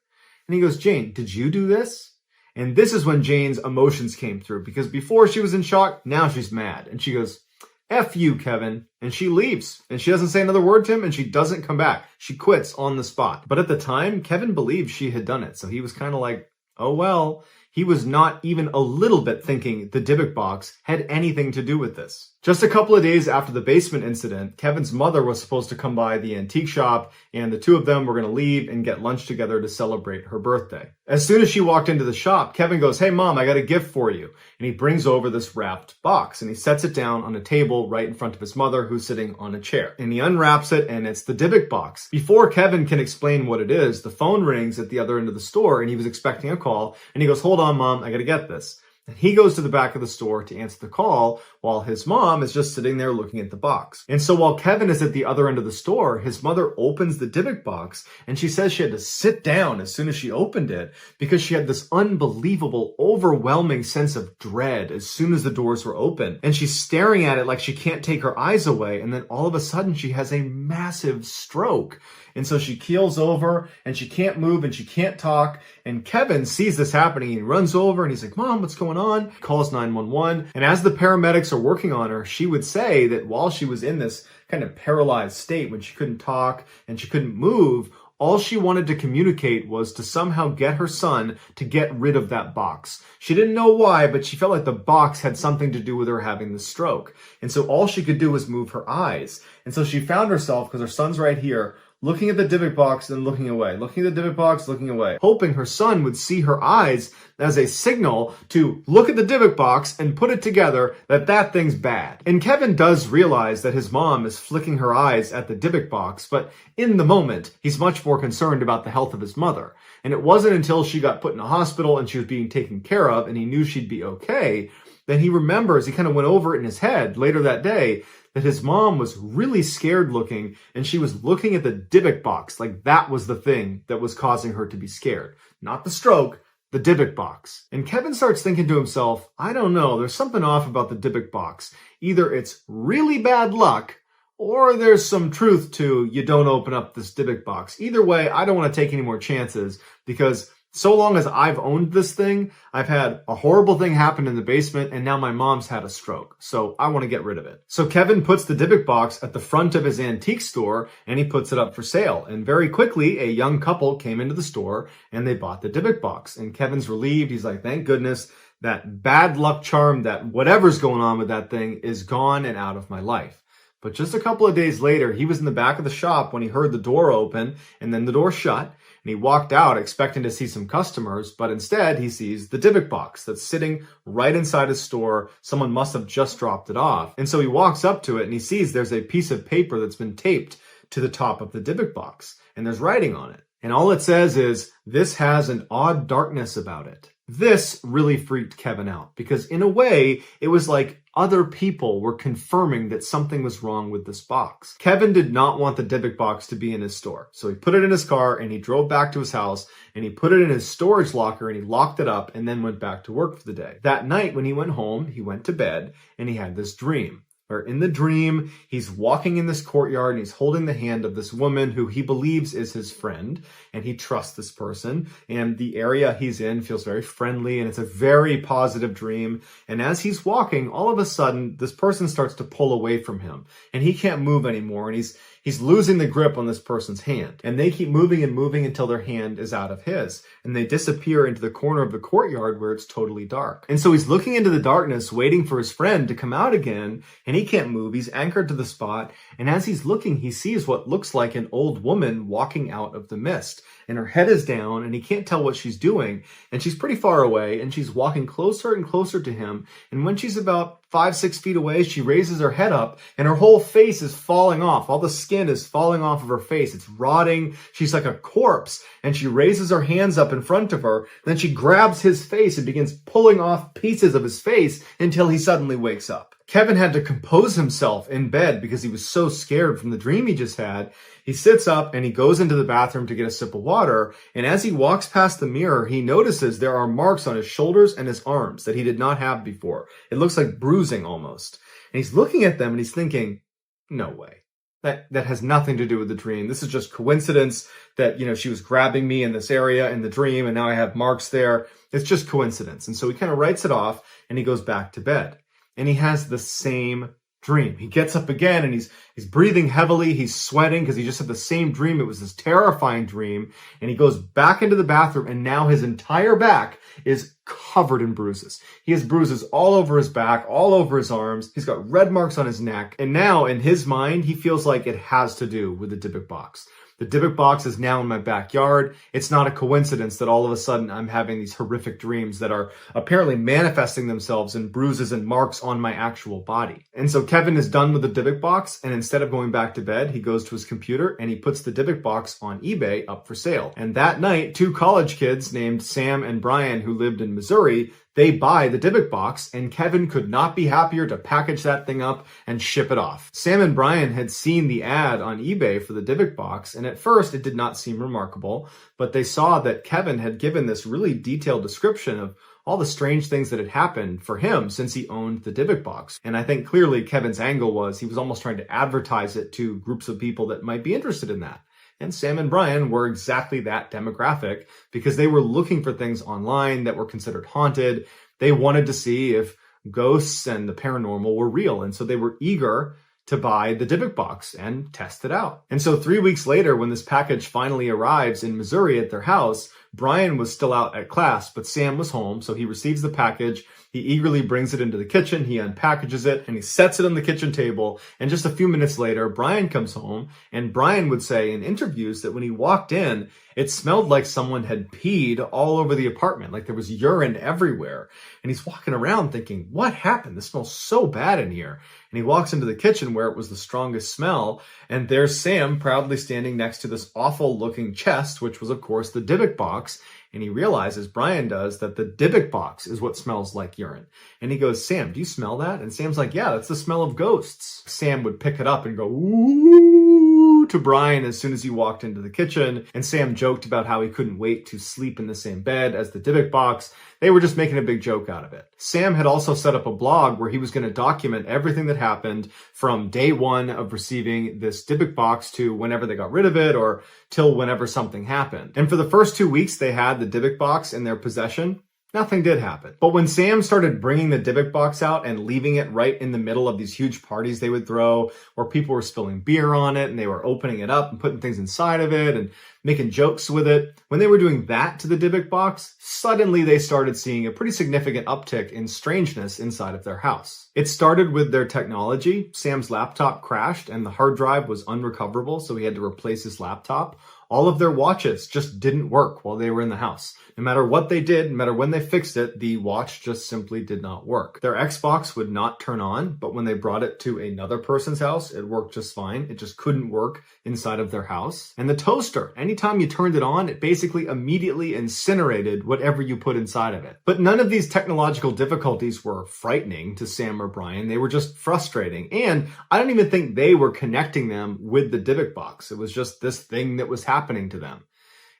And he goes, Jane, did you do this? And this is when Jane's emotions came through because before she was in shock, now she's mad. And she goes, F you, Kevin. And she leaves and she doesn't say another word to him and she doesn't come back. She quits on the spot. But at the time, Kevin believed she had done it. So he was kind of like, oh, well, he was not even a little bit thinking the Dybbuk box had anything to do with this. Just a couple of days after the basement incident, Kevin's mother was supposed to come by the antique shop and the two of them were going to leave and get lunch together to celebrate her birthday. As soon as she walked into the shop, Kevin goes, hey mom, I got a gift for you. And he brings over this wrapped box and he sets it down on a table right in front of his mother who's sitting on a chair. And he unwraps it and it's the Dybbuk box. Before Kevin can explain what it is, the phone rings at the other end of the store and he was expecting a call and he goes, hold on mom, I got to get this. And he goes to the back of the store to answer the call while his mom is just sitting there looking at the box. And so while Kevin is at the other end of the store, his mother opens the Dybbuk box and she says she had to sit down as soon as she opened it because she had this unbelievable, overwhelming sense of dread as soon as the doors were open. And she's staring at it like she can't take her eyes away. And then all of a sudden she has a massive stroke. And so she keels over and she can't move and she can't talk. And Kevin sees this happening. He runs over and he's like, Mom, what's going on? He calls 911. And as the paramedics are working on her, she would say that while she was in this kind of paralyzed state, when she couldn't talk and she couldn't move, all she wanted to communicate was to somehow get her son to get rid of that box. She didn't know why, but she felt like the box had something to do with her having the stroke. And so all she could do was move her eyes. And so she found herself, because her son's right here, looking at the Dybbuk box and looking away, looking at the Dybbuk box, looking away, hoping her son would see her eyes as a signal to look at the Dybbuk box and put it together that that thing's bad. And Kevin does realize that his mom is flicking her eyes at the Dybbuk box, but in the moment, he's much more concerned about the health of his mother. And it wasn't until she got put in a hospital and she was being taken care of and he knew she'd be okay, that he remembers, he kind of went over it in his head later that day, that his mom was really scared looking and she was looking at the Dybbuk box like that was the thing that was causing her to be scared. Not the stroke, the Dybbuk box. And Kevin starts thinking to himself, I don't know, there's something off about the Dybbuk box. Either it's really bad luck or there's some truth to you don't open up this Dybbuk box. Either way, I don't want to take any more chances because so long as I've owned this thing, I've had a horrible thing happen in the basement and now my mom's had a stroke. So I want to get rid of it. So Kevin puts the Dybbuk box at the front of his antique store and he puts it up for sale. And very quickly, a young couple came into the store and they bought the Dybbuk box. And Kevin's relieved. He's like, thank goodness that bad luck charm, that whatever's going on with that thing is gone and out of my life. But just a couple of days later, he was in the back of the shop when he heard the door open and then the door shut. And he walked out expecting to see some customers, but instead he sees the Dybbuk box that's sitting right inside his store. Someone must have just dropped it off. And so he walks up to it and he sees there's a piece of paper that's been taped to the top of the Dybbuk box and there's writing on it. And all it says is, "This has an odd darkness about it." This really freaked Kevin out because in a way, it was like other people were confirming that something was wrong with this box. Kevin did not want the Dybbuk box to be in his store. So he put it in his car and he drove back to his house and he put it in his storage locker and he locked it up and then went back to work for the day. That night when he went home, he went to bed and he had this dream. Where in the dream, he's walking in this courtyard and he's holding the hand of this woman who he believes is his friend, and he trusts this person, and the area he's in feels very friendly, and it's a very positive dream. And as he's walking, all of a sudden, this person starts to pull away from him, and he can't move anymore, and he's losing the grip on this person's hand. And they keep moving and moving until their hand is out of his, and they disappear into the corner of the courtyard where it's totally dark. And so he's looking into the darkness, waiting for his friend to come out again, and he can't move. He's anchored to the spot, and as he's looking, he sees what looks like an old woman walking out of the mist. And her head is down, and he can't tell what she's doing. And she's pretty far away, and she's walking closer and closer to him. And when she's about 5-6 feet away, she raises her head up, and her whole face is falling off. All the skin is falling off of her face. It's rotting. She's like a corpse. And she raises her hands up in front of her. Then she grabs his face and begins pulling off pieces of his face until he suddenly wakes up. Kevin had to compose himself in bed because he was so scared from the dream he just had. He sits up and he goes into the bathroom to get a sip of water. And as he walks past the mirror, he notices there are marks on his shoulders and his arms that he did not have before. It looks like bruising almost. And he's looking at them and he's thinking, no way. That has nothing to do with the dream. This is just coincidence that, she was grabbing me in this area in the dream and now I have marks there. It's just coincidence. And so he kind of writes it off and he goes back to bed. And he has the same dream. He gets up again and he's breathing heavily. He's sweating because he just had the same dream. It was this terrifying dream. And he goes back into the bathroom and now his entire back is covered in bruises. He has bruises all over his back, all over his arms. He's got red marks on his neck. And now in his mind, he feels like it has to do with the Dybbuk box. The Dybbuk box is now in my backyard. It's not a coincidence that all of a sudden I'm having these horrific dreams that are apparently manifesting themselves in bruises and marks on my actual body. And so Kevin is done with the Dybbuk box, and instead of going back to bed, he goes to his computer and he puts the Dybbuk box on eBay up for sale. And that night, 2 college kids named Sam and Brian, who lived in Missouri, they buy the Dybbuk box, and Kevin could not be happier to package that thing up and ship it off. Sam and Brian had seen the ad on eBay for the Dybbuk box, and at first it did not seem remarkable, but they saw that Kevin had given this really detailed description of all the strange things that had happened for him since he owned the Dybbuk box. And I think clearly Kevin's angle was he was almost trying to advertise it to groups of people that might be interested in that. And Sam and Brian were exactly that demographic because they were looking for things online that were considered haunted. They wanted to see if ghosts and the paranormal were real. And so they were eager to buy the Dybbuk box and test it out. And so 3 weeks later, when this package finally arrives in Missouri at their house, Brian was still out at class, but Sam was home. So he receives the package. He eagerly brings it into the kitchen, he unpackages it, and he sets it on the kitchen table. And just a few minutes later, Brian comes home, and Brian would say in interviews that when he walked in, it smelled like someone had peed all over the apartment, like there was urine everywhere. And he's walking around thinking, what happened? This smells so bad in here. And he walks into the kitchen where it was the strongest smell, and there's Sam proudly standing next to this awful looking chest, which was of course the Dybbuk box. And he realizes, Brian does, that the Dybbuk box is what smells like urine. And he goes, Sam, do you smell that? And Sam's like, yeah, that's the smell of ghosts. Sam would pick it up and go, ooh, to Brian as soon as he walked into the kitchen. And Sam joked about how he couldn't wait to sleep in the same bed as the Dybbuk box. They were just making a big joke out of it. Sam had also set up a blog where he was going to document everything that happened from day one of receiving this Dybbuk box to whenever they got rid of it or till whenever something happened. And for the first 2 weeks they had the Dybbuk box in their possession, nothing did happen. But when Sam started bringing the Dybbuk box out and leaving it right in the middle of these huge parties they would throw where people were spilling beer on it and they were opening it up and putting things inside of it and making jokes with it, when they were doing that to the Dybbuk box, suddenly they started seeing a pretty significant uptick in strangeness inside of their house. It started with their technology. Sam's laptop crashed and the hard drive was unrecoverable, so he had to replace his laptop. All of their watches just didn't work while they were in the house. No matter what they did, no matter when they fixed it, the watch just simply did not work. Their Xbox would not turn on, but when they brought it to another person's house, it worked just fine. It just couldn't work inside of their house. And the toaster, any anytime you turned it on, it basically immediately incinerated whatever you put inside of it. But none of these technological difficulties were frightening to Sam or Brian. They were just frustrating. And I don't even think they were connecting them with the Dybbuk box. It was just this thing that was happening to them.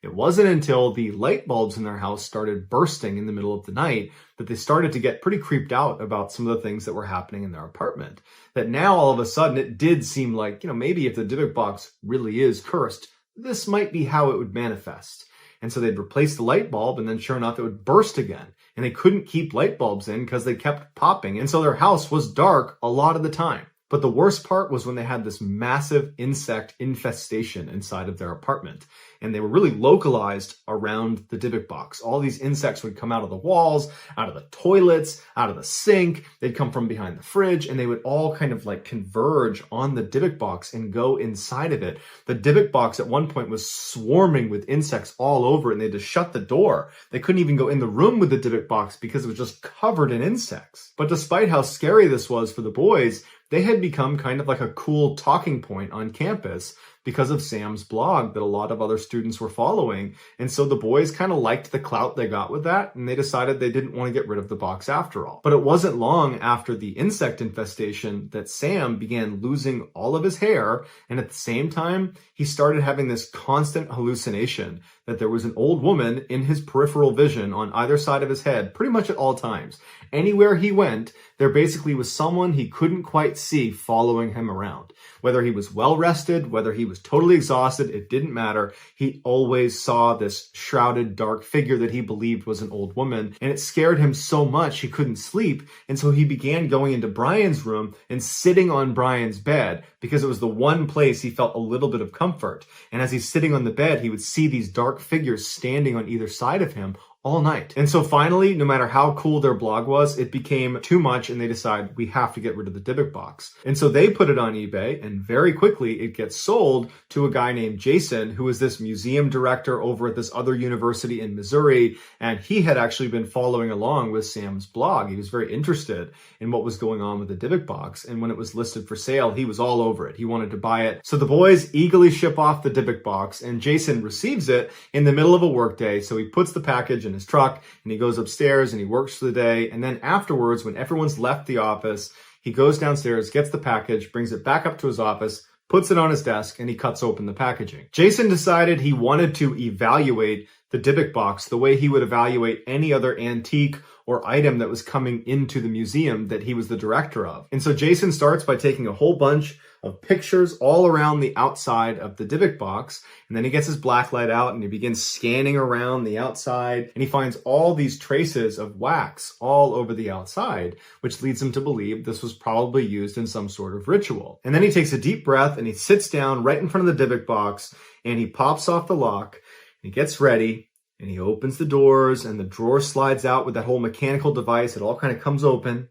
It wasn't until the light bulbs in their house started bursting in the middle of the night that they started to get pretty creeped out about some of the things that were happening in their apartment. That now all of a sudden it did seem like, maybe if the Dybbuk box really is cursed, this might be how it would manifest. And so they'd replace the light bulb, and then sure enough, it would burst again. And they couldn't keep light bulbs in because they kept popping. And so their house was dark a lot of the time. But the worst part was when they had this massive insect infestation inside of their apartment. And they were really localized around the Dybbuk box. All these insects would come out of the walls, out of the toilets, out of the sink. They'd come from behind the fridge, and they would all kind of like converge on the Dybbuk box and go inside of it. The Dybbuk box at one point was swarming with insects all over it, and they had to shut the door. They couldn't even go in the room with the Dybbuk box because it was just covered in insects. But despite how scary this was for the boys, they had become kind of like a cool talking point on campus because of Sam's blog that a lot of other students were following. And so the boys kind of liked the clout they got with that, and they decided they didn't want to get rid of the box after all. But it wasn't long after the insect infestation that Sam began losing all of his hair, and at the same time, he started having this constant hallucination that there was an old woman in his peripheral vision on either side of his head pretty much at all times. Anywhere he went, there basically was someone he couldn't quite see following him around. Whether he was well rested, whether he was totally exhausted, it didn't matter. He always saw this shrouded dark figure that he believed was an old woman, and it scared him so much he couldn't sleep. And so he began going into Brian's room and sitting on Brian's bed because it was the one place he felt a little bit of comfort. And as he's sitting on the bed, he would see these dark figures standing on either side of him all night. And so finally, no matter how cool their blog was, it became too much, and they decided we have to get rid of the Dybbuk box. And so they put it on eBay, and very quickly it gets sold to a guy named Jason, who is this museum director over at this other university in Missouri. And he had actually been following along with Sam's blog. He was very interested in what was going on with the Dybbuk box. And when it was listed for sale, he was all over it. He wanted to buy it. So the boys eagerly ship off the Dybbuk box, and Jason receives it in the middle of a workday. So he puts the package in his truck, and he goes upstairs and he works for the day. And then afterwards, when everyone's left the office, he goes downstairs, gets the package, brings it back up to his office, puts it on his desk, and he cuts open the packaging. Jason decided he wanted to evaluate the Dybbuk box the way he would evaluate any other antique or item that was coming into the museum that he was the director of. And so Jason starts by taking a whole bunch of pictures all around the outside of the Dybbuk box, and then he gets his blacklight out and he begins scanning around the outside, and he finds all these traces of wax all over the outside, which leads him to believe this was probably used in some sort of ritual. And then he takes a deep breath and he sits down right in front of the Dybbuk box, and he pops off the lock, and he gets ready, and he opens the doors, and the drawer slides out with that whole mechanical device. It all kind of comes open,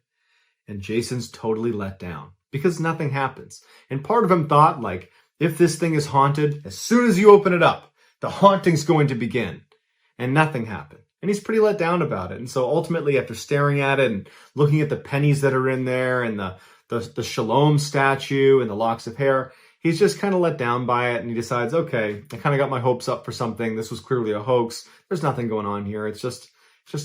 and Jason's totally let down because nothing happens. And part of him thought, like, if this thing is haunted, as soon as you open it up, the haunting's going to begin. And nothing happened. And he's pretty let down about it. And so ultimately, after staring at it and looking at the pennies that are in there and the Shalom statue and the locks of hair, he's just kind of let down by it, and he decides, okay, I kind of got my hopes up for something. This was clearly a hoax. There's nothing going on here. It's just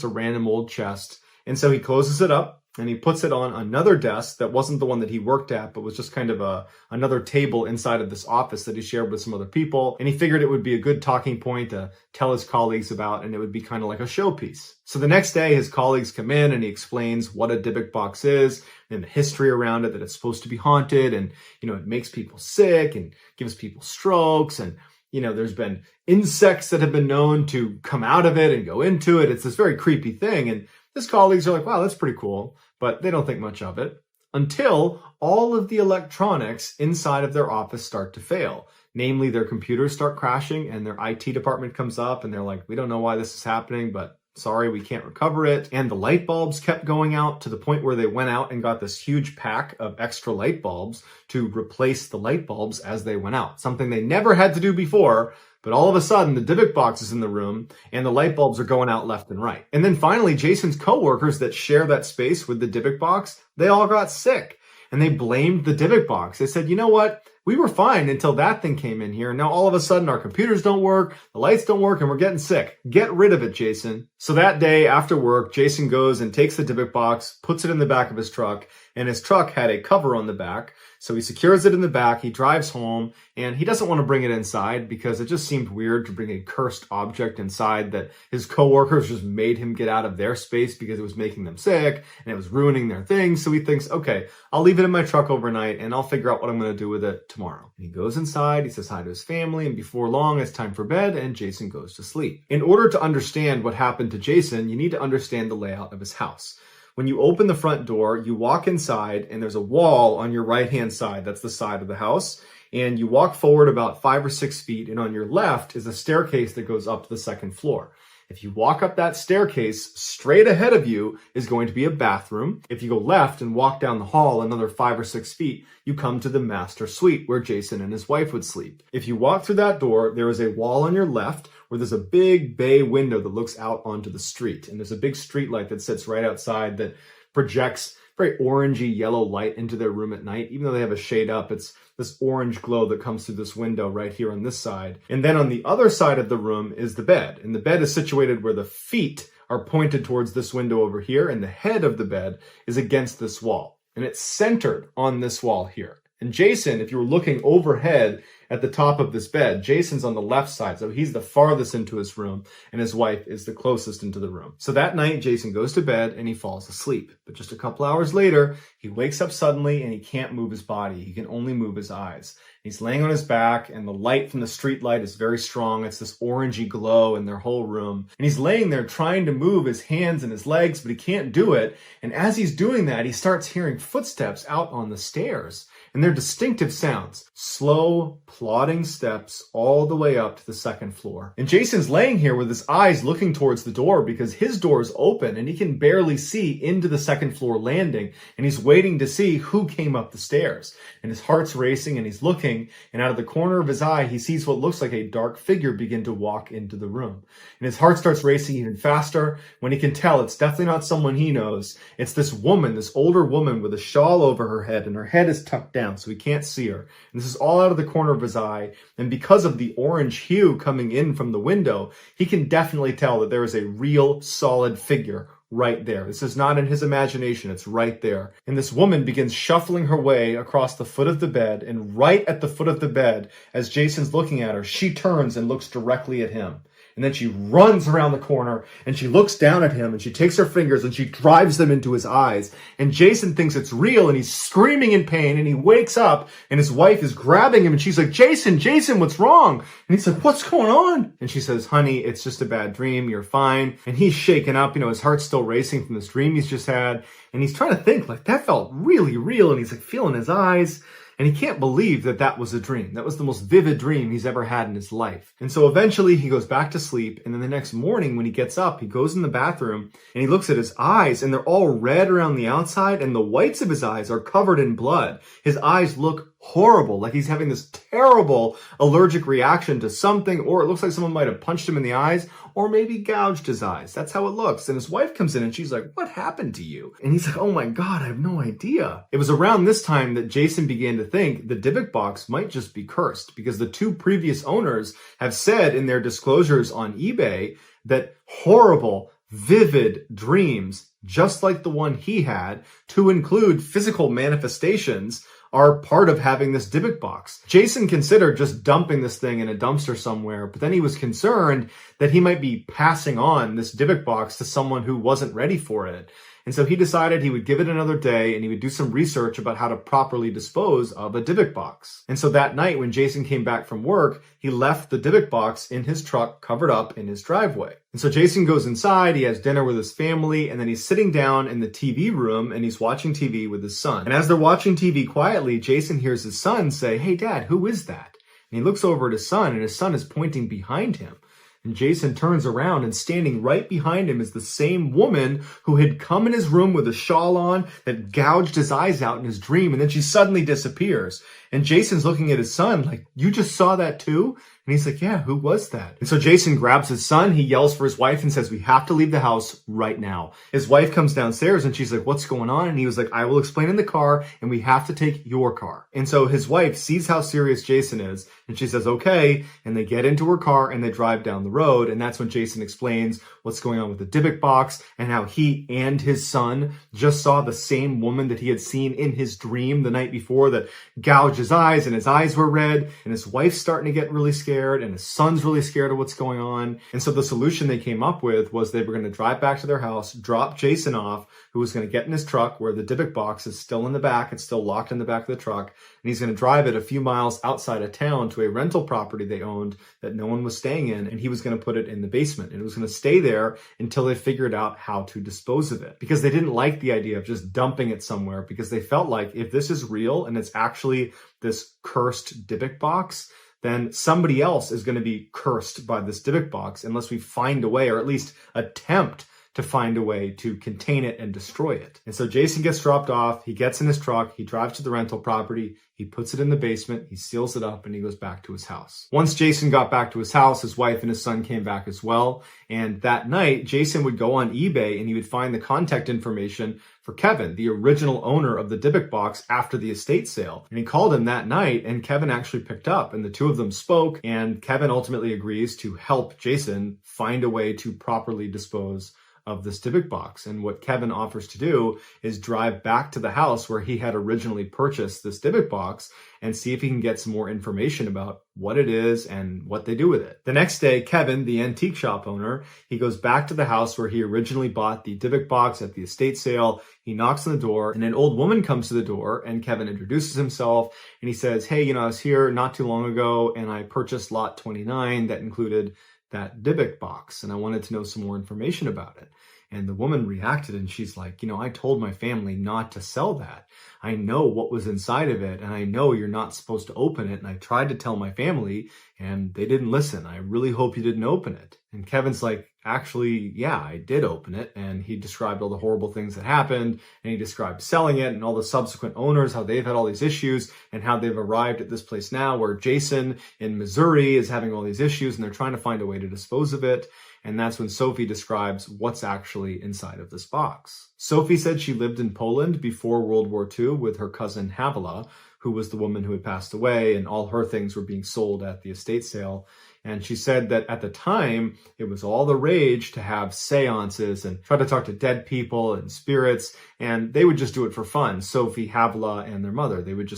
a random old chest. And so he closes it up, and he puts it on another desk that wasn't the one that he worked at, but was just kind of another table inside of this office that he shared with some other people. And he figured it would be a good talking point to tell his colleagues about, and it would be kind of like a showpiece. So the next day, his colleagues come in, and he explains what a Dybbuk box is and the history around it, that it's supposed to be haunted, and, it makes people sick and gives people strokes, and, there's been insects that have been known to come out of it and go into it. It's this very creepy thing. And his colleagues are like, wow, that's pretty cool. But they don't think much of it until all of the electronics inside of their office start to fail. Namely, their computers start crashing, and their IT department comes up, and they're like, we don't know why this is happening, but sorry, we can't recover it. And the light bulbs kept going out to the point where they went out and got this huge pack of extra light bulbs to replace the light bulbs as they went out. Something they never had to do before. But all of a sudden, the Dybbuk box is in the room, and the light bulbs are going out left and right. And then finally, Jason's coworkers that share that space with the Dybbuk box, they all got sick. And they blamed the Dybbuk box. They said, you know what? We were fine until that thing came in here. And now all of a sudden our computers don't work, the lights don't work, and we're getting sick. Get rid of it, Jason. So that day after work, Jason goes and takes the Dybbuk box, puts it in the back of his truck, and his truck had a cover on the back. So he secures it in the back, he drives home, and he doesn't want to bring it inside because it just seemed weird to bring a cursed object inside that his coworkers just made him get out of their space because it was making them sick and it was ruining their things. So he thinks, okay, I'll leave it in my truck overnight and I'll figure out what I'm going to do with it tomorrow. And he goes inside, he says hi to his family, and before long it's time for bed and Jason goes to sleep. In order to understand what happened to Jason, you need to understand the layout of his house. When you open the front door, you walk inside and there's a wall on your right-hand side. That's the side of the house. And you walk forward about 5 or 6 feet, and on your left is a staircase that goes up to the second floor. If you walk up that staircase, straight ahead of you is going to be a bathroom. If you go left and walk down the hall another 5 or 6 feet, you come to the master suite where Jason and his wife would sleep. If you walk through that door, there is a wall on your left where there's a big bay window that looks out onto the street. And there's a big street light that sits right outside that projects very orangey yellow light into their room at night. Even though they have a shade up, it's this orange glow that comes through this window right here on this side. And then on the other side of the room is the bed. And the bed is situated where the feet are pointed towards this window over here, and the head of the bed is against this wall. And it's centered on this wall here. And Jason, if you were looking overhead at the top of this bed, Jason's on the left side, so he's the farthest into his room, and his wife is the closest into the room. So that night, Jason goes to bed and he falls asleep. But just a couple hours later, he wakes up suddenly and he can't move his body. He can only move his eyes. He's laying on his back, and the light from the street light is very strong. It's this orangey glow in their whole room. And he's laying there trying to move his hands and his legs, but he can't do it. And as he's doing that, he starts hearing footsteps out on the stairs. And they're distinctive sounds. Slow, plodding steps all the way up to the second floor. And Jason's laying here with his eyes looking towards the door because his door's open and he can barely see into the second floor landing. And he's waiting to see who came up the stairs. And his heart's racing and he's looking, and out of the corner of his eye, he sees what looks like a dark figure begin to walk into the room. And his heart starts racing even faster when he can tell it's definitely not someone he knows. It's this woman, this older woman with a shawl over her head, and her head is tucked down so he can't see her. And this is all out of the corner of his eye. And because of the orange hue coming in from the window, he can definitely tell that there is a real solid figure right there. This is not in his imagination, it's right there. And this woman begins shuffling her way across the foot of the bed, and right at the foot of the bed, as Jason's looking at her, she turns and looks directly at him. And then she runs around the corner and she looks down at him and she takes her fingers and she drives them into his eyes. And Jason thinks it's real and he's screaming in pain, and he wakes up and his wife is grabbing him and she's like, Jason, what's wrong? And he's like, what's going on? And she says, honey, it's just a bad dream. You're fine. And he's shaken up. His heart's still racing from this dream he's just had. And he's trying to think, like, that felt really real. And he's like feeling his eyes. And he can't believe that that was a dream. That was the most vivid dream he's ever had in his life. And so eventually he goes back to sleep. And then the next morning when he gets up, he goes in the bathroom and he looks at his eyes, and they're all red around the outside, and the whites of his eyes are covered in blood. His eyes look horrible, like he's having this terrible allergic reaction to something, or it looks like someone might have punched him in the eyes, or maybe gouged his eyes. That's how it looks. And his wife comes in and she's like, what happened to you? And he's like, oh my God, I have no idea. It was around this time that Jason began to think the Dybbuk box might just be cursed, because the 2 previous owners have said in their disclosures on eBay that horrible, vivid dreams, just like the one he had, to include physical manifestations, are part of having this Dybbuk box. Jason considered just dumping this thing in a dumpster somewhere, but then he was concerned that he might be passing on this Dybbuk box to someone who wasn't ready for it. And so he decided he would give it another day and he would do some research about how to properly dispose of a Dybbuk box. And so that night when Jason came back from work, he left the Dybbuk box in his truck covered up in his driveway. And so Jason goes inside, he has dinner with his family, and then he's sitting down in the TV room and he's watching TV with his son. And as they're watching TV quietly, Jason hears his son say, hey Dad, who is that? And he looks over at his son, and his son is pointing behind him. And Jason turns around, and standing right behind him is the same woman who had come in his room with a shawl on that gouged his eyes out in his dream. And then she suddenly disappears. And Jason's looking at his son like, you just saw that too? And he's like, yeah, who was that? And so Jason grabs his son, he yells for his wife and says, we have to leave the house right now. His wife comes downstairs and she's like, what's going on? And he was like, I will explain in the car and we have to take your car. And so his wife sees how serious Jason is and she says, okay. And they get into her car and they drive down the road. And that's when Jason explains what's going on with the Dybbuk box and how he and his son just saw the same woman that he had seen in his dream the night before that gouged his eyes and his eyes were red. And his wife's starting to get really scared and his son's really scared of what's going on. And so the solution they came up with was they were going to drive back to their house, drop Jason off, who was going to get in his truck where the Dybbuk box is still in the back. It's still locked in the back of the truck. And he's going to drive it a few miles outside of town to a rental property they owned that no one was staying in. And he was going to put it in the basement. And it was going to stay there until they figured out how to dispose of it. Because they didn't like the idea of just dumping it somewhere, because they felt like if this is real and it's actually this cursed Dybbuk box, then somebody else is going to be cursed by this Dybbuk box unless we find a way, or at least attempt to find a way to contain it and destroy it. And so Jason gets dropped off, he gets in his truck, he drives to the rental property, he puts it in the basement, he seals it up, and he goes back to his house. Once Jason got back to his house, his wife and his son came back as well. And that night, Jason would go on eBay and he would find the contact information for Kevin, the original owner of the Dybbuk box after the estate sale. And he called him that night and Kevin actually picked up and the two of them spoke, and Kevin ultimately agrees to help Jason find a way to properly dispose of this Dybbuk box. And what Kevin offers to do is drive back to the house where he had originally purchased this Dybbuk box and see if he can get some more information about what it is and what they do with it. The next day, Kevin, the antique shop owner, he goes back to the house where he originally bought the Dybbuk box at the estate sale. He knocks on the door and an old woman comes to the door and Kevin introduces himself and he says, hey, I was here not too long ago and I purchased lot 29 that included that Dybbuk box and I wanted to know some more information about it. And the woman reacted and she's like, I told my family not to sell that. I know what was inside of it and I know you're not supposed to open it. And I tried to tell my family and they didn't listen. I really hope you didn't open it. And Kevin's like, actually, yeah, I did open it. And he described all the horrible things that happened. And he described selling it and all the subsequent owners, how they've had all these issues and how they've arrived at this place now where Jason in Missouri is having all these issues and they're trying to find a way to dispose of it. And that's when Sophie describes what's actually inside of this box. Sophie said she lived in Poland before World War II with her cousin Havila, who was the woman who had passed away, and all her things were being sold at the estate sale. And she said that at the time, it was all the rage to have seances and try to talk to dead people and spirits, and they would just do it for fun. Sophie, Havila, and their mother, they would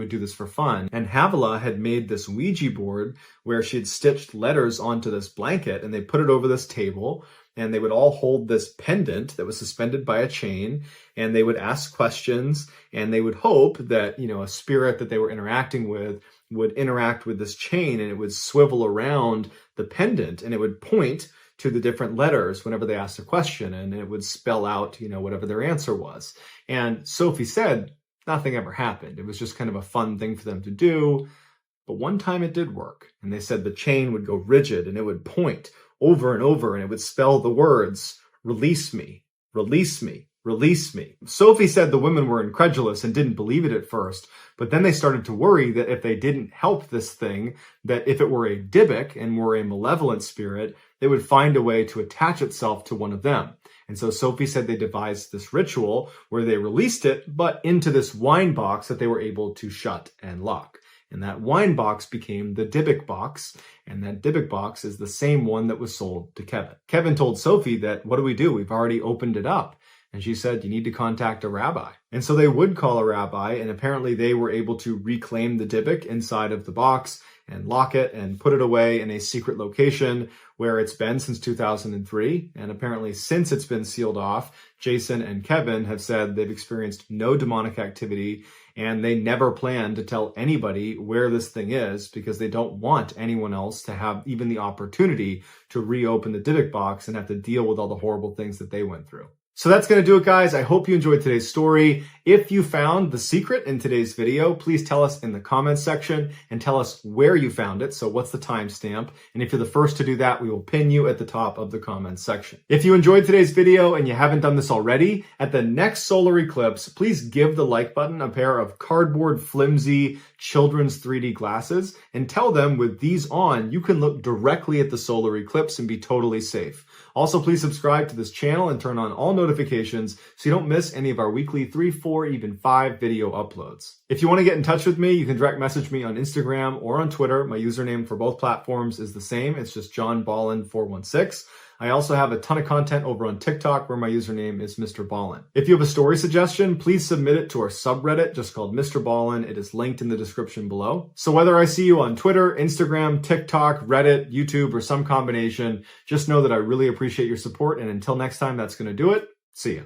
do this for fun. And Havila had made this Ouija board where she had stitched letters onto this blanket and they put it over this table and they would all hold this pendant that was suspended by a chain and they would ask questions and they would hope that, a spirit that they were interacting with would interact with this chain and it would swivel around the pendant and it would point to the different letters whenever they asked a question and it would spell out, whatever their answer was. And Sophie said, nothing ever happened. It was just kind of a fun thing for them to do. But one time it did work. And they said the chain would go rigid and it would point over and over and it would spell the words, release me, release me, release me. Sophie said the women were incredulous and didn't believe it at first. But then they started to worry that if they didn't help this thing, that if it were a Dybbuk and were a malevolent spirit, they would find a way to attach itself to one of them. And so Sophie said they devised this ritual where they released it, but into this wine box that they were able to shut and lock. And that wine box became the Dybbuk box. And that Dybbuk box is the same one that was sold to Kevin. Kevin told Sophie that, what do we do? We've already opened it up. And she said, you need to contact a rabbi. And so they would call a rabbi, and apparently they were able to reclaim the Dybbuk inside of the box and lock it and put it away in a secret location where it's been since 2003. And apparently since it's been sealed off, Jason and Kevin have said they've experienced no demonic activity and they never plan to tell anybody where this thing is because they don't want anyone else to have even the opportunity to reopen the Dybbuk box and have to deal with all the horrible things that they went through. So that's going to do it, guys. I hope you enjoyed today's story. If you found the secret in today's video, please tell us in the comments section and tell us where you found it. So what's the timestamp? And if you're the first to do that, we will pin you at the top of the comments section. If you enjoyed today's video and you haven't done this already, at the next solar eclipse, please give the like button a pair of cardboard flimsy children's 3D glasses and tell them with these on, you can look directly at the solar eclipse and be totally safe. Also, please subscribe to this channel and turn on all notifications so you don't miss any of our weekly 3, 4, even 5 video uploads. If you want to get in touch with me, you can direct message me on Instagram or on Twitter. My username for both platforms is the same. It's just JohnBallen416. I also have a ton of content over on TikTok where my username is MrBallen. If you have a story suggestion, please submit it to our subreddit just called MrBallen. It is linked in the description below. So whether I see you on Twitter, Instagram, TikTok, Reddit, YouTube, or some combination, just know that I really appreciate your support. And until next time, that's going to do it. See ya.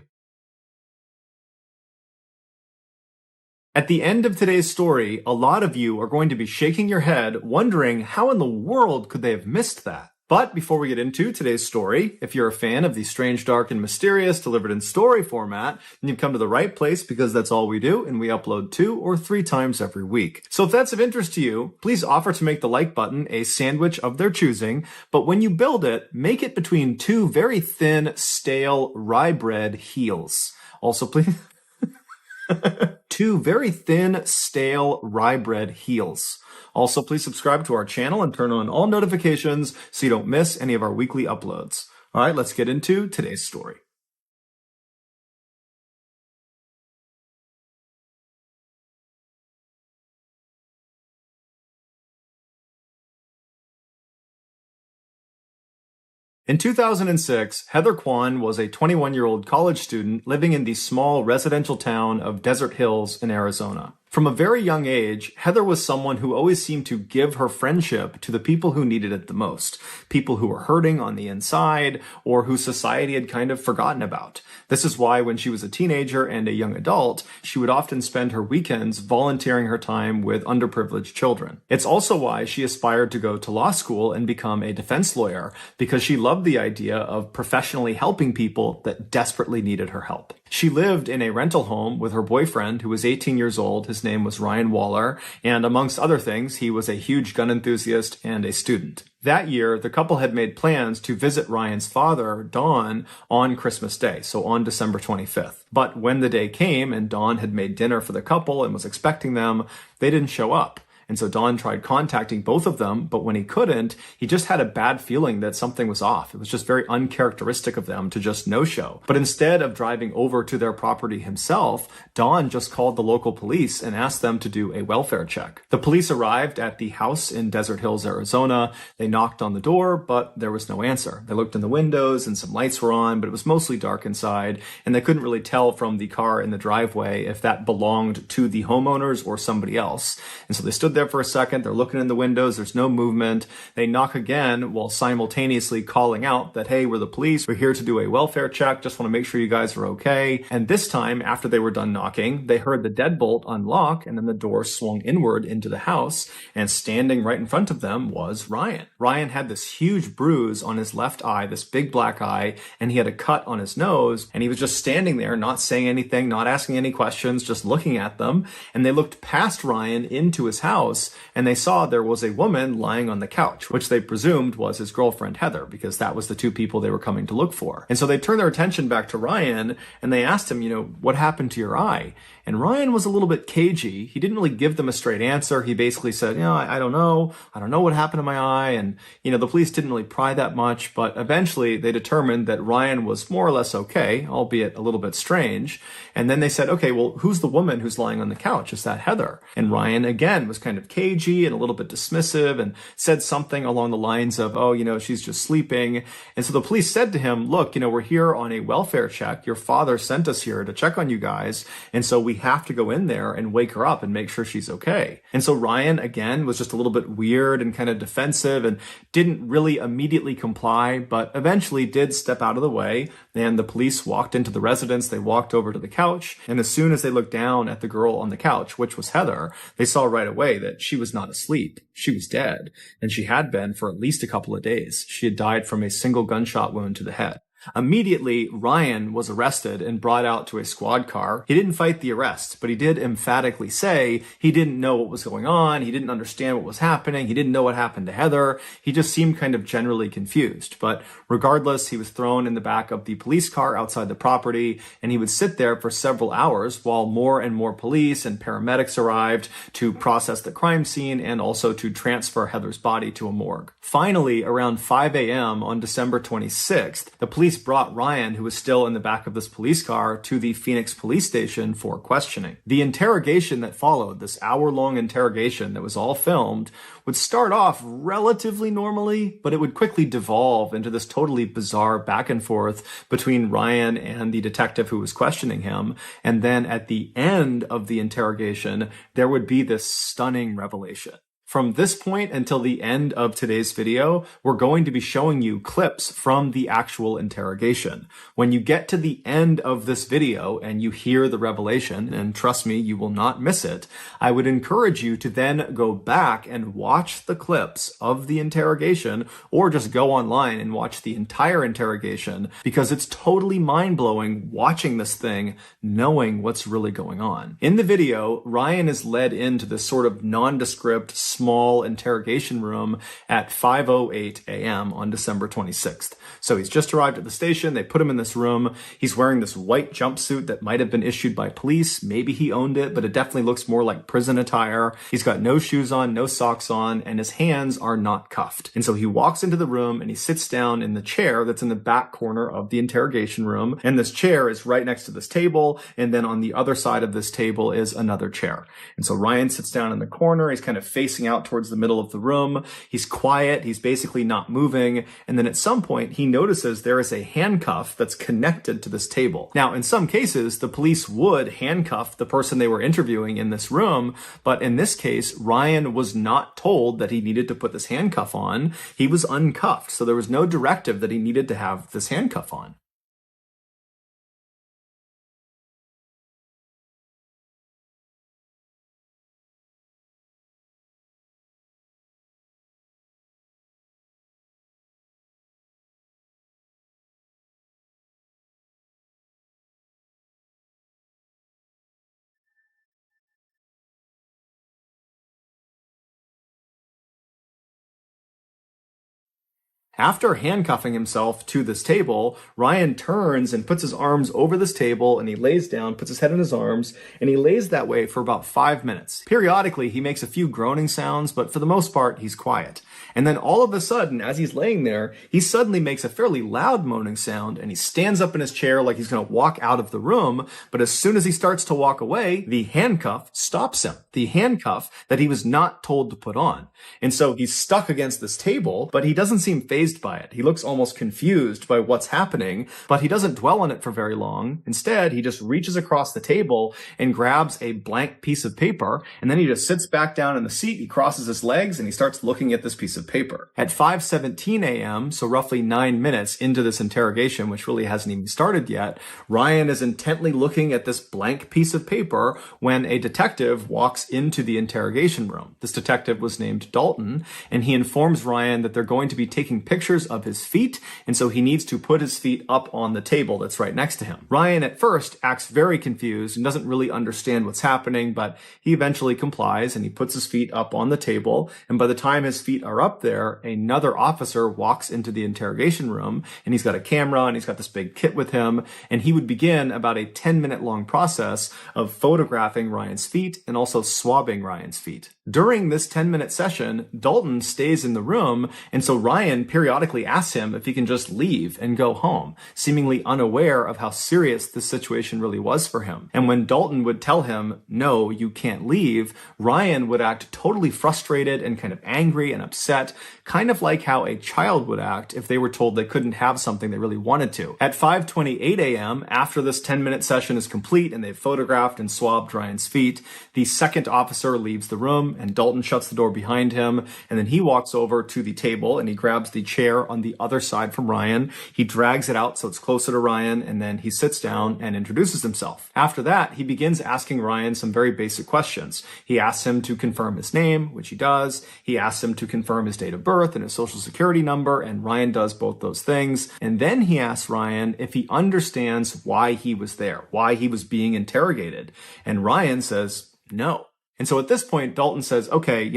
At the end of today's story, a lot of you are going to be shaking your head, wondering how in the world could they have missed that? But before we get into today's story, if you're a fan of the strange, dark, and mysterious delivered in story format, then you've come to the right place because that's all we do, and we upload 2 or 3 times every week. So if that's of interest to you, please offer to make the like button a sandwich of their choosing, but when you build it, make it between 2 very thin, stale, rye bread heels. Also, please... 2 very thin, stale rye bread heels. Also, please subscribe to our channel and turn on all notifications so you don't miss any of our weekly uploads. All right, let's get into today's story. In 2006, Heather Kwan was a 21-year-old college student living in the small residential town of Desert Hills in Arizona. From a very young age, Heather was someone who always seemed to give her friendship to the people who needed it the most, people who were hurting on the inside or who society had kind of forgotten about. This is why when she was a teenager and a young adult, she would often spend her weekends volunteering her time with underprivileged children. It's also why she aspired to go to law school and become a defense lawyer, because she loved the idea of professionally helping people that desperately needed her help. She lived in a rental home with her boyfriend, who was 18 years old. His name was Ryan Waller, and amongst other things, he was a huge gun enthusiast and a student. That year, the couple had made plans to visit Ryan's father, Don, on Christmas Day, so on December 25th. But when the day came and Don had made dinner for the couple and was expecting them, they didn't show up. And so Don tried contacting both of them, but when he couldn't, he just had a bad feeling that something was off. It was just very uncharacteristic of them to just no-show. But instead of driving over to their property himself, Don just called the local police and asked them to do a welfare check. The police arrived at the house in Desert Hills, Arizona. They knocked on the door, but there was no answer. They looked in the windows and some lights were on, but it was mostly dark inside, and they couldn't really tell from the car in the driveway if that belonged to the homeowners or somebody else. And so they stood there for a second. They're looking in the windows. There's no movement. They knock again while simultaneously calling out that, hey, we're the police. We're here to do a welfare check. Just want to make sure you guys are okay. And this time, after they were done knocking, they heard the deadbolt unlock, and then the door swung inward into the house, and standing right in front of them was Ryan. Ryan had this huge bruise on his left eye, this big black eye, and he had a cut on his nose, and he was just standing there, not saying anything, not asking any questions, just looking at them. And they looked past Ryan into his house, and they saw there was a woman lying on the couch, which they presumed was his girlfriend Heather, because that was the 2 people they were coming to look for. And so they turned their attention back to Ryan, and they asked him, what happened to your eye? And Ryan was a little bit cagey. He didn't really give them a straight answer. He basically said, I don't know. I don't know what happened to my eye. And, the police didn't really pry that much, but eventually they determined that Ryan was more or less okay, albeit a little bit strange. And then they said, okay, well, who's the woman who's lying on the couch? Is that Heather? And Ryan, again, was kind of cagey and a little bit dismissive and said something along the lines of, she's just sleeping. And so the police said to him, look, we're here on a welfare check. Your father sent us here to check on you guys. And so we have to go in there and wake her up and make sure she's okay. And so Ryan, again, was just a little bit weird and kind of defensive and didn't really immediately comply, but eventually did step out of the way. And the police walked into the residence. They walked over to the couch. And as soon as they looked down at the girl on the couch, which was Heather, they saw right away that she was not asleep. She was dead. And she had been for at least a couple of days. She had died from a single gunshot wound to the head. Immediately, Ryan was arrested and brought out to a squad car. He didn't fight the arrest, but he did emphatically say he didn't know what was going on, he didn't understand what was happening, he didn't know what happened to Heather, he just seemed kind of generally confused. But regardless, he was thrown in the back of the police car outside the property, and he would sit there for several hours while more and more police and paramedics arrived to process the crime scene and also to transfer Heather's body to a morgue. Finally, around 5 a.m. on December 26th, the police brought Ryan, who was still in the back of this police car, to the Phoenix police station for questioning. The interrogation that followed, this hour-long interrogation that was all filmed, would start off relatively normally, but it would quickly devolve into this totally bizarre back and forth between Ryan and the detective who was questioning him. And then at the end of the interrogation, there would be this stunning revelation. From this point until the end of today's video, we're going to be showing you clips from the actual interrogation. When you get to the end of this video and you hear the revelation, and trust me, you will not miss it, I would encourage you to then go back and watch the clips of the interrogation, or just go online and watch the entire interrogation, because it's totally mind-blowing watching this thing, knowing what's really going on. In the video, Ryan is led into this sort of nondescript, small interrogation room at 5:08 a.m. on December 26th. So he's just arrived at the station. They put him in this room. He's wearing this white jumpsuit that might have been issued by police. Maybe he owned it, but it definitely looks more like prison attire. He's got no shoes on, no socks on, and his hands are not cuffed. And so he walks into the room and he sits down in the chair that's in the back corner of the interrogation room. And this chair is right next to this table. And then on the other side of this table is another chair. And so Ryan sits down in the corner. He's kind of facing out towards the middle of the room. He's quiet. He's basically not moving. And then at some point, he notices there is a handcuff that's connected to this table. Now, in some cases, the police would handcuff the person they were interviewing in this room. But in this case, Ryan was not told that he needed to put this handcuff on. He was uncuffed. So there was no directive that he needed to have this handcuff on. After handcuffing himself to this table, Ryan turns and puts his arms over this table, and he lays down, puts his head in his arms, and he lays that way for about 5 minutes. Periodically, he makes a few groaning sounds, but for the most part, he's quiet. And then all of a sudden, as he's laying there, he suddenly makes a fairly loud moaning sound, and he stands up in his chair like he's going to walk out of the room. But as soon as he starts to walk away, the handcuff stops him. The handcuff that he was not told to put on. And so he's stuck against this table, but he doesn't seem fazed by it. He looks almost confused by what's happening, but he doesn't dwell on it for very long. Instead, he just reaches across the table and grabs a blank piece of paper, and then he just sits back down in the seat, he crosses his legs, and he starts looking at this piece of paper. At 5:17 a.m., so roughly 9 minutes into this interrogation, which really hasn't even started yet, Ryan is intently looking at this blank piece of paper when a detective walks into the interrogation room. This detective was named Dalton, and he informs Ryan that they're going to be taking pictures of his feet, and so he needs to put his feet up on the table that's right next to him. Ryan at first acts very confused and doesn't really understand what's happening, but he eventually complies and he puts his feet up on the table, and by the time his feet are up there, another officer walks into the interrogation room, and he's got a camera and he's got this big kit with him, and he would begin about a 10-minute long process of photographing Ryan's feet and also swabbing Ryan's feet. During this 10-minute session, Dalton stays in the room, and so Ryan periodically asks him if he can just leave and go home, seemingly unaware of how serious this situation really was for him. And when Dalton would tell him, no, you can't leave, Ryan would act totally frustrated and kind of angry and upset, kind of like how a child would act if they were told they couldn't have something they really wanted to. At 5:28 a.m., after this 10-minute session is complete and they've photographed and swabbed Ryan's feet, the second officer leaves the room, room, and Dalton shuts the door behind him, and then he walks over to the table and he grabs the chair on the other side from Ryan. He drags it out so it's closer to Ryan, and then he sits down and introduces himself. After that, he begins asking Ryan some very basic questions. He asks him to confirm his name, which he does. He asks him to confirm his date of birth and his social security number, and Ryan does both those things. And then he asks Ryan if he understands why he was there, why he was being interrogated. And Ryan says no. And so at this point, Dalton says, okay,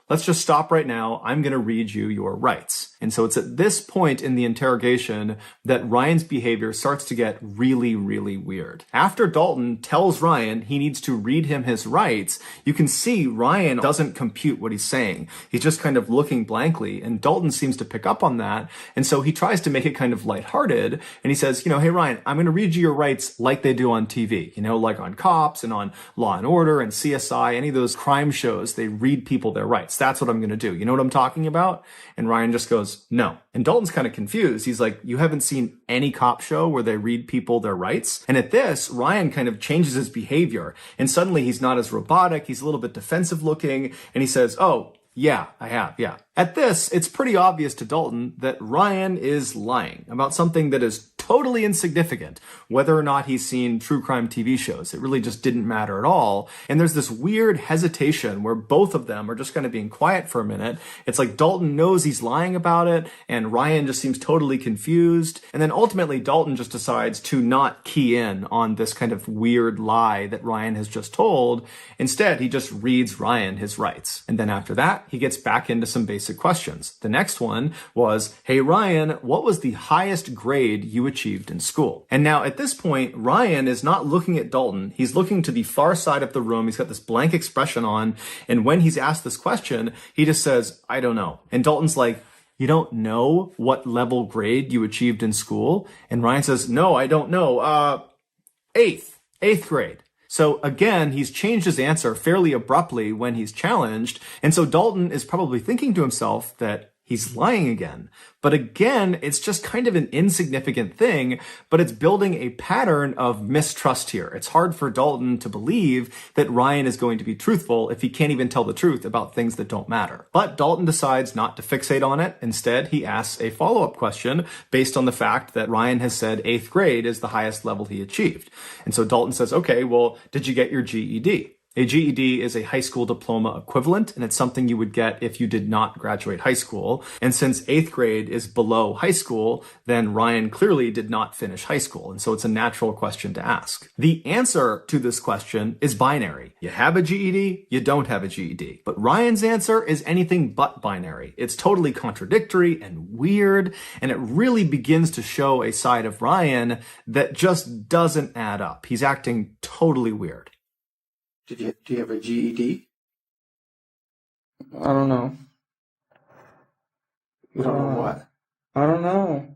let's just stop right now. I'm going to read you your rights. And so it's at this point in the interrogation that Ryan's behavior starts to get really, really weird. After Dalton tells Ryan he needs to read him his rights, you can see Ryan doesn't compute what he's saying. He's just kind of looking blankly, and Dalton seems to pick up on that. And so he tries to make it kind of lighthearted, and he says, hey, Ryan, I'm going to read you your rights like they do on TV, like on Cops and on Law and Order and CSI, any of those crime shows, they read people their rights. That's what I'm going to do. You know what I'm talking about? And Ryan just goes, no. And Dalton's kind of confused. He's like, you haven't seen any cop show where they read people their rights? And at this, Ryan kind of changes his behavior. And suddenly he's not as robotic. He's a little bit defensive looking. And he says, oh, yeah, I have. Yeah. At this, it's pretty obvious to Dalton that Ryan is lying about something that is totally insignificant, whether or not he's seen true crime TV shows. It really just didn't matter at all. And there's this weird hesitation where both of them are just kind of being quiet for a minute. It's like Dalton knows he's lying about it, and Ryan just seems totally confused. And then ultimately, Dalton just decides to not key in on this kind of weird lie that Ryan has just told. Instead, he just reads Ryan his rights. And then after that, he gets back into some basic questions. The next one was, hey, Ryan, what was the highest grade you achieved in school? And now at this point, Ryan is not looking at Dalton. He's looking to the far side of the room. He's got this blank expression on. And when he's asked this question, he just says, I don't know. And Dalton's like, you don't know what level grade you achieved in school? And Ryan says, no, I don't know. Eighth grade. So again, he's changed his answer fairly abruptly when he's challenged. And so Dalton is probably thinking to himself that he's lying again. But again, it's just kind of an insignificant thing, but it's building a pattern of mistrust here. It's hard for Dalton to believe that Ryan is going to be truthful if he can't even tell the truth about things that don't matter. But Dalton decides not to fixate on it. Instead, he asks a follow-up question based on the fact that Ryan has said 8th grade is the highest level he achieved. And so Dalton says, okay, well, did you get your GED? A GED is a high school diploma equivalent, and it's something you would get if you did not graduate high school. And since 8th grade is below high school, then Ryan clearly did not finish high school. And so it's a natural question to ask. The answer to this question is binary. You have a GED, you don't have a GED. But Ryan's answer is anything but binary. It's totally contradictory and weird, and it really begins to show a side of Ryan that just doesn't add up. He's acting totally weird. Do you have a GED? I don't know. You don't know what? I don't know.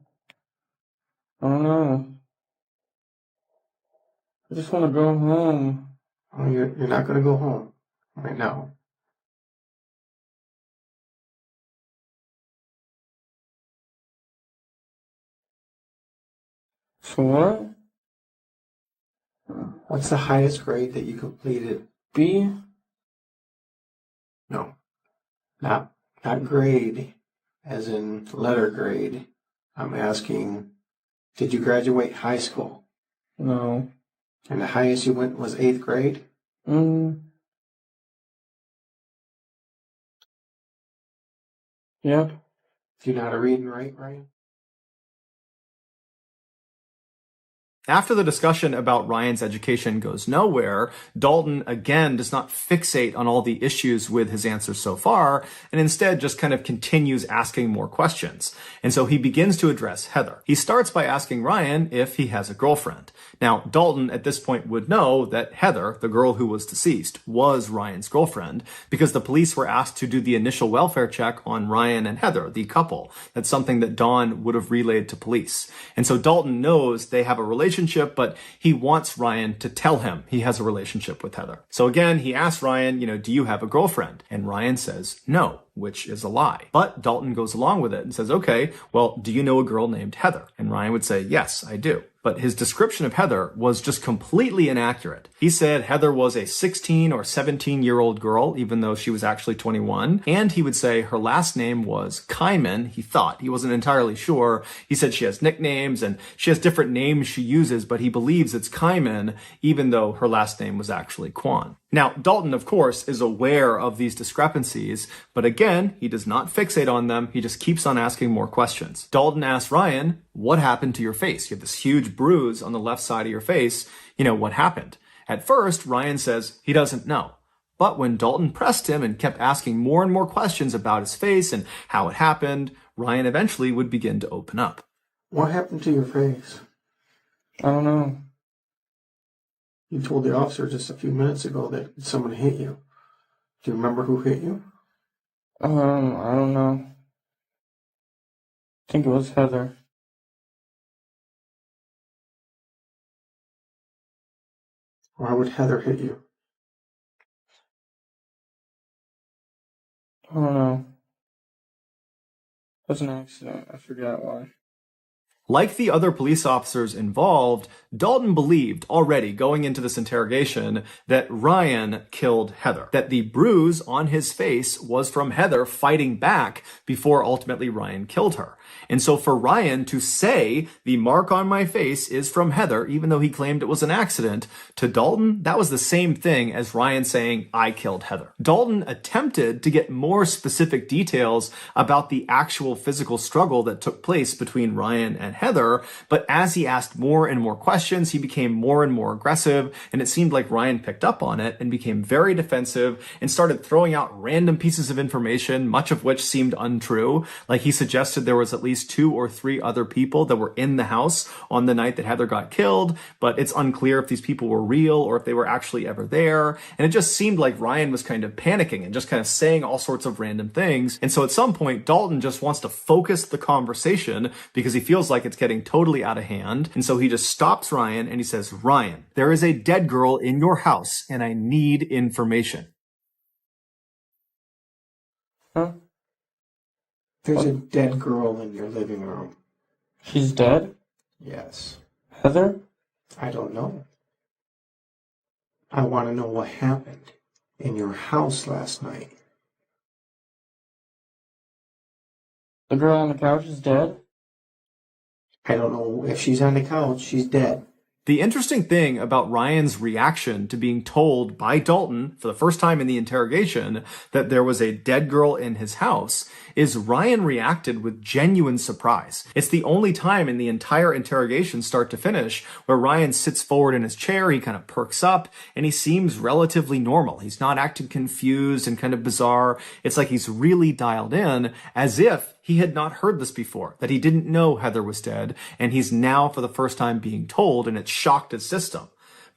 I just want to go home. Oh, you're not going to go home right now. So what? What's the highest grade that you completed? B? No, not grade, as in letter grade. I'm asking, did you graduate high school? No. And the highest you went was 8th grade? Yep. Do you know how to read and write, Ryan? After the discussion about Ryan's education goes nowhere, Dalton again does not fixate on all the issues with his answers so far, and instead just kind of continues asking more questions. And so he begins to address Heather. He starts by asking Ryan if he has a girlfriend. Now, Dalton at this point would know that Heather, the girl who was deceased, was Ryan's girlfriend because the police were asked to do the initial welfare check on Ryan and Heather, the couple. That's something that Dawn would have relayed to police. And so Dalton knows they have a relationship, but he wants Ryan to tell him he has a relationship with Heather. So again, he asks Ryan, do you have a girlfriend? And Ryan says, no. which is a lie. But Dalton goes along with it and says, okay, well, do you know a girl named Heather? And Ryan would say, yes, I do. But his description of Heather was just completely inaccurate. He said Heather was a 16 or 17-year-old girl, even though she was actually 21. And he would say her last name was Kyman. He thought. He wasn't entirely sure. He said she has nicknames and she has different names she uses, but he believes it's Kyman, even though her last name was actually Kwan. Now, Dalton, of course, is aware of these discrepancies, but again, he does not fixate on them. He just keeps on asking more questions. Dalton asks Ryan, what happened to your face? You have this huge bruise on the left side of your face. What happened? At first, Ryan says he doesn't know. But when Dalton pressed him and kept asking more and more questions about his face and how it happened, Ryan eventually would begin to open up. What happened to your face? I don't know. You told the officer just a few minutes ago that someone hit you. Do you remember who hit you? I don't know. I think it was Heather. Why would Heather hit you? I don't know. It was an accident. I forgot why. Like the other police officers involved, Dalton believed already going into this interrogation that Ryan killed Heather, that the bruise on his face was from Heather fighting back before ultimately Ryan killed her. And so for Ryan to say the mark on my face is from Heather, even though he claimed it was an accident, to Dalton, that was the same thing as Ryan saying, I killed Heather. Dalton attempted to get more specific details about the actual physical struggle that took place between Ryan and Heather, but as he asked more and more questions, he became more and more aggressive, and it seemed like Ryan picked up on it and became very defensive and started throwing out random pieces of information, much of which seemed untrue. Like he suggested there was at least 2 or 3 other people that were in the house on the night that Heather got killed, but it's unclear if these people were real or if they were actually ever there. And it just seemed like Ryan was kind of panicking and just kind of saying all sorts of random things. And so at some point, Dalton just wants to focus the conversation because he feels like it's getting totally out of hand. And so he just stops Ryan and he says, Ryan, there is a dead girl in your house and I need information. Huh? There's a dead girl in your living room. She's dead? Yes. Heather? I don't know. I want to know what happened in your house last night. The girl on the couch is dead? I don't know if she's on the couch. She's dead. The interesting thing about Ryan's reaction to being told by Dalton for the first time in the interrogation that there was a dead girl in his house is Ryan reacted with genuine surprise. It's the only time in the entire interrogation start to finish where Ryan sits forward in his chair, he kind of perks up, and he seems relatively normal. He's not acting confused and kind of bizarre. It's like he's really dialed in as if he had not heard this before, that he didn't know Heather was dead, and he's now for the first time being told, and it shocked his system.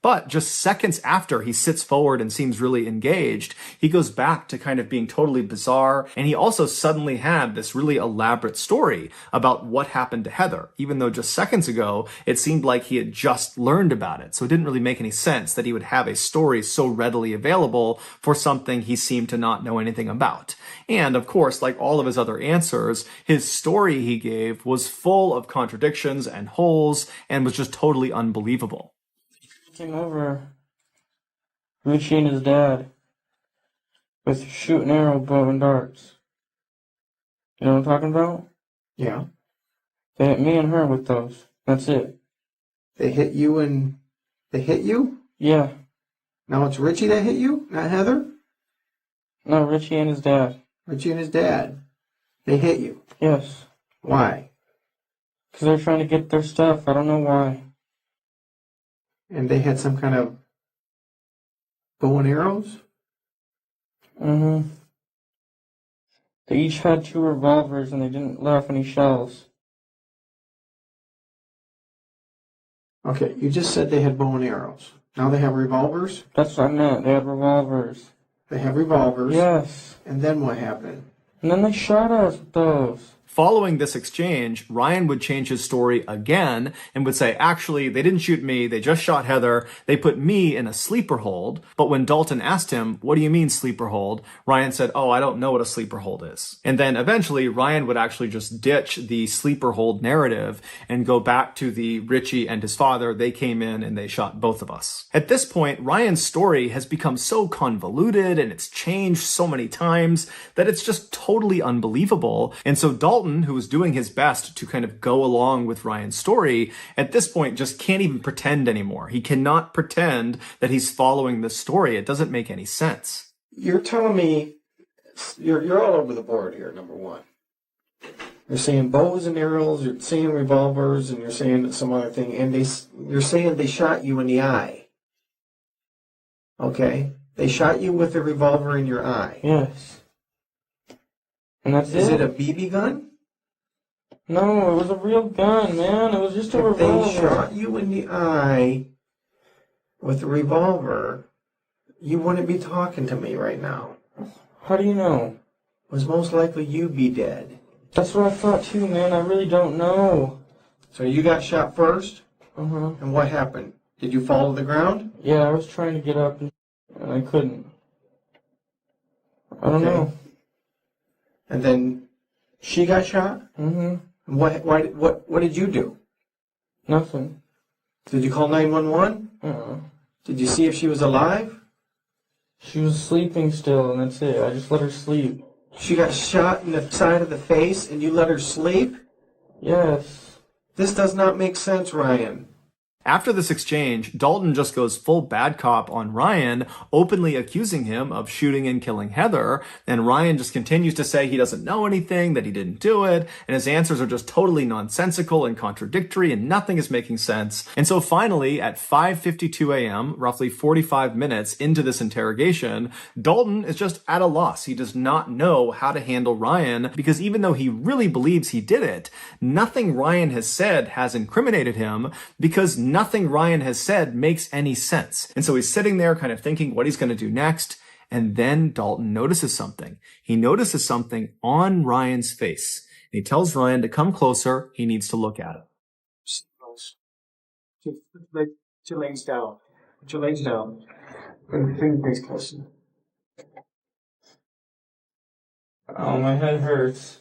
But just seconds after he sits forward and seems really engaged, he goes back to kind of being totally bizarre, and he also suddenly had this really elaborate story about what happened to Heather, even though just seconds ago, it seemed like he had just learned about it. So it didn't really make any sense that he would have a story so readily available for something he seemed to not know anything about. And of course, like all of his other answers, his story he gave was full of contradictions and holes and was just totally unbelievable. Came over, Richie and his dad, with shoot and arrow, bow and darts. You know what I'm talking about? Yeah. They hit me and her with those. That's it. They hit you and they hit you? Yeah. Now it's Richie that hit you, not Heather? No, Richie and his dad. Richie and his dad. They hit you. Yes. Why? Because they're trying to get their stuff. I don't know why. And they had some kind of bow and arrows? Mm-hmm. They each had 2 revolvers and they didn't let off any shells. Okay, you just said they had bow and arrows. Now they have revolvers? That's what I meant. They had revolvers. They have revolvers? Yes. And then what happened? And then they shot us with those. Following this exchange, Ryan would change his story again and would say, actually, they didn't shoot me, they just shot Heather, they put me in a sleeper hold. But when Dalton asked him, what do you mean sleeper hold? Ryan said, oh, I don't know what a sleeper hold is. And then eventually Ryan would actually just ditch the sleeper hold narrative and go back to the Richie and his father. They came in and they shot both of us. At this point, Ryan's story has become so convoluted and it's changed so many times that it's just totally unbelievable. And so Dalton, who was doing his best to kind of go along with Ryan's story, at this point just can't even pretend anymore. He cannot pretend that he's following this story. It doesn't make any sense. You're telling me you're all over the board here, number one. You're saying bows and arrows, you're saying revolvers, and you're saying some other thing, and you're saying they shot you in the eye. Okay? They shot you with a revolver in your eye. Yes. And that's Is it a BB gun? No, it was a real gun, man. It was just a revolver. If they shot you in the eye with a revolver, you wouldn't be talking to me right now. How do you know? It was most likely you'd be dead. That's what I thought too, man. I really don't know. So you got shot first? Uh-huh. And what happened? Did you fall to the ground? Yeah, I was trying to get up and I couldn't. I don't know. And then she got shot? Mm-hmm. What did you do? Nothing. Did you call 911? Did you see if she was alive? She was sleeping still, and that's it. I just let her sleep. She got shot in the side of the face, and you let her sleep? Yes. This does not make sense, Ryan. After this exchange, Dalton just goes full bad cop on Ryan, openly accusing him of shooting and killing Heather, and Ryan just continues to say he doesn't know anything, that he didn't do it, and his answers are just totally nonsensical and contradictory, and nothing is making sense. And so finally, at 5:52 a.m., roughly 45 minutes into this interrogation, Dalton is just at a loss. He does not know how to handle Ryan, because even though he really believes he did it, nothing Ryan has said has incriminated him, because nothing Ryan has said makes any sense. And so he's sitting there kind of thinking what he's going to do next. And then Dalton notices something. He notices something on Ryan's face. And he tells Ryan to come closer. He needs to look at it. Put your legs down. Put your legs down. Bring your face closer. Oh, my head hurts.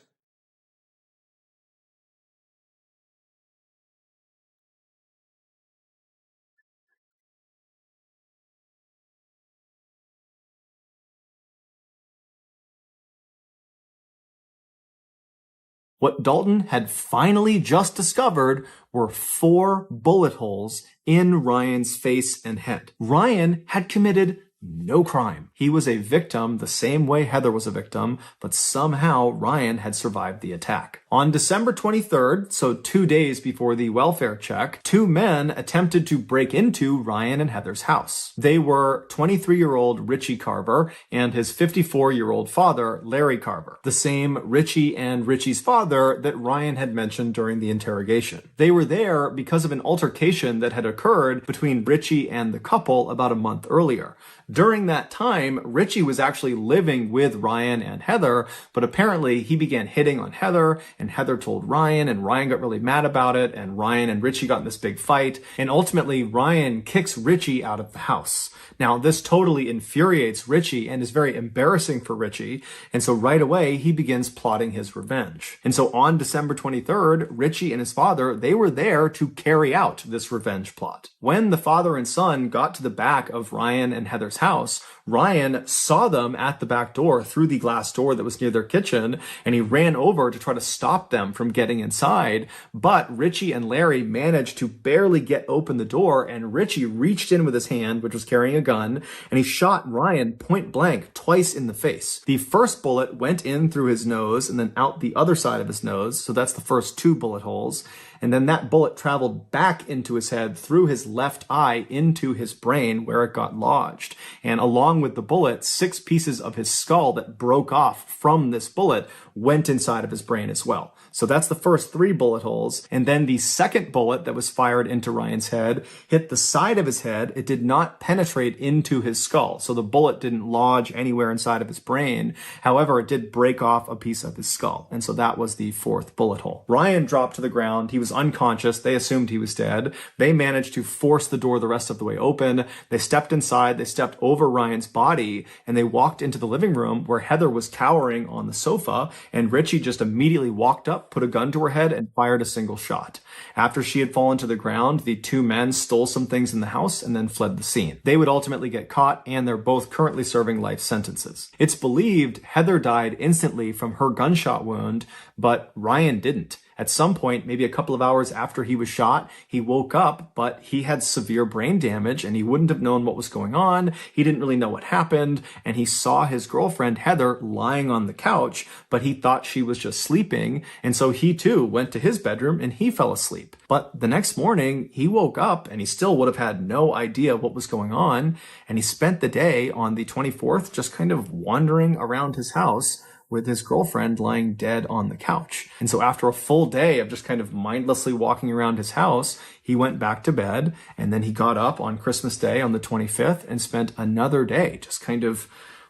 What Dalton had finally just discovered were 4 bullet holes in Ryan's face and head. Ryan had committed no crime. He was a victim the same way Heather was a victim, but somehow Ryan had survived the attack. On December 23rd, so 2 days before the welfare check, 2 men attempted to break into Ryan and Heather's house. They were 23-year-old Richie Carver and his 54-year-old father, Larry Carver, the same Richie and Richie's father that Ryan had mentioned during the interrogation. They were there because of an altercation that had occurred between Richie and the couple about a month earlier. During that time, Richie was actually living with Ryan and Heather, but apparently he began hitting on Heather, and Heather told Ryan, and Ryan got really mad about it, and Ryan and Richie got in this big fight, and ultimately Ryan kicks Richie out of the house. Now, this totally infuriates Richie and is very embarrassing for Richie, and so right away he begins plotting his revenge. And so on December 23rd, Richie and his father, they were there to carry out this revenge plot. When the father and son got to the back of Ryan and Heather's house, Ryan saw them at the back door through the glass door that was near their kitchen, and he ran over to try to stop them from getting inside. But Richie and Larry managed to barely get open the door, and Richie reached in with his hand, which was carrying a gun, and he shot Ryan point blank twice in the face. The first bullet went in through his nose and then out the other side of his nose, so that's the first 2 bullet holes. and then that bullet traveled back into his head through his left eye into his brain where it got lodged. And along with the bullet, 6 pieces of his skull that broke off from this bullet went inside of his brain as well. So that's the first 3 bullet holes. And then the second bullet that was fired into Ryan's head hit the side of his head. It did not penetrate into his skull. So the bullet didn't lodge anywhere inside of his brain. However, it did break off a piece of his skull. And so that was the 4th bullet hole. Ryan dropped to the ground. He was unconscious. They assumed he was dead. They managed to force the door the rest of the way open. They stepped inside. They stepped over Ryan's body, and they walked into the living room where Heather was cowering on the sofa, and Richie just immediately walked up, put a gun to her head, and fired a single shot. After she had fallen to the ground, the 2 men stole some things in the house and then fled the scene. They would ultimately get caught, and they're both currently serving life sentences. It's believed Heather died instantly from her gunshot wound, but Ryan didn't. At some point, maybe a couple of hours after he was shot, he woke up, but he had severe brain damage and he wouldn't have known what was going on. He didn't really know what happened, and he saw his girlfriend, Heather, lying on the couch, but he thought she was just sleeping, and so he too went to his bedroom and he fell asleep. But the next morning, he woke up and he still would have had no idea what was going on, and he spent the day on the 24th just kind of wandering around his house with his girlfriend lying dead on the couch. And so after a full day of just kind of mindlessly walking around his house, he went back to bed, and then he got up on Christmas Day on the 25th and spent another day just kind of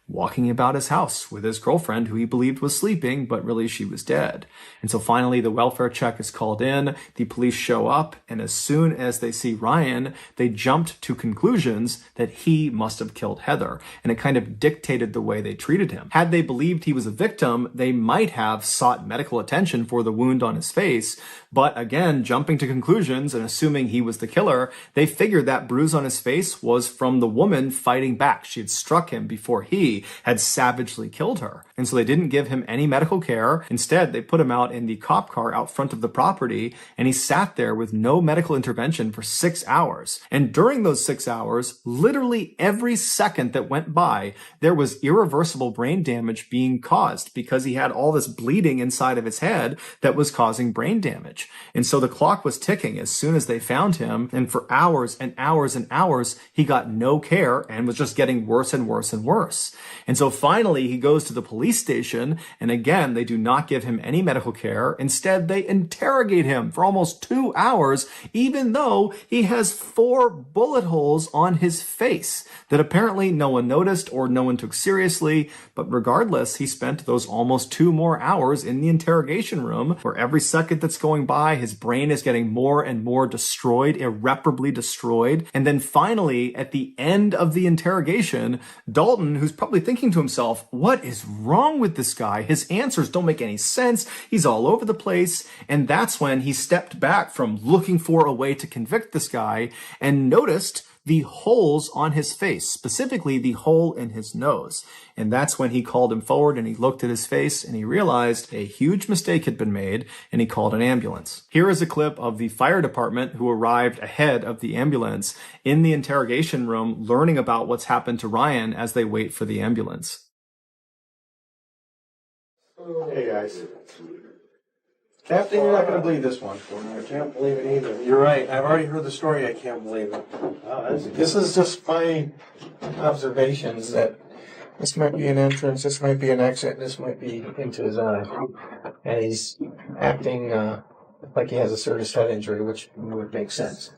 walking about his house with his girlfriend, who he believed was sleeping, but really she was dead. And so finally the welfare check is called in, the police show up, and as soon as they see Ryan, they jumped to conclusions that he must have killed Heather, and it kind of dictated the way they treated him. Had they believed he was a victim, they might have sought medical attention for the wound on his face, but again, jumping to conclusions and assuming he was the killer, they figured that bruise on his face was from the woman fighting back. She had struck him before he had savagely killed her. And so they didn't give him any medical care. Instead, they put him out in the cop car out front of the property, and he sat there with no medical intervention for 6 hours. And during those 6 hours, literally every second that went by, there was irreversible brain damage being caused because he had all this bleeding inside of his head that was causing brain damage. And so the clock was ticking as soon as they found him, and for hours and hours and hours, he got no care and was just getting worse and worse and worse. And so finally, he goes to the police station, and again, they do not give him any medical care. Instead, they interrogate him for almost 2 hours, even though he has 4 bullet holes on his face that apparently no one noticed or no one took seriously. But regardless, he spent those almost 2 more hours in the interrogation room, where every second that's going by, his brain is getting more and more destroyed, irreparably destroyed. And then finally, at the end of the interrogation, Dalton, who's probably thinking to himself, what is wrong with this guy? His answers don't make any sense. He's all over the place. And that's when he stepped back from looking for a way to convict this guy and noticed the holes on his face, specifically the hole in his nose. And that's when he called him forward, and he looked at his face and he realized a huge mistake had been made, and he called an ambulance. Here is a clip of the fire department who arrived ahead of the ambulance in the interrogation room, learning about what's happened to Ryan as they wait for the ambulance. Hey guys. Captain, you're not going to believe this one. I can't believe it either. You're right. I've already heard the story. I can't believe it. This is just my observations that this might be an entrance, this might be an exit, this might be into his eye. And he's acting like he has a serious head injury, which would make sense.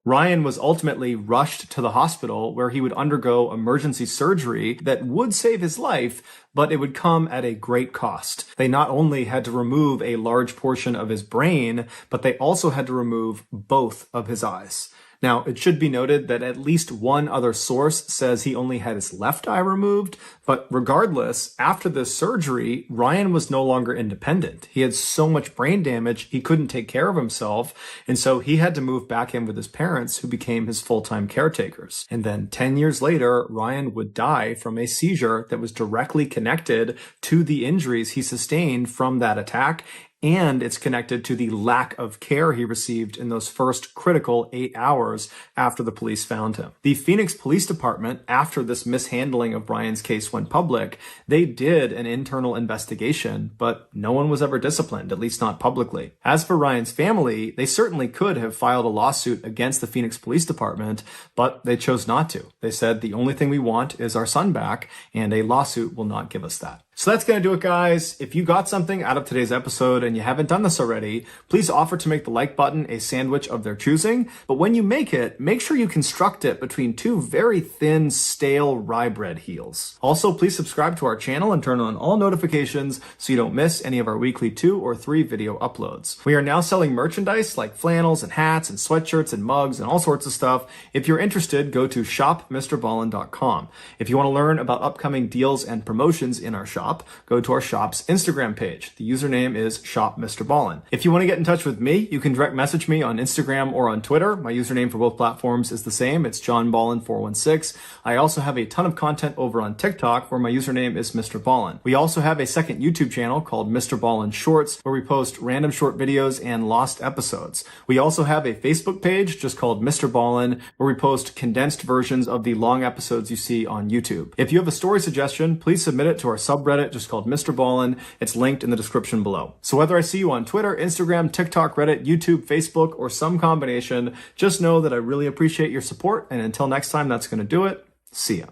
Ryan was ultimately rushed to the hospital, where he would undergo emergency surgery that would save his life, but it would come at a great cost. They not only had to remove a large portion of his brain, but they also had to remove both of his eyes. Now, it should be noted that at least one other source says he only had his left eye removed, but regardless, after this surgery, Ryan was no longer independent. He had so much brain damage, he couldn't take care of himself, and so he had to move back in with his parents, who became his full-time caretakers. And then 10 years later, Ryan would die from a seizure that was directly connected to the injuries he sustained from that attack And it's connected to the lack of care he received in those first critical 8 hours after the police found him. The Phoenix Police Department, after this mishandling of Ryan's case went public, they did an internal investigation, but no one was ever disciplined, at least not publicly. As for Ryan's family, they certainly could have filed a lawsuit against the Phoenix Police Department, but they chose not to. They said the only thing we want is our son back, and a lawsuit will not give us that. So that's going to do it, guys. If you got something out of today's episode and you haven't done this already, please offer to make the like button a sandwich of their choosing. But when you make it, make sure you construct it between two very thin, stale rye bread heels. Also, please subscribe to our channel and turn on all notifications so you don't miss any of our weekly 2 or 3 video uploads. We are now selling merchandise like flannels and hats and sweatshirts and mugs and all sorts of stuff. If you're interested, go to shopmrballen.com. If you want to learn about upcoming deals and promotions in our shop, go to our shop's Instagram page. The username is shopmrballen. If you want to get in touch with me, you can direct message me on Instagram or on Twitter. My username for both platforms is the same. It's johnballen416. I also have a ton of content over on TikTok where my username is MrBallen. We also have a second YouTube channel called MrBallen Shorts where we post random short videos and lost episodes. We also have a Facebook page just called MrBallen where we post condensed versions of the long episodes you see on YouTube. If you have a story suggestion, please submit it to our subreddit just called MrBallen. It's linked in the description below. So whether I see you on Twitter, Instagram, TikTok, Reddit, YouTube, Facebook, or some combination, just know that I really appreciate your support. And until next time, that's going to do it. See ya.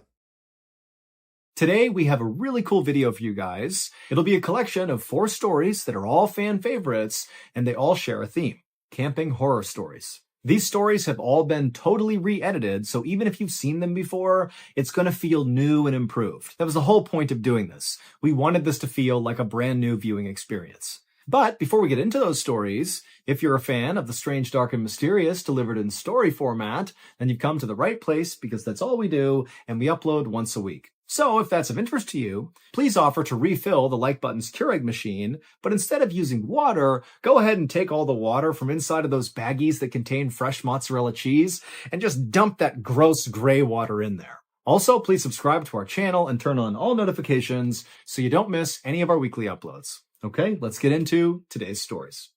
Today, we have a really cool video for you guys. It'll be a collection of 4 stories that are all fan favorites, and they all share a theme: camping horror stories. These stories have all been totally re-edited, so even if you've seen them before, it's going to feel new and improved. That was the whole point of doing this. We wanted this to feel like a brand new viewing experience. But before we get into those stories, if you're a fan of the strange, dark, and mysterious delivered in story format, then you've come to the right place because that's all we do, and we upload once a week. So if that's of interest to you, please offer to refill the like button's Keurig machine, but instead of using water, go ahead and take all the water from inside of those baggies that contain fresh mozzarella cheese and just dump that gross gray water in there. Also, please subscribe to our channel and turn on all notifications so you don't miss any of our weekly uploads. Okay, let's get into today's stories.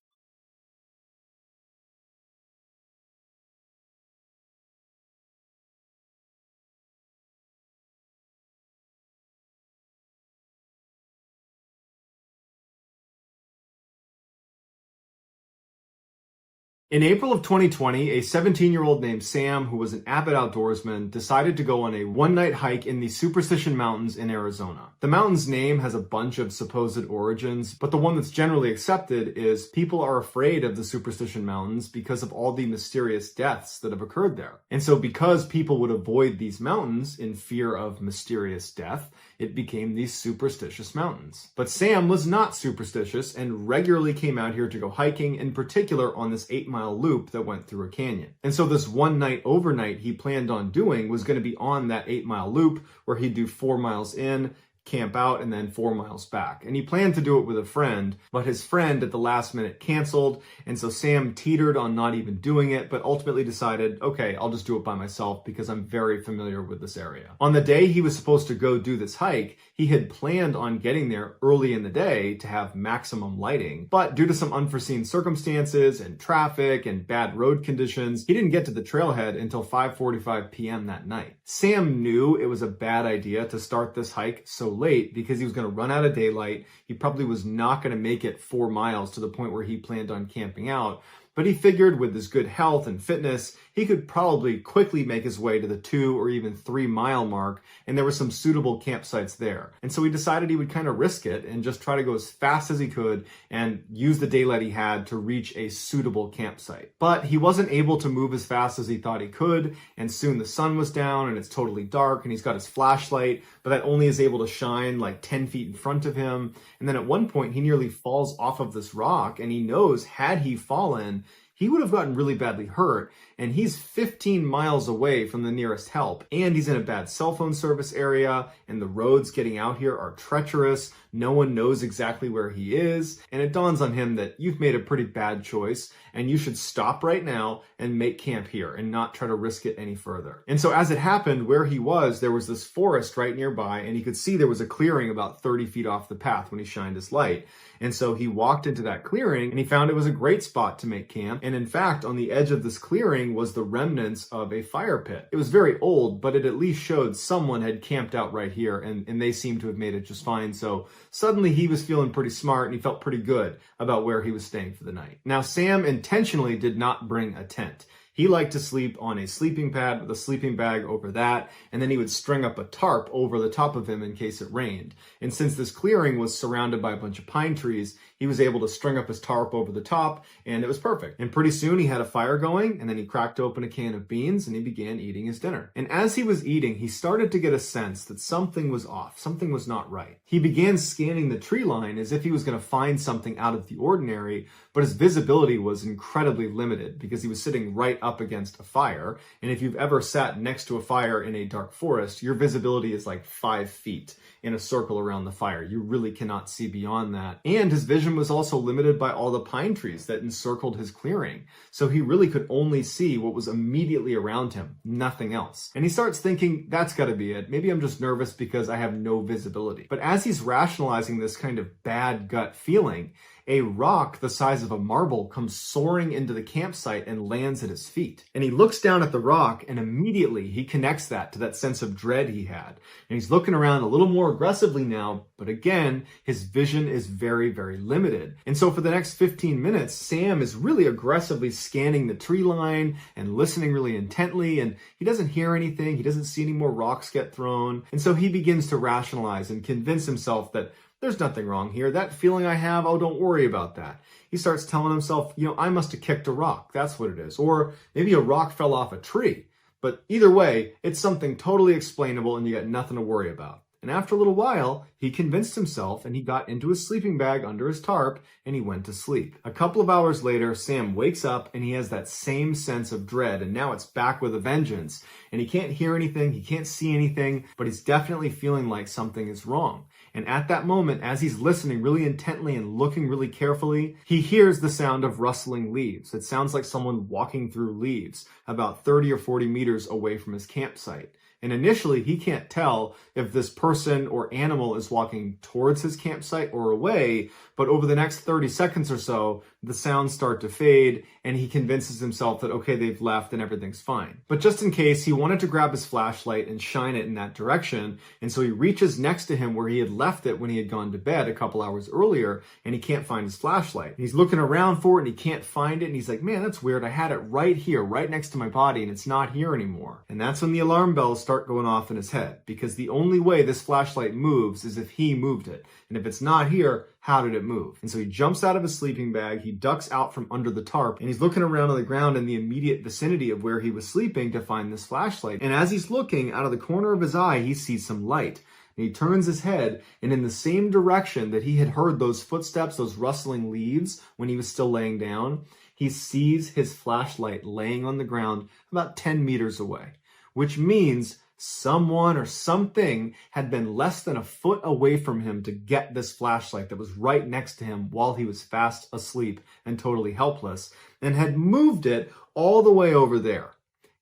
In April of 2020, a 17-year-old named Sam, who was an avid outdoorsman, decided to go on a one-night hike in the Superstition Mountains in Arizona. The mountain's name has a bunch of supposed origins, but the one that's generally accepted is people are afraid of the Superstition Mountains because of all the mysterious deaths that have occurred there. And so because people would avoid these mountains in fear of mysterious death, it became the Superstitious Mountains. But Sam was not superstitious and regularly came out here to go hiking, in particular on this 8-mile loop that went through a canyon. And so this one night overnight he planned on doing was going to be on that 8-mile loop where he'd do 4 miles in, camp out, and then 4 miles back. And he planned to do it with a friend, but his friend at the last minute canceled, and so Sam teetered on not even doing it, but ultimately decided, okay, I'll just do it by myself because I'm very familiar with this area. On the day he was supposed to go do this hike, he had planned on getting there early in the day to have maximum lighting, but due to some unforeseen circumstances and traffic and bad road conditions, he didn't get to the trailhead until 5:45 p.m. that night. Sam knew it was a bad idea to start this hike so late because he was going to run out of daylight. He probably was not going to make it 4 miles to the point where he planned on camping out. But he figured with his good health and fitness, he could probably quickly make his way to the 2 or even 3 mile mark, and there were some suitable campsites there. And so he decided he would kind of risk it and just try to go as fast as he could and use the daylight he had to reach a suitable campsite. But he wasn't able to move as fast as he thought he could, and soon the sun was down and it's totally dark, and he's got his flashlight, but that only is able to shine like 10 feet in front of him. And then at one point he nearly falls off of this rock, and he knows had he fallen, he would have gotten really badly hurt. and he's 15 miles away from the nearest help, and he's in a bad cell phone service area, and the roads getting out here are treacherous. No one knows exactly where he is, and it dawns on him that you've made a pretty bad choice, and you should stop right now and make camp here and not try to risk it any further. And so as it happened, where he was, there was this forest right nearby, and he could see there was a clearing about 30 feet off the path when he shined his light. And so he walked into that clearing, and he found it was a great spot to make camp. And in fact, on the edge of this clearing was the remnants of a fire pit. It was very old, but it at least showed someone had camped out right here, and they seemed to have made it just fine. So suddenly he was feeling pretty smart, and he felt pretty good about where he was staying for the night. Now, Sam intentionally did not bring a tent. He liked to sleep on a sleeping pad with a sleeping bag over that, and then he would string up a tarp over the top of him in case it rained. And since this clearing was surrounded by a bunch of pine trees, he was able to string up his tarp over the top, and it was perfect. And pretty soon he had a fire going, and then he cracked open a can of beans, and he began eating his dinner. And as he was eating, he started to get a sense that something was off, something was not right. He began scanning the tree line as if he was going to find something out of the ordinary, but his visibility was incredibly limited because he was sitting right up against a fire. And if you've ever sat next to a fire in a dark forest, your visibility is like 5 feet in a circle around the fire. You really cannot see beyond that. And his vision was also limited by all the pine trees that encircled his clearing. So he really could only see what was immediately around him, nothing else. And he starts thinking, that's gotta be it. Maybe I'm just nervous because I have no visibility. But as he's rationalizing this kind of bad gut feeling, a rock the size of a marble comes soaring into the campsite and lands at his feet. And he looks down at the rock, and immediately he connects that to that sense of dread he had. And he's looking around a little more aggressively now, but again, his vision is very, very limited. And so for the next 15 minutes, Sam is really aggressively scanning the tree line and listening really intently, and he doesn't hear anything. He doesn't see any more rocks get thrown. And so he begins to rationalize and convince himself that there's nothing wrong here. That feeling I have, oh, don't worry about that. He starts telling himself, I must have kicked a rock. That's what it is. Or maybe a rock fell off a tree. But either way, it's something totally explainable and you got nothing to worry about. And after a little while, he convinced himself and he got into his sleeping bag under his tarp and he went to sleep. A couple of hours later, Sam wakes up and he has that same sense of dread, and now it's back with a vengeance. And he can't hear anything, he can't see anything, but he's definitely feeling like something is wrong. And at that moment, as he's listening really intently and looking really carefully, he hears the sound of rustling leaves. It sounds like someone walking through leaves about 30 or 40 meters away from his campsite. And initially, he can't tell if this person or animal is walking towards his campsite or away, but over the next 30 seconds or so, the sounds start to fade, and he convinces himself that, okay, they've left and everything's fine. But just in case, he wanted to grab his flashlight and shine it in that direction, and so he reaches next to him where he had left it when he had gone to bed a couple hours earlier, and he can't find his flashlight. And he's looking around for it, and he can't find it, and he's like, man, that's weird. I had it right here, right next to my body, and it's not here anymore. And that's when the alarm bells start going off in his head, because the only way this flashlight moves is if he moved it. And if it's not here, how did it move? And so he jumps out of his sleeping bag, he ducks out from under the tarp, and he's looking around on the ground in the immediate vicinity of where he was sleeping to find this flashlight. And as he's looking, out of the corner of his eye, he sees some light. And he turns his head, and in the same direction that he had heard those footsteps, those rustling leaves, when he was still laying down, he sees his flashlight laying on the ground about 10 meters away, which means someone or something had been less than a foot away from him to get this flashlight that was right next to him while he was fast asleep and totally helpless, and had moved it all the way over there.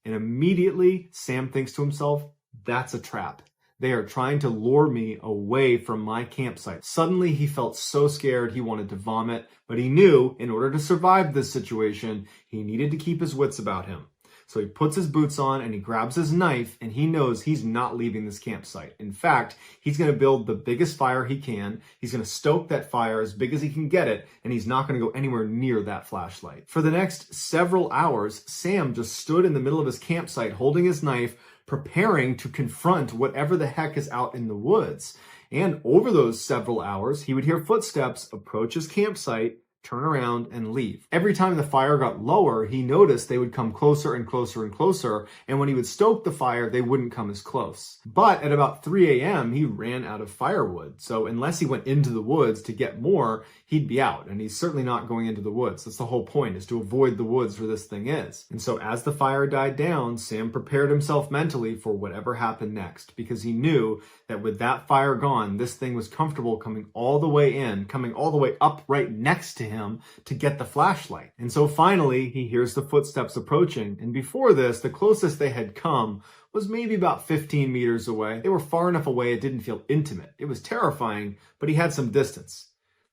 And immediately, Sam thinks to himself, that's a trap. They are trying to lure me away from my campsite. Suddenly, he felt so scared he wanted to vomit, but he knew in order to survive this situation, he needed to keep his wits about him. So he puts his boots on and he grabs his knife, and he knows he's not leaving this campsite. In fact, he's going to build the biggest fire he can. He's going to stoke that fire as big as he can get it, and he's not going to go anywhere near that flashlight. For the next several hours, Sam just stood in the middle of his campsite holding his knife, preparing to confront whatever the heck is out in the woods. And over those several hours, he would hear footsteps approach his campsite, turn around, and leave. Every time the fire got lower, he noticed they would come closer and closer and closer, and when he would stoke the fire, they wouldn't come as close. But at about 3 a.m., he ran out of firewood, so unless he went into the woods to get more, he'd be out, and he's certainly not going into the woods. That's the whole point, is to avoid the woods where this thing is. And so as the fire died down, Sam prepared himself mentally for whatever happened next, because he knew that with that fire gone, this thing was comfortable coming all the way in, coming all the way up right next to him to get the flashlight. And so finally, he hears the footsteps approaching, and before this, the closest they had come was maybe about 15 meters away. They were far enough away it didn't feel intimate. It was terrifying, but he had some distance.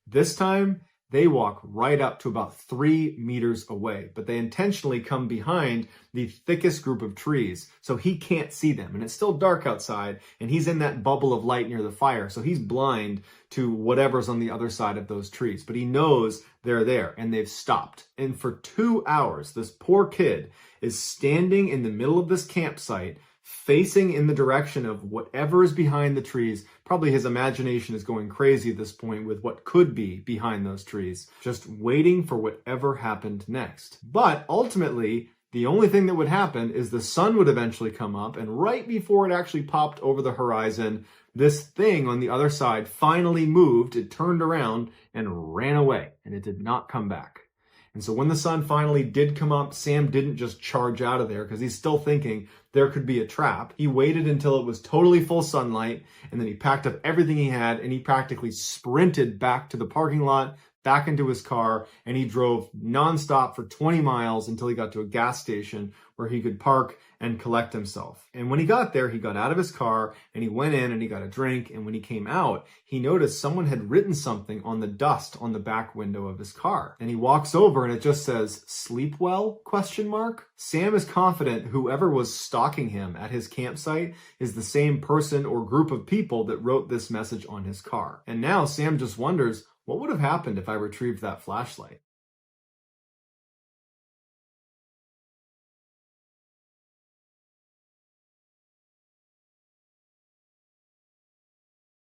This time, they walk right up to about 3 meters away, but they intentionally come behind the thickest group of trees, so he can't see them. And it's still dark outside, and he's in that bubble of light near the fire, so he's blind to whatever's on the other side of those trees. But he knows they're there, and they've stopped. And for 2 hours, this poor kid is standing in the middle of this campsite, facing in the direction of whatever is behind the trees. Probably his imagination is going crazy at this point with what could be behind those trees, just waiting for whatever happened next. But ultimately, the only thing that would happen is the sun would eventually come up, and right before it actually popped over the horizon, this thing on the other side finally moved, it turned around and ran away, and it did not come back. And so when the sun finally did come up, Sam didn't just charge out of there because he's still thinking there could be a trap. He waited until it was totally full sunlight, and then he packed up everything he had, and he practically sprinted back to the parking lot, back into his car, and he drove nonstop for 20 miles until he got to a gas station where he could park and collect himself. And when he got there, he got out of his car and he went in and he got a drink. And when he came out, he noticed someone had written something on the dust on the back window of his car. And he walks over and it just says, "Sleep well?" ? Sam is confident whoever was stalking him at his campsite is the same person or group of people that wrote this message on his car. And now Sam just wonders, what would have happened if I retrieved that flashlight?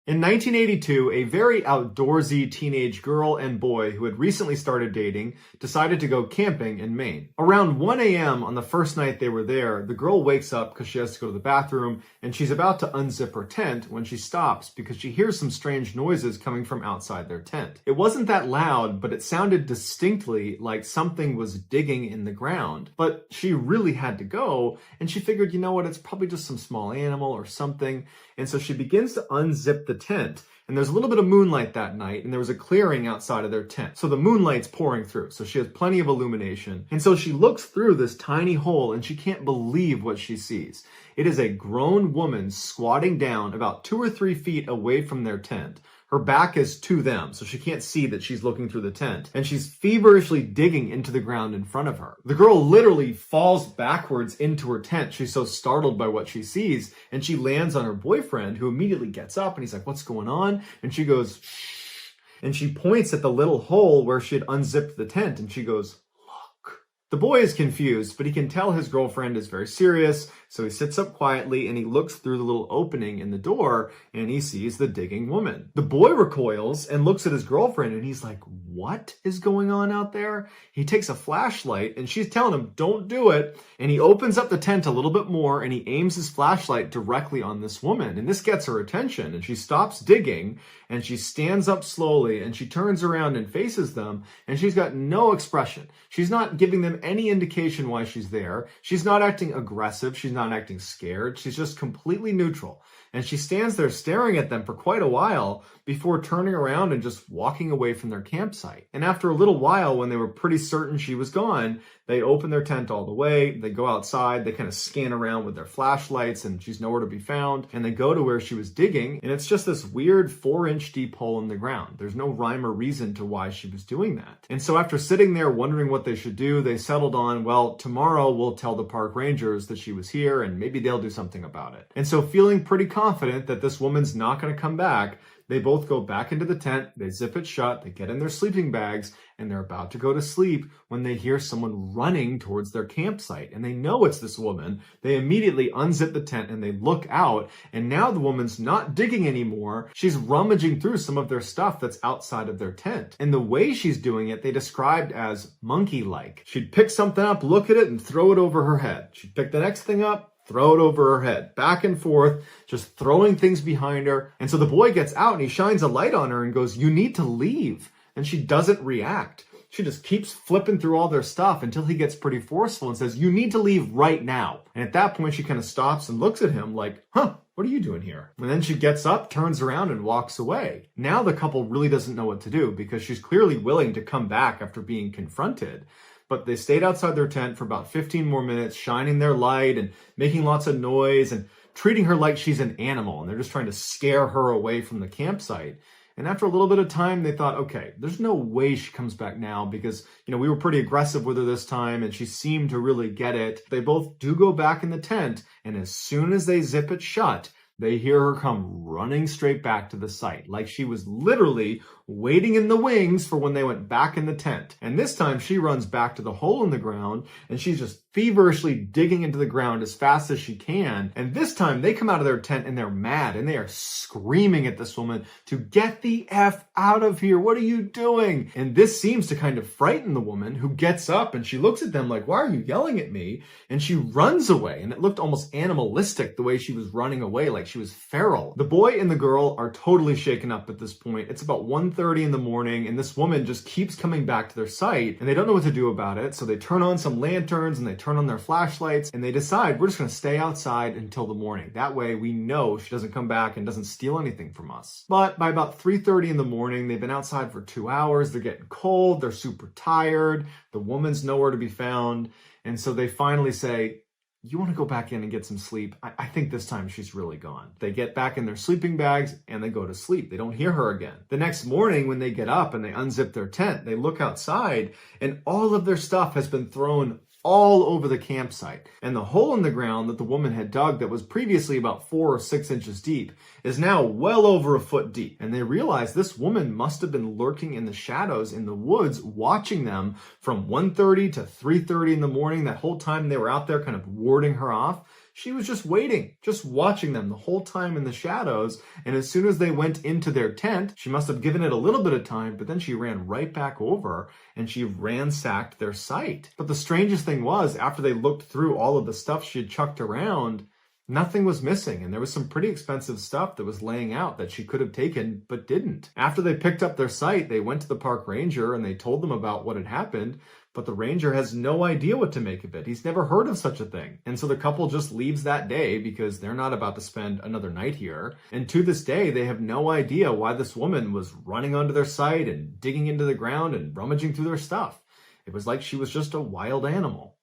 In 1982, a very outdoorsy teenage girl and boy who had recently started dating decided to go camping in Maine. Around 1 a.m. on the first night they were there, the girl wakes up because she has to go to the bathroom, and she's about to unzip her tent when she stops because she hears some strange noises coming from outside their tent. It wasn't that loud, but it sounded distinctly like something was digging in the ground. But she really had to go, and she figured, you know what, it's probably just some small animal or something. And so she begins to unzip the tent, and there's a little bit of moonlight that night, and there was a clearing outside of their tent. So the moonlight's pouring through, so she has plenty of illumination. And so she looks through this tiny hole, and she can't believe what she sees. It is a grown woman squatting down about 2 or 3 feet away from their tent. Her back is to them, so she can't see that she's looking through the tent. And she's feverishly digging into the ground in front of her. The girl literally falls backwards into her tent. She's so startled by what she sees. And she lands on her boyfriend, who immediately gets up and he's like, "What's going on?" And she goes, "Shh." And she points at the little hole where she had unzipped the tent and she goes, "Look." The boy is confused, but he can tell his girlfriend is very serious. So he sits up quietly and he looks through the little opening in the door and he sees the digging woman. The boy recoils and looks at his girlfriend and he's like, "What is going on out there?" He takes a flashlight and she's telling him, "Don't do it." And he opens up the tent a little bit more and he aims his flashlight directly on this woman. And this gets her attention and she stops digging and she stands up slowly and she turns around and faces them and she's got no expression. She's not giving them any indication why she's there. She's not acting aggressive. She's not acting scared. She's just completely neutral. And she stands there staring at them for quite a while before turning around and just walking away from their campsite. And after a little while, when they were pretty certain she was gone, they open their tent all the way, they go outside, they kind of scan around with their flashlights and she's nowhere to be found. And they go to where she was digging and it's just this weird 4-inch deep hole in the ground. There's no rhyme or reason to why she was doing that. And so after sitting there wondering what they should do, they settled on, well, tomorrow we'll tell the park rangers that she was here and maybe they'll do something about it. And so feeling pretty confident that this woman's not going to come back, They both go back into the tent, they zip it shut, they get in their sleeping bags, and they're about to go to sleep when they hear someone running towards their campsite. And they know it's this woman. They immediately unzip the tent and they look out, and now the woman's not digging anymore. She's rummaging through some of their stuff that's outside of their tent. And the way she's doing it, they described as monkey-like. She'd pick something up, look at it, and throw it over her head. She'd pick the next thing up, throw it over her head, back and forth, just throwing things behind her. And so the boy gets out and he shines a light on her and goes, "You need to leave." And she doesn't react. She just keeps flipping through all their stuff until he gets pretty forceful and says, "You need to leave right now." And at that point, she kind of stops and looks at him like, "Huh, what are you doing here?" And then she gets up, turns around, and walks away. Now the couple really doesn't know what to do because she's clearly willing to come back after being confronted. But they stayed outside their tent for about 15 more minutes, shining their light and making lots of noise and treating her like she's an animal. And they're just trying to scare her away from the campsite. And after a little bit of time, they thought, okay, there's no way she comes back now because, we were pretty aggressive with her this time and she seemed to really get it. They both do go back in the tent, and as soon as they zip it shut, they hear her come running straight back to the site, like she was literally waiting in the wings for when they went back in the tent. And this time she runs back to the hole in the ground and she's just feverishly digging into the ground as fast as she can. And this time they come out of their tent and they're mad and they are screaming at this woman to get the F out of here. What are you doing? And this seems to kind of frighten the woman, who gets up and she looks at them like, "Why are you yelling at me?" And she runs away, and it looked almost animalistic the way she was running away, like she was feral. The boy and the girl are totally shaken up at this point. It's about 1:30 in the morning and this woman just keeps coming back to their site and they don't know what to do about it. So they turn on some lanterns and they turn on their flashlights and they decide, we're just going to stay outside until the morning. That way we know she doesn't come back and doesn't steal anything from us. But by about 3:30 in the morning, they've been outside for 2 hours. They're getting cold. They're super tired. The woman's nowhere to be found. And so they finally say, "You want to go back in and get some sleep? I think this time she's really gone." They get back in their sleeping bags and they go to sleep. They don't hear her again. The next morning when they get up and they unzip their tent, they look outside and all of their stuff has been thrown all over the campsite. And the hole in the ground that the woman had dug that was previously about 4 or 6 inches deep is now well over a foot deep. And they realize this woman must have been lurking in the shadows in the woods, watching them from 1:30 to 3:30 in the morning. That whole time they were out there kind of warding her off. She was just waiting, just watching them the whole time in the shadows. And as soon as they went into their tent, she must have given it a little bit of time, but then she ran right back over and she ransacked their site. But the strangest thing was, after they looked through all of the stuff she had chucked around, nothing was missing, and there was some pretty expensive stuff that was laying out that she could have taken but didn't. After they picked up their site, they went to the park ranger and they told them about what had happened, but the ranger has no idea what to make of it. He's never heard of such a thing. And so the couple just leaves that day because they're not about to spend another night here. And to this day, they have no idea why this woman was running onto their site and digging into the ground and rummaging through their stuff. It was like she was just a wild animal.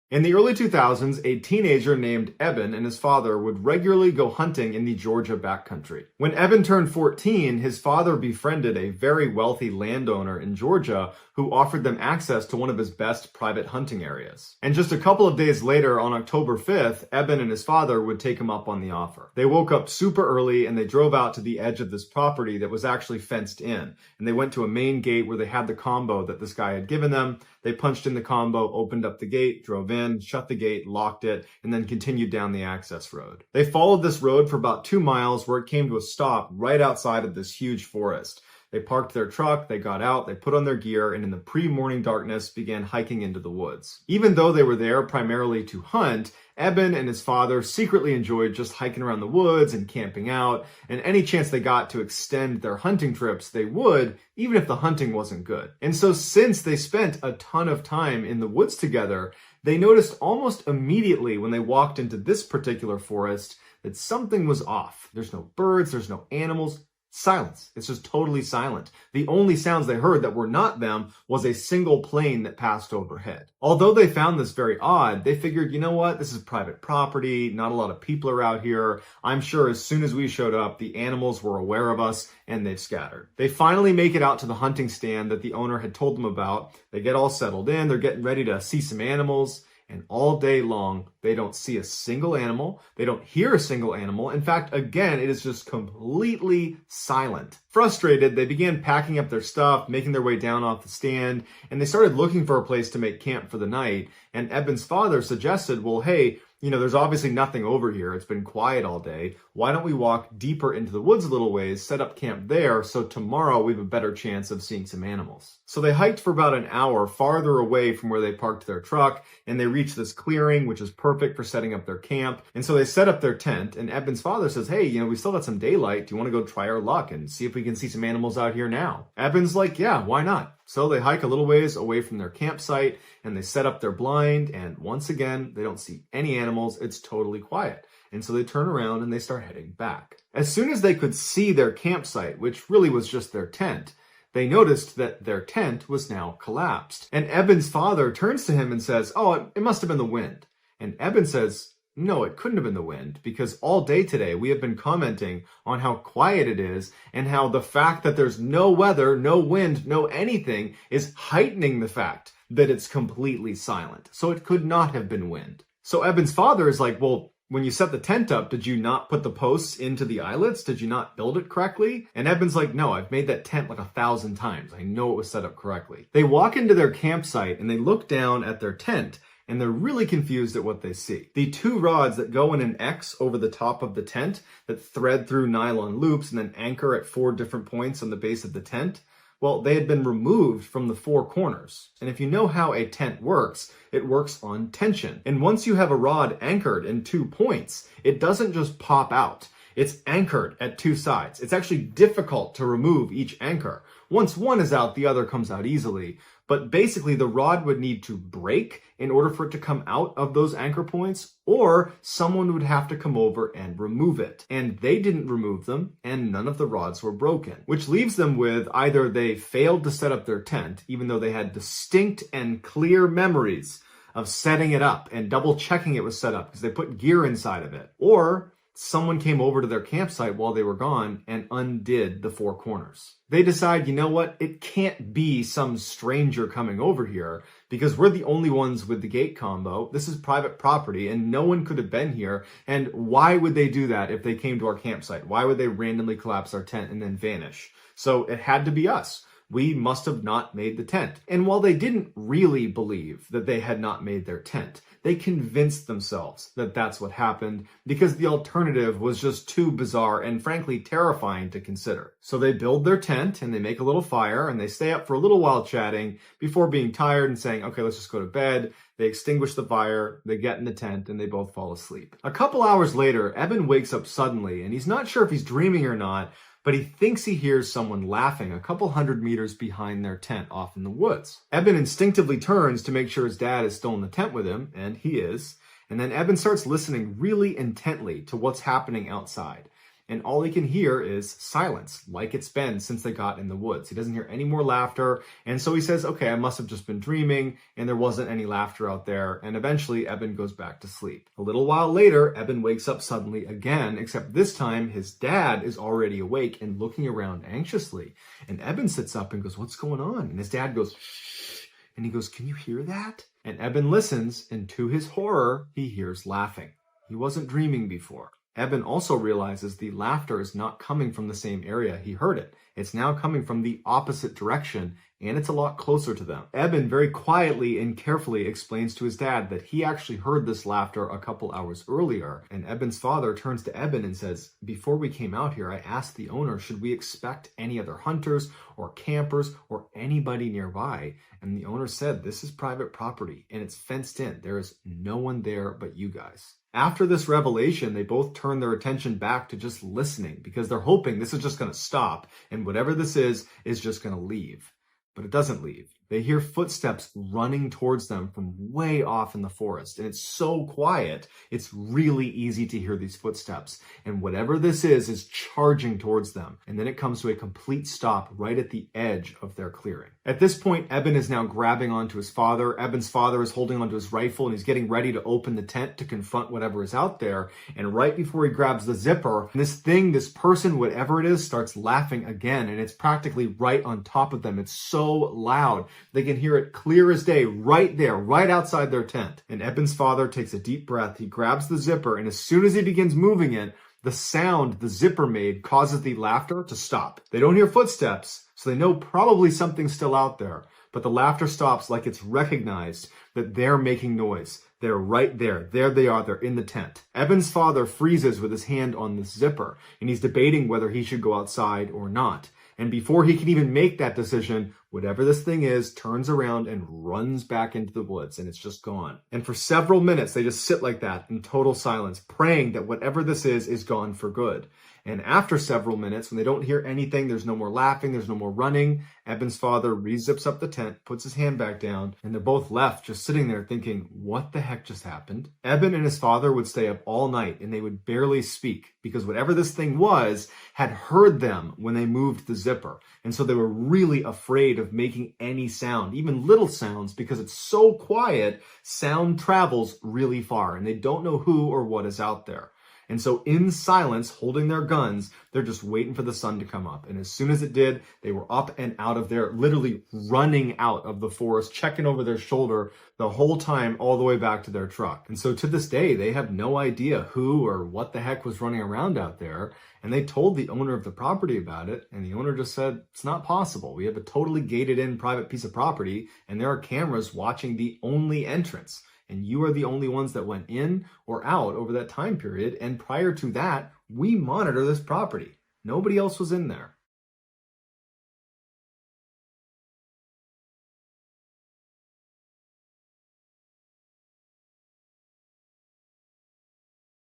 In the early 2000s, a teenager named Eben and his father would regularly go hunting in the Georgia backcountry. When Eben turned 14, his father befriended a very wealthy landowner in Georgia who offered them access to one of his best private hunting areas. And just a couple of days later, on October 5th, Eben and his father would take him up on the offer. They woke up super early and they drove out to the edge of this property that was actually fenced in. And they went to a main gate where they had the combo that this guy had given them. They punched in the combo, opened up the gate, drove in, shut the gate, locked it, and then continued down the access road. They followed this road for about 2 miles where it came to a stop right outside of this huge forest. They parked their truck, they got out, they put on their gear, and in the pre-morning darkness began hiking into the woods. Even though they were there primarily to hunt, Eben and his father secretly enjoyed just hiking around the woods and camping out, and any chance they got to extend their hunting trips, they would, even if the hunting wasn't good. And so since they spent a ton of time in the woods together, they noticed almost immediately when they walked into this particular forest that something was off. There's no birds, there's no animals, Silence. It's just totally silent. The only sounds they heard that were not them was a single plane that passed overhead. Although they found this very odd, they figured, you know what, this is private property, not a lot of people are out here. I'm sure as soon as we showed up, the animals were aware of us and they've scattered. They finally make it out to the hunting stand that the owner had told them about. They get all settled in, they're getting ready to see some animals. And all day long, they don't see a single animal. They don't hear a single animal. In fact, again, it is just completely silent. Frustrated, they began packing up their stuff, making their way down off the stand, and they started looking for a place to make camp for the night. And Eben's father suggested, well, hey, there's obviously nothing over here. It's been quiet all day. Why don't we walk deeper into the woods a little ways, set up camp there, so tomorrow we have a better chance of seeing some animals. So they hiked for about an hour farther away from where they parked their truck, and they reached this clearing, which is perfect for setting up their camp. And so they set up their tent, and Eben's father says, hey, we still got some daylight. Do you want to go try our luck and see if we can see some animals out here now? Eben's like, yeah, why not? So they hike a little ways away from their campsite and they set up their blind, and once again, they don't see any animals. It's totally quiet. And so they turn around and they start heading back. As soon as they could see their campsite, which really was just their tent, they noticed that their tent was now collapsed. And Eben's father turns to him and says, oh, it must have been the wind. And Eben says, no, it couldn't have been the wind, because all day today we have been commenting on how quiet it is and how the fact that there's no weather, no wind, no anything is heightening the fact that it's completely silent. So it could not have been wind. So Eben's father is like, well, when you set the tent up, did you not put the posts into the eyelets? Did you not build it correctly? And Eben's like, no, I've made that tent like 1,000 times. I know it was set up correctly. They walk into their campsite and they look down at their tent, and they're really confused at what they see. The two rods that go in an X over the top of the tent that thread through nylon loops and then anchor at 4 different points on the base of the tent, well, they had been removed from the 4 corners. And if you know how a tent works, it works on tension. And once you have a rod anchored in 2 points, it doesn't just pop out. It's anchored at 2 sides. It's actually difficult to remove each anchor. Once one is out, the other comes out easily. But basically, the rod would need to break in order for it to come out of those anchor points, or someone would have to come over and remove it. And they didn't remove them, and none of the rods were broken, which leaves them with either they failed to set up their tent, even though they had distinct and clear memories of setting it up and double checking it was set up because they put gear inside of it, or someone came over to their campsite while they were gone and undid the 4 corners. They decide, you know what, it can't be some stranger coming over here because we're the only ones with the gate combo. This is private property and no one could have been here. And why would they do that if they came to our campsite? Why would they randomly collapse our tent and then vanish? So it had to be us. We must have not made the tent. And while they didn't really believe that they had not made their tent, they convinced themselves that that's what happened because the alternative was just too bizarre and frankly terrifying to consider. So they build their tent and they make a little fire and they stay up for a little while chatting before being tired and saying, okay, let's just go to bed. They extinguish the fire, they get in the tent, and they both fall asleep. A couple hours later, Eben wakes up suddenly and he's not sure if he's dreaming or not, but he thinks he hears someone laughing a couple 100 meters behind their tent off in the woods. Eben instinctively turns to make sure his dad is still in the tent with him, and he is. And then Eben starts listening really intently to what's happening outside. And all he can hear is silence, like it's been since they got in the woods. He doesn't hear any more laughter, and so he says, okay, I must have just been dreaming, and there wasn't any laughter out there, and eventually Eben goes back to sleep. A little while later, Eben wakes up suddenly again, except this time his dad is already awake and looking around anxiously. And Eben sits up and goes, what's going on? And his dad goes, shh, and he goes, can you hear that? And Eben listens, and to his horror, he hears laughing. He wasn't dreaming before. Eben also realizes the laughter is not coming from the same area he heard it. It's now coming from the opposite direction, and it's a lot closer to them. Eben very quietly and carefully explains to his dad that he actually heard this laughter a couple hours earlier, and Eben's father turns to Eben and says, before we came out here, I asked the owner, should we expect any other hunters or campers or anybody nearby? And the owner said, this is private property, and it's fenced in. There is no one there but you guys. After this revelation, they both turn their attention back to just listening because they're hoping this is just going to stop and whatever this is just going to leave. But it doesn't leave. They hear footsteps running towards them from way off in the forest. And it's so quiet, it's really easy to hear these footsteps. And whatever this is charging towards them. And then it comes to a complete stop right at the edge of their clearing. At this point, Eben is now grabbing onto his father. Eben's father is holding onto his rifle and he's getting ready to open the tent to confront whatever is out there. And right before he grabs the zipper, this person, whatever it is, starts laughing again. And it's practically right on top of them. It's so loud. They can hear it clear as day right there, right outside their tent. And Eben's father takes a deep breath. He grabs the zipper, and as soon as he begins moving it, the sound the zipper made causes the laughter to stop. They don't hear footsteps, so they know probably something's still out there. But the laughter stops like it's recognized that they're making noise. They're right there. There they are. They're in the tent. Eben's father freezes with his hand on this zipper, and he's debating whether he should go outside or not. And before he can even make that decision, whatever this thing is turns around and runs back into the woods, and it's just gone. And for several minutes, they just sit like that in total silence, praying that whatever this is gone for good. And after several minutes, when they don't hear anything, there's no more laughing, there's no more running, Eben's father re-zips up the tent, puts his hand back down, and they're both left just sitting there thinking, what the heck just happened? Eben and his father would stay up all night, and they would barely speak, because whatever this thing was had heard them when they moved the zipper. And so they were really afraid of making any sound, even little sounds, because it's so quiet, sound travels really far, and they don't know who or what is out there. And so in silence, holding their guns, they're just waiting for the sun to come up. And as soon as it did, they were up and out of there, literally running out of the forest, checking over their shoulder the whole time, all the way back to their truck. And so to this day, they have no idea who or what the heck was running around out there. And they told the owner of the property about it. And the owner just said, it's not possible. We have a totally gated in private piece of property, and there are cameras watching the only entrance. And you are the only ones that went in or out over that time period. And prior to that, we monitor this property. Nobody else was in there.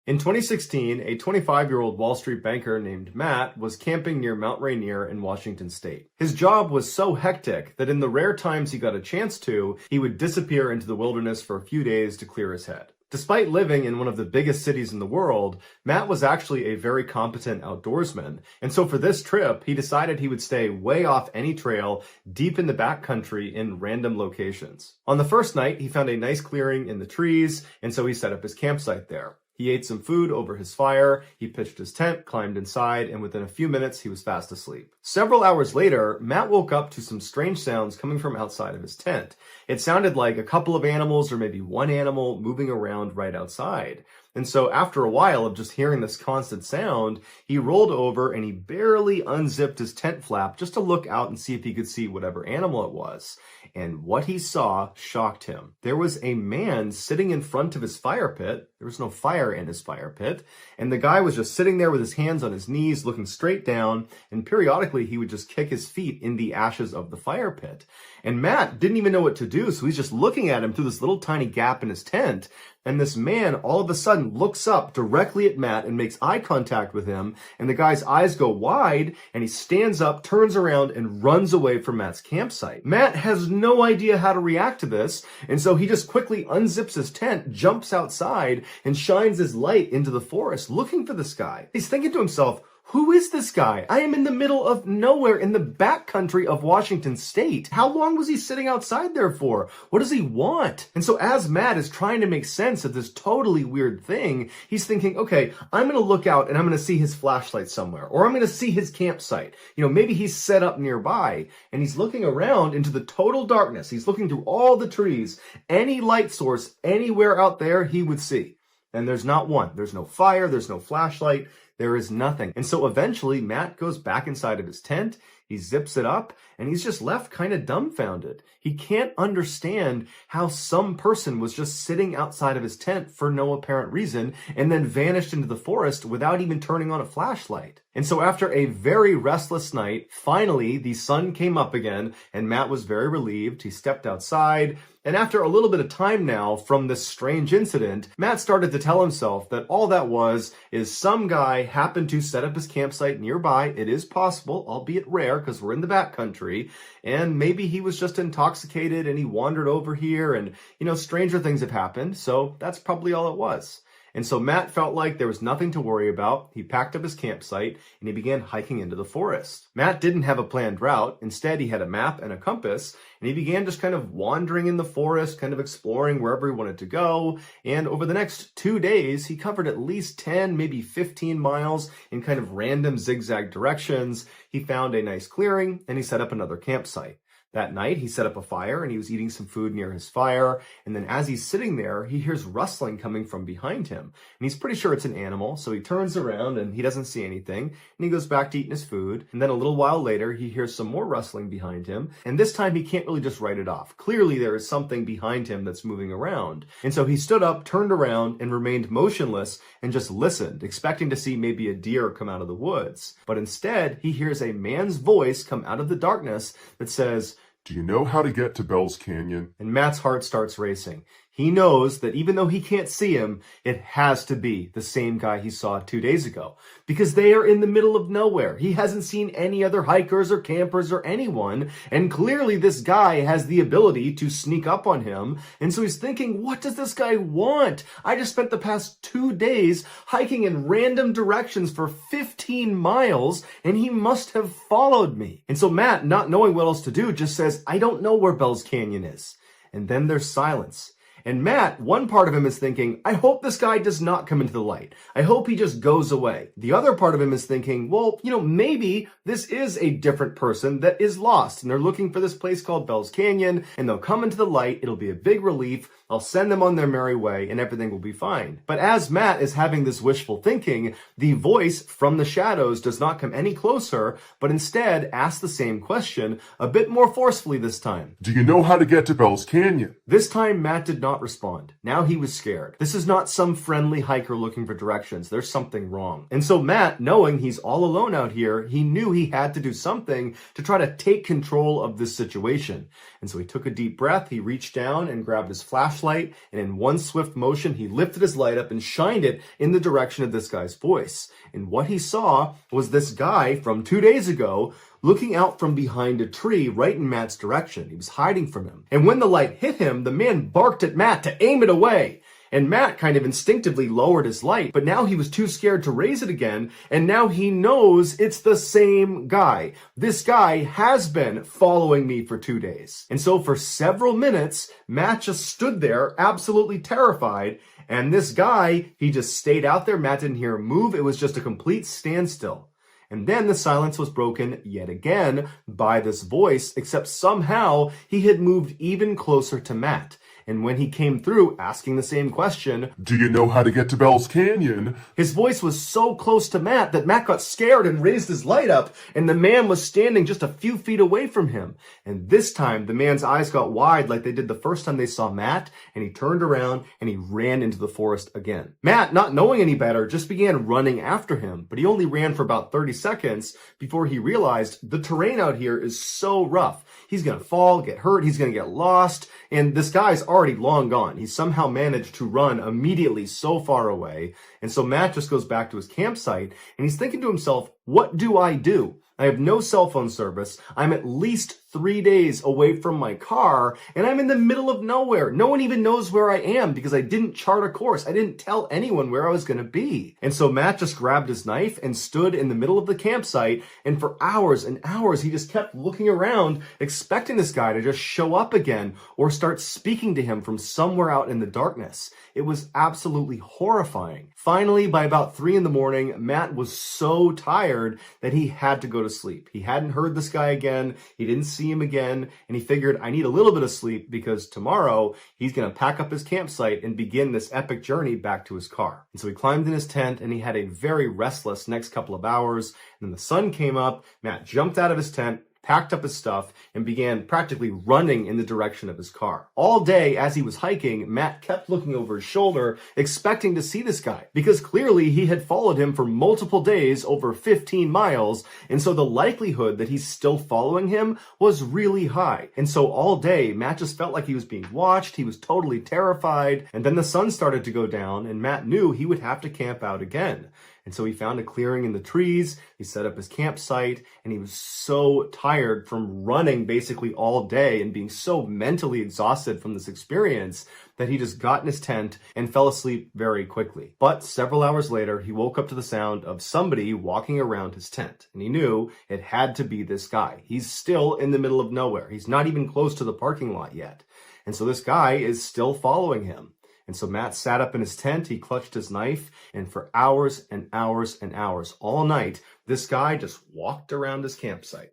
In 2016, a 25-year-old Wall Street banker named Matt was camping near Mount Rainier in Washington state. His job was so hectic that in the rare times he got a chance to, he would disappear into the wilderness for a few days to clear his head. Despite living in one of the biggest cities in the world, Matt was actually a very competent outdoorsman. And so for this trip, he decided he would stay way off any trail, deep in the backcountry in random locations. On the first night, he found a nice clearing in the trees, and so he set up his campsite there. He ate some food over his fire, he pitched his tent, climbed inside, and within a few minutes, he was fast asleep. Several hours later, Matt woke up to some strange sounds coming from outside of his tent. It sounded like a couple of animals or maybe one animal moving around right outside. And so after a while of just hearing this constant sound, he rolled over and he barely unzipped his tent flap just to look out and see if he could see whatever animal it was. And what he saw shocked him. There was a man sitting in front of his fire pit. There was no fire in his fire pit. And the guy was just sitting there with his hands on his knees, looking straight down. And periodically he would just kick his feet in the ashes of the fire pit. And Matt didn't even know what to do. So he's just looking at him through this little tiny gap in his tent. And this man all of a sudden looks up directly at Matt and makes eye contact with him. And the guy's eyes go wide and he stands up, turns around and runs away from Matt's campsite. Matt has no idea how to react to this. And so he just quickly unzips his tent, jumps outside and shines his light into the forest looking for this guy. He's thinking to himself, who is this guy? I am in the middle of nowhere in the backcountry of Washington state. How long was he sitting outside there for? What does he want? And so as Matt is trying to make sense of this totally weird thing, he's thinking, okay, I'm going to look out and I'm going to see his flashlight somewhere, or I'm going to see his campsite. You know, maybe he's set up nearby and he's looking around into the total darkness. He's looking through all the trees, any light source anywhere out there he would see. And there's not one. There's no fire. There's no flashlight. There is nothing. And so eventually Matt goes back inside of his tent, he zips it up, and he's just left kind of dumbfounded. He can't understand how some person was just sitting outside of his tent for no apparent reason and then vanished into the forest without even turning on a flashlight. And so after a very restless night, finally the sun came up again and Matt was very relieved. He stepped outside, and after a little bit of time now from this strange incident, Matt started to tell himself that all that was is some guy happened to set up his campsite nearby. It is possible, albeit rare because we're in the backcountry, and maybe he was just intoxicated and he wandered over here and, stranger things have happened, so that's probably all it was. And so Matt felt like there was nothing to worry about. He packed up his campsite and he began hiking into the forest. Matt didn't have a planned route. Instead, he had a map and a compass, and he began just kind of wandering in the forest, kind of exploring wherever he wanted to go. And over the next 2 days, he covered at least 10, maybe 15 miles in kind of random zigzag directions. He found a nice clearing and he set up another campsite. That night, he set up a fire and he was eating some food near his fire. And then as he's sitting there, he hears rustling coming from behind him. And he's pretty sure it's an animal. So he turns around and he doesn't see anything. And he goes back to eating his food. And then a little while later, he hears some more rustling behind him. And this time he can't really just write it off. Clearly, there is something behind him that's moving around. And so he stood up, turned around, and remained motionless and just listened, expecting to see maybe a deer come out of the woods. But instead, he hears a man's voice come out of the darkness that says, "Do you know how to get to Bell's Canyon?" And Matt's heart starts racing. He knows that even though he can't see him, it has to be the same guy he saw 2 days ago. Because they are in the middle of nowhere. He hasn't seen any other hikers or campers or anyone. And clearly this guy has the ability to sneak up on him. And so he's thinking, what does this guy want? I just spent the past 2 days hiking in random directions for 15 miles, and he must have followed me. And so Matt, not knowing what else to do, just says, I don't know where Bell's Canyon is. And then there's silence. And Matt, one part of him is thinking, I hope this guy does not come into the light. I hope he just goes away. The other part of him is thinking, well, maybe this is a different person that is lost and they're looking for this place called Bell's Canyon and they'll come into the light. It'll be a big relief. I'll send them on their merry way and everything will be fine. But as Matt is having this wishful thinking, the voice from the shadows does not come any closer, but instead asks the same question a bit more forcefully this time. "Do you know how to get to Bell's Canyon?" This time, Matt did not respond. Now he was scared. This is not some friendly hiker looking for directions. There's something wrong. And so Matt, knowing he's all alone out here, he knew he had to do something to try to take control of this situation. And so he took a deep breath, he reached down and grabbed his flashlight, and in one swift motion, he lifted his light up and shined it in the direction of this guy's voice. And what he saw was this guy from 2 days ago looking out from behind a tree right in Matt's direction. He was hiding from him. And when the light hit him, the man barked at Matt to aim it away. And Matt kind of instinctively lowered his light, but now he was too scared to raise it again, and now he knows it's the same guy. This guy has been following me for 2 days. And so for several minutes, Matt just stood there absolutely terrified, and this guy, he just stayed out there. Matt didn't hear him move. It was just a complete standstill. And then the silence was broken yet again by this voice, except somehow he had moved even closer to Matt. And when he came through asking the same question, "Do you know how to get to Bell's Canyon?" his voice was so close to Matt that Matt got scared and raised his light up, and the man was standing just a few feet away from him. And this time, the man's eyes got wide like they did the first time they saw Matt, and he turned around and he ran into the forest again. Matt, not knowing any better, just began running after him, but he only ran for about 30 seconds before he realized the terrain out here is so rough. He's gonna fall, get hurt, he's gonna get lost, and this guy's already long gone. He somehow managed to run immediately so far away. And so Matt just goes back to his campsite and he's thinking to himself, what do I do? I have no cell phone service. I'm at least 3 days away from my car, and I'm in the middle of nowhere. No one even knows where I am because I didn't chart a course. I didn't tell anyone where I was going to be. And so Matt just grabbed his knife and stood in the middle of the campsite, and for hours and hours, he just kept looking around, expecting this guy to just show up again or start speaking to him from somewhere out in the darkness. It was absolutely horrifying. Finally, by about 3 a.m, Matt was so tired that he had to go to sleep. He hadn't heard this guy again. He didn't see him again. And he figured, I need a little bit of sleep because tomorrow he's going to pack up his campsite and begin this epic journey back to his car. And so he climbed in his tent and he had a very restless next couple of hours. And then the sun came up. Matt jumped out of his tent, packed up his stuff, and began practically running in the direction of his car. All day as he was hiking, Matt kept looking over his shoulder, expecting to see this guy, because clearly he had followed him for multiple days, over 15 miles, and so the likelihood that he's still following him was really high. And so all day, Matt just felt like he was being watched, he was totally terrified, and then the sun started to go down, and Matt knew he would have to camp out again. And so he found a clearing in the trees, he set up his campsite, and he was so tired from running basically all day and being so mentally exhausted from this experience that he just got in his tent and fell asleep very quickly. But several hours later, he woke up to the sound of somebody walking around his tent, and he knew it had to be this guy. He's still in the middle of nowhere. He's not even close to the parking lot yet. And so this guy is still following him. And so Matt sat up in his tent, he clutched his knife, and for hours and hours and hours, all night, this guy just walked around his campsite.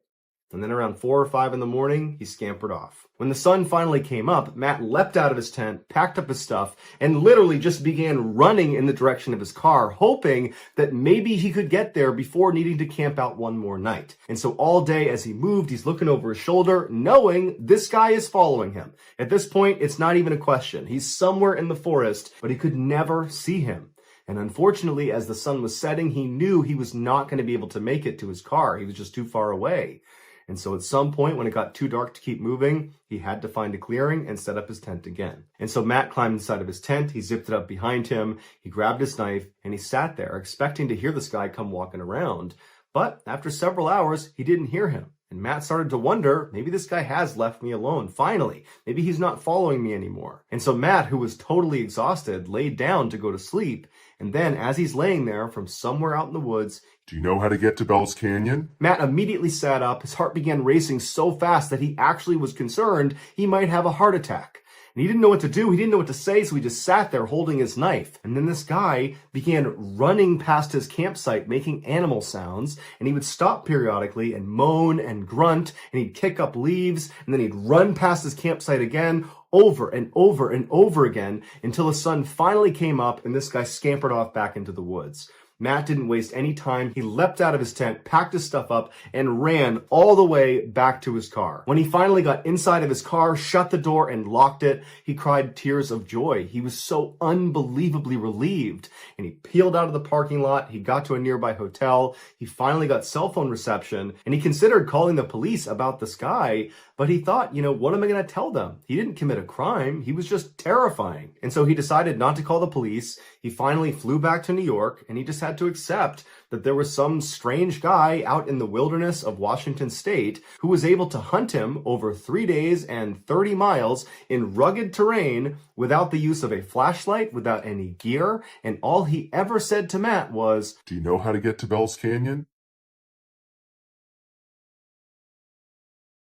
And then around 4 or 5 in the morning, he scampered off. When the sun finally came up, Matt leapt out of his tent, packed up his stuff, and literally just began running in the direction of his car, hoping that maybe he could get there before needing to camp out one more night. And so all day as he moved, he's looking over his shoulder, knowing this guy is following him. At this point, it's not even a question. He's somewhere in the forest, but he could never see him. And unfortunately, as the sun was setting, he knew he was not going to be able to make it to his car. He was just too far away. And so at some point, when it got too dark to keep moving, he had to find a clearing and set up his tent again. And so Matt climbed inside of his tent, he zipped it up behind him, he grabbed his knife, and he sat there, expecting to hear this guy come walking around. But after several hours, he didn't hear him. And Matt started to wonder, maybe this guy has left me alone, finally. Maybe he's not following me anymore. And so Matt, who was totally exhausted, laid down to go to sleep. And then as he's laying there from somewhere out in the woods, Do you know how to get to Bell's Canyon? Matt immediately sat up. His heart began racing so fast that he actually was concerned he might have a heart attack. And he didn't know what to do. He didn't know what to say, so he just sat there holding his knife. And then this guy began running past his campsite, making animal sounds. And he would stop periodically and moan and grunt. And he'd kick up leaves. And then he'd run past his campsite again, over and over and over again, until the sun finally came up and this guy scampered off back into the woods. Matt didn't waste any time. He leapt out of his tent, packed his stuff up, and ran all the way back to his car. When he finally got inside of his car, shut the door, and locked it, he cried tears of joy. He was so unbelievably relieved. And he peeled out of the parking lot. He got to a nearby hotel. He finally got cell phone reception, and he considered calling the police about this guy, but he thought, what am I going to tell them? He didn't commit a crime. He was just terrifying. And so he decided not to call the police. He finally flew back to New York, and he just had to accept that there was some strange guy out in the wilderness of Washington state who was able to hunt him over 3 days and 30 miles in rugged terrain without the use of a flashlight, without any gear. And all he ever said to Matt was, Do you know how to get to Bell's Canyon?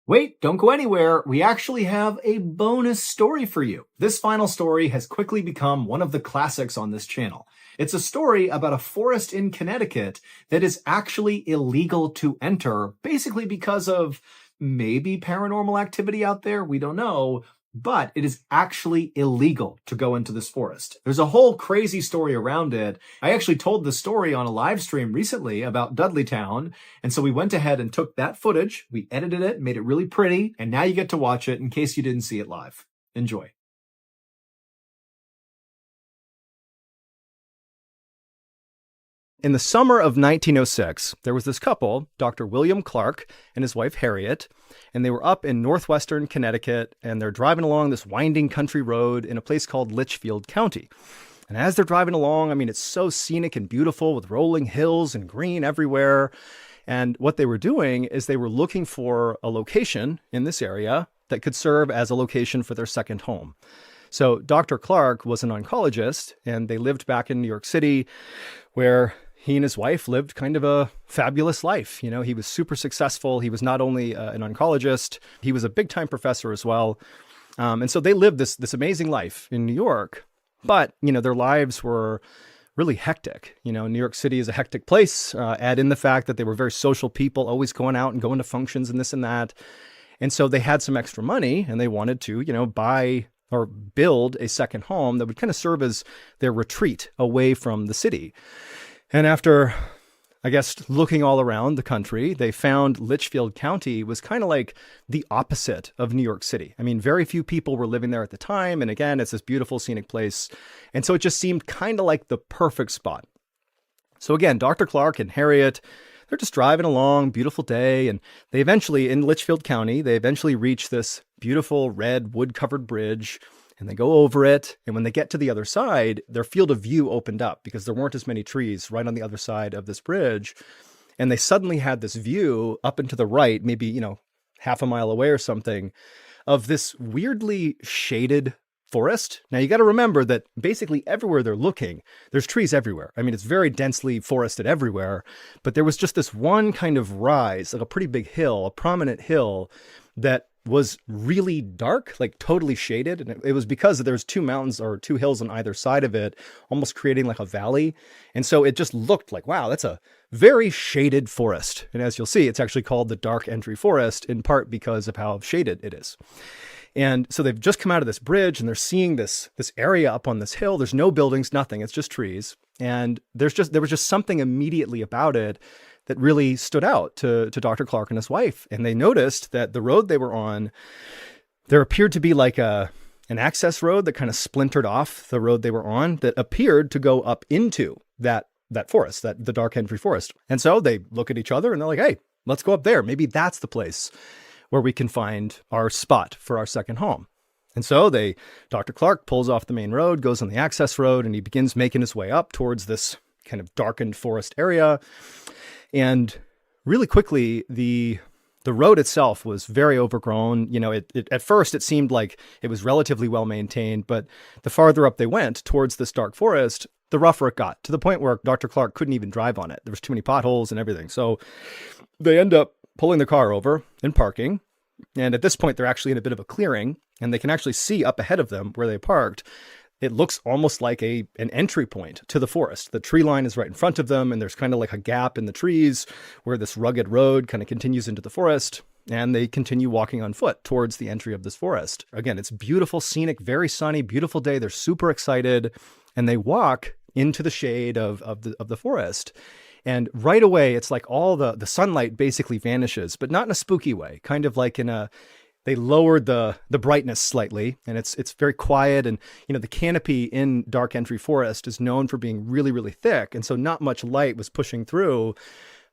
Wait, don't go anywhere. We actually have a bonus story for you. This final story has quickly become one of the classics on this channel. It's a story about a forest in Connecticut that is actually illegal to enter, basically because of maybe paranormal activity out there. We don't know. But it is actually illegal to go into this forest. There's a whole crazy story around it. I actually told the story on a live stream recently about Dudleytown. And so we went ahead and took that footage, we edited it, made it really pretty, and now you get to watch it in case you didn't see it live. Enjoy. In the summer of 1906, there was this couple, Dr. William Clark and his wife Harriet, and they were up in northwestern Connecticut, and they're driving along this winding country road in a place called Litchfield County. And as they're driving along, it's so scenic and beautiful with rolling hills and green everywhere. And what they were doing is they were looking for a location in this area that could serve as a location for their second home. So Dr. Clark was an oncologist, and they lived back in New York City, where he and his wife lived kind of a fabulous life. He was super successful. He was not only an oncologist, he was a big-time professor as well. And so they lived this amazing life in New York. But, their lives were really hectic. New York City is a hectic place. Add in the fact that they were very social people, always going out and going to functions and this and that. And so they had some extra money, and they wanted to, buy or build a second home that would kind of serve as their retreat away from the city. And after I guess, looking all around the country, they found Litchfield County was kind of like the opposite of New York City. I mean, very few people were living there at the time. And again, it's this beautiful scenic place. And so it just seemed kind of like the perfect spot. So again, Dr. Clark and Harriet, they're just driving along, beautiful day. And they eventually, in Litchfield County, they eventually reach this beautiful red wood-covered bridge. And they go over it. And when they get to the other side, their field of view opened up because there weren't as many trees right on the other side of this bridge. And they suddenly had this view up and to the right, maybe, half a mile away or something, of this weirdly shaded forest. Now, you got to remember that basically everywhere they're looking, there's trees everywhere. I mean, it's very densely forested everywhere. But there was just this one kind of rise, like a pretty big hill, a prominent hill that was really dark, like totally shaded. And it was because there's two mountains or two hills on either side of it, almost creating like a valley. And so it just looked like, wow, that's a very shaded forest. And as you'll see, it's actually called the Dark Entry Forest, in part because of how shaded it is. And so they've just come out of this bridge and they're seeing this area up on this hill. There's no buildings, nothing. It's just trees. And there was just something immediately about it that really stood out to Dr. Clark and his wife. And they noticed that the road they were on, there appeared to be like an access road that kind of splintered off the road they were on that appeared to go up into that forest, the Dark Entry Forest. And so they look at each other and they're like, hey, let's go up there. Maybe that's the place where we can find our spot for our second home. And so Dr. Clark pulls off the main road, goes on the access road, and he begins making his way up towards this kind of darkened forest area. And really quickly, the road itself was very overgrown. At first it seemed like it was relatively well maintained, but the farther up they went towards this dark forest, the rougher it got, to the point where Dr. Clark couldn't even drive on it. There was too many potholes and everything. So they end up pulling the car over and parking. And at this point, they're actually in a bit of a clearing, and they can actually see up ahead of them where they parked. It looks almost like an entry point to the forest. The tree line is right in front of them, and there's kind of like a gap in the trees where this rugged road kind of continues into the forest, and they continue walking on foot towards the entry of this forest. Again, it's beautiful, scenic, very sunny, beautiful day. They're super excited, and they walk into the shade of the forest. And right away, it's like all the sunlight basically vanishes, but not in a spooky way, kind of like they lowered the brightness slightly, and it's very quiet. And, the canopy in Dark Entry Forest is known for being really, really thick. And so not much light was pushing through,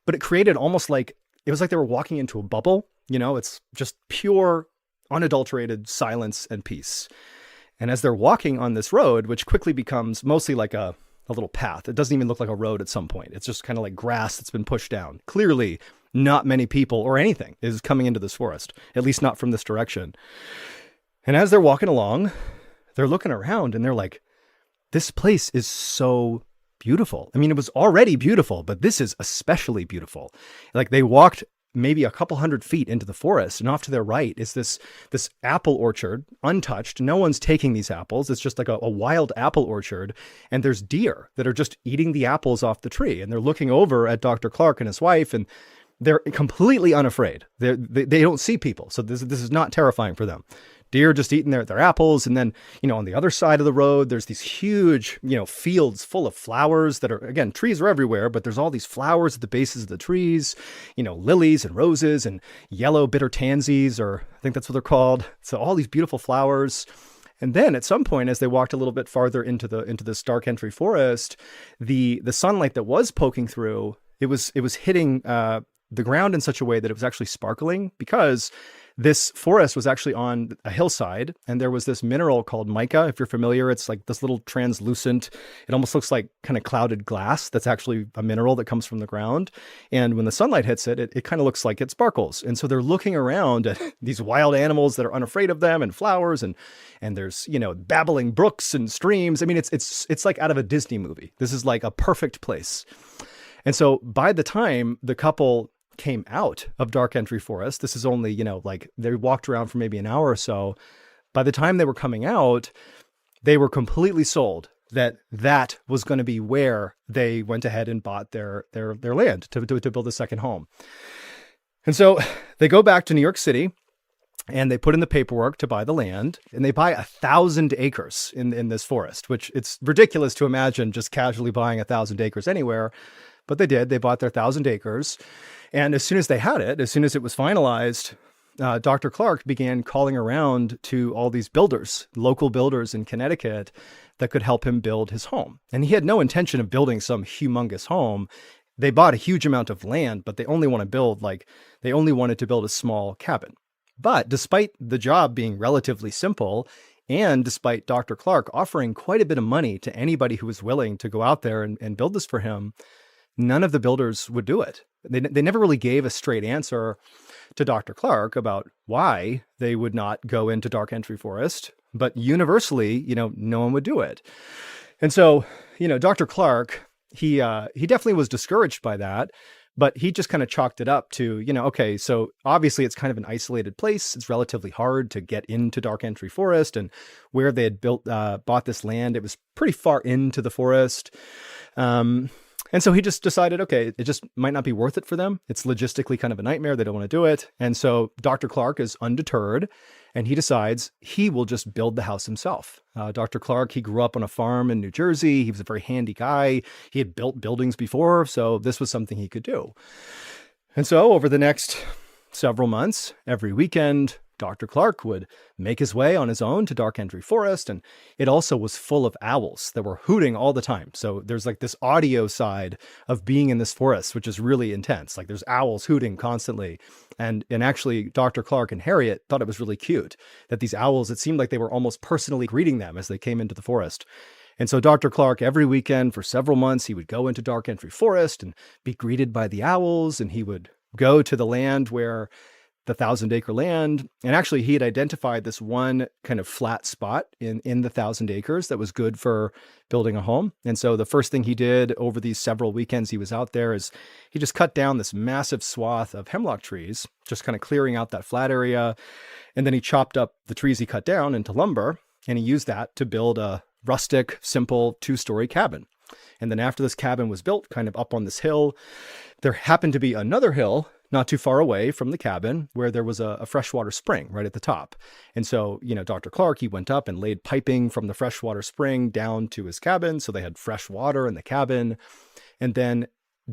but it created almost like, it was like they were walking into a bubble. It's just pure, unadulterated silence and peace. And as they're walking on this road, which quickly becomes mostly like a little path, it doesn't even look like a road at some point. It's just kind of like grass that's been pushed down. Clearly, not many people or anything is coming into this forest, at least not from this direction. And as they're walking along, they're looking around and they're like, this place is so beautiful. I mean, it was already beautiful, but this is especially beautiful. Like, they walked maybe a couple hundred feet into the forest, and off to their right is this apple orchard, untouched. No one's taking these apples. It's just like a wild apple orchard. And there's deer that are just eating the apples off the tree. And they're looking over at Dr. Clark and his wife, and they're completely unafraid. They don't see people. So this is not terrifying for them. Deer just eating their apples. And then, on the other side of the road, there's these huge, fields full of flowers that are, again, trees are everywhere, but there's all these flowers at the bases of the trees, lilies and roses and yellow bitter tansies, or I think that's what they're called. So all these beautiful flowers. And then at some point, as they walked a little bit farther into this Dark Entry Forest, the sunlight that was poking through, it was hitting the ground in such a way that it was actually sparkling, because this forest was actually on a hillside, and there was this mineral called mica. If you're familiar, it's like this little translucent, it almost looks like kind of clouded glass. That's actually a mineral that comes from the ground. And when the sunlight hits it, it kind of looks like it sparkles. And so they're looking around at these wild animals that are unafraid of them, and flowers, and there's, babbling brooks and streams. I mean, it's like out of a Disney movie. This is like a perfect place. And so by the time the couple came out of Dark Entry Forest, this is only, like they walked around for maybe an hour or so. By the time they were coming out, they were completely sold that was going to be where they went ahead and bought their land to build a second home. And so they go back to New York City, and they put in the paperwork to buy the land, and they buy 1,000 acres in this forest, which it's ridiculous to imagine just casually buying 1,000 acres anywhere. but they did. They bought their 1,000 acres. And as soon as they had it, as soon as it was finalized, Dr. Clark began calling around to all these builders, local builders in Connecticut, that could help him build his home. And he had no intention of building some humongous home. They bought a huge amount of land, but they only wanted to build a small cabin. But despite the job being relatively simple, and despite Dr. Clark offering quite a bit of money to anybody who was willing to go out there and build this for him, none of the builders would do it. They never really gave a straight answer to Dr. Clark about why they would not go into dark entry forest, but universally, no one would do it. And so, Dr. Clark, he definitely was discouraged by that, but he just kind of chalked it up to, okay, so obviously it's kind of an isolated place. It's relatively hard to get into dark entry forest, and where they had bought this land, it was pretty far into the forest. And so he just decided, okay, it just might not be worth it for them. It's logistically kind of a nightmare. They don't want to do it. And so Dr. Clark is undeterred, and he decides he will just build the house himself. Dr. Clark, he grew up on a farm in New Jersey. He was a very handy guy. He had built buildings before, so this was something he could do. And so over the next several months, every weekend, Dr. Clark would make his way on his own to dark entry forest, and it also was full of owls that were hooting all the time. So there's like this audio side of being in this forest, which is really intense. Like there's owls hooting constantly. And actually, Dr. Clark and Harriet thought it was really cute that these owls, it seemed like they were almost personally greeting them as they came into the forest. And so Dr. Clark, every weekend for several months, he would go into dark entry forest and be greeted by the owls, and he would go to the land where the 1,000-acre land. And actually, he had identified this one kind of flat spot in the 1,000 acres that was good for building a home. And so the first thing he did over these several weekends he was out there is he just cut down this massive swath of hemlock trees, just kind of clearing out that flat area. And then he chopped up the trees he cut down into lumber, and he used that to build a rustic, simple 2-story cabin. And then after this cabin was built, kind of up on this hill, there happened to be another hill not too far away from the cabin where there was a freshwater spring right at the top. And so, Dr. Clark, he went up and laid piping from the freshwater spring down to his cabin. So they had fresh water in the cabin. And then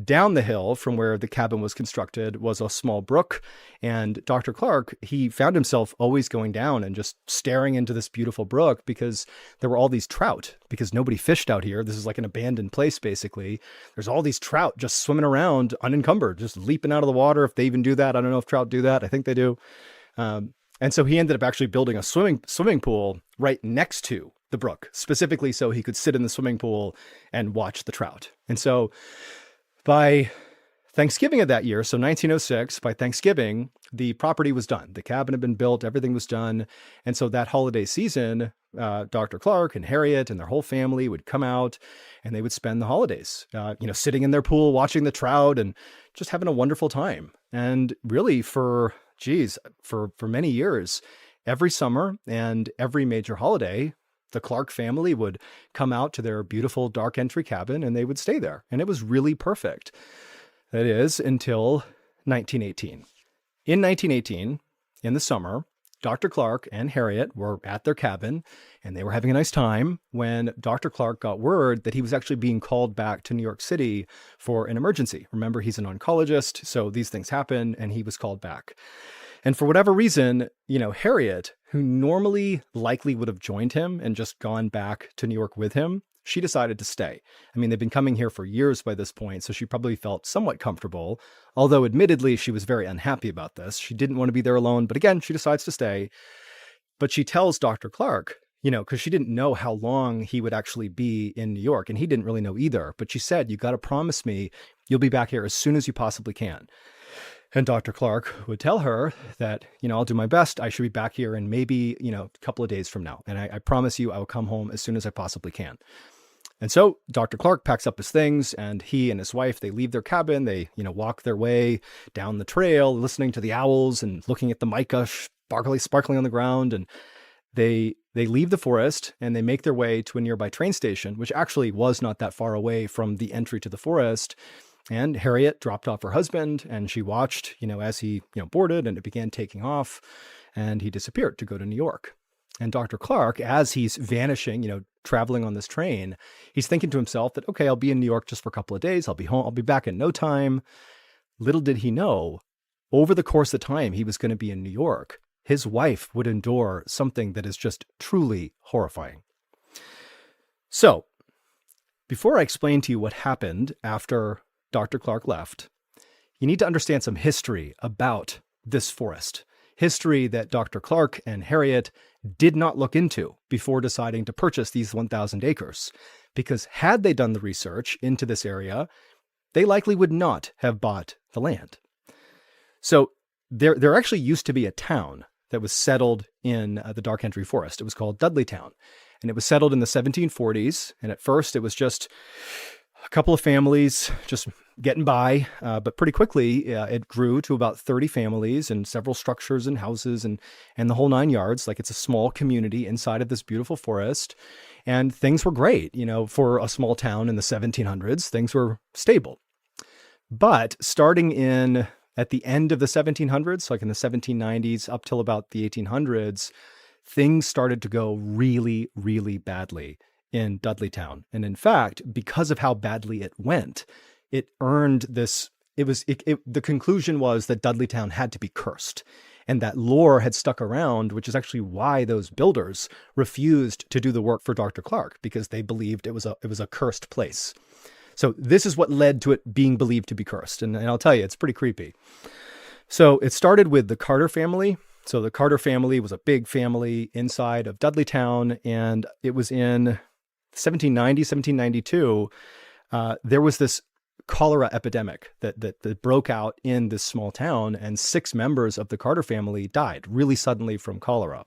down the hill from where the cabin was constructed was a small brook. And Dr. Clark, he found himself always going down and just staring into this beautiful brook because there were all these trout, because nobody fished out here. This is like an abandoned place, basically. There's all these trout just swimming around unencumbered, just leaping out of the water. If they even do that, I don't know if trout do that. I think they do. And so he ended up actually building a swimming pool right next to the brook, specifically so he could sit in the swimming pool and watch the trout. And so by Thanksgiving of that year, so 1906, by Thanksgiving, the property was done. The cabin had been built, everything was done. And so that holiday season, Dr. Clark and Harriet and their whole family would come out and they would spend the holidays, sitting in their pool, watching the trout and just having a wonderful time. And really for many years, every summer and every major holiday, the Clark family would come out to their beautiful dark entry cabin and they would stay there. And it was really perfect. That is until 1918. In 1918, in the summer, Dr. Clark and Harriet were at their cabin and they were having a nice time when Dr. Clark got word that he was actually being called back to New York City for an emergency. Remember, he's an oncologist, so these things happen and he was called back. And for whatever reason, Harriet, who normally likely would have joined him and just gone back to New York with him, she decided to stay. I mean, they've been coming here for years by this point, so she probably felt somewhat comfortable, although admittedly, she was very unhappy about this. She didn't want to be there alone, but again, she decides to stay. But she tells Dr. Clark, because she didn't know how long he would actually be in New York, and he didn't really know either. But she said, you got to promise me you'll be back here as soon as you possibly can. And Dr. Clark would tell her that, I'll do my best. I should be back here in maybe, a couple of days from now. And I promise you I will come home as soon as I possibly can. And so Dr. Clark packs up his things and he and his wife, they leave their cabin. They, walk their way down the trail, listening to the owls and looking at the mica sparkling on the ground. And they leave the forest and they make their way to a nearby train station, which actually was not that far away from the entry to the forest. And Harriet dropped off her husband and she watched, as he, boarded and it began taking off and he disappeared to go to New York. And Dr. Clark, as he's vanishing, traveling on this train, he's thinking to himself that, okay, I'll be in New York just for a couple of days. I'll be home. I'll be back in no time. Little did he know, over the course of time he was going to be in New York, his wife would endure something that is just truly horrifying. So, before I explain to you what happened after Dr. Clark left, you need to understand some history about this forest. History that Dr. Clark and Harriet did not look into before deciding to purchase these 1,000 acres. Because had they done the research into this area, they likely would not have bought the land. So there actually used to be a town that was settled in the Dark Entry Forest. It was called Dudleytown. And it was settled in the 1740s. And at first it was just a couple of families just getting by, but pretty quickly it grew to about 30 families and several structures and houses and the whole 9 yards. Like, it's a small community inside of this beautiful forest, and things were great. For a small town in the 1700s, things were stable. But starting at the end of the 1700s, like in the 1790s up till about the 1800s, things started to go really, really badly in Dudleytown. And in fact, because of how badly it went, it earned this, the conclusion was that Dudleytown had to be cursed. And that lore had stuck around, which is actually why those builders refused to do the work for Dr. Clark, because they believed it was a cursed place. So this is what led to it being believed to be cursed. And I'll tell you, it's pretty creepy. So it started with the Carter family. So the Carter family was a big family inside of Dudleytown, and it was in 1790, 1792. There was this cholera epidemic that broke out in this small town, and 6 members of the Carter family died really suddenly from cholera.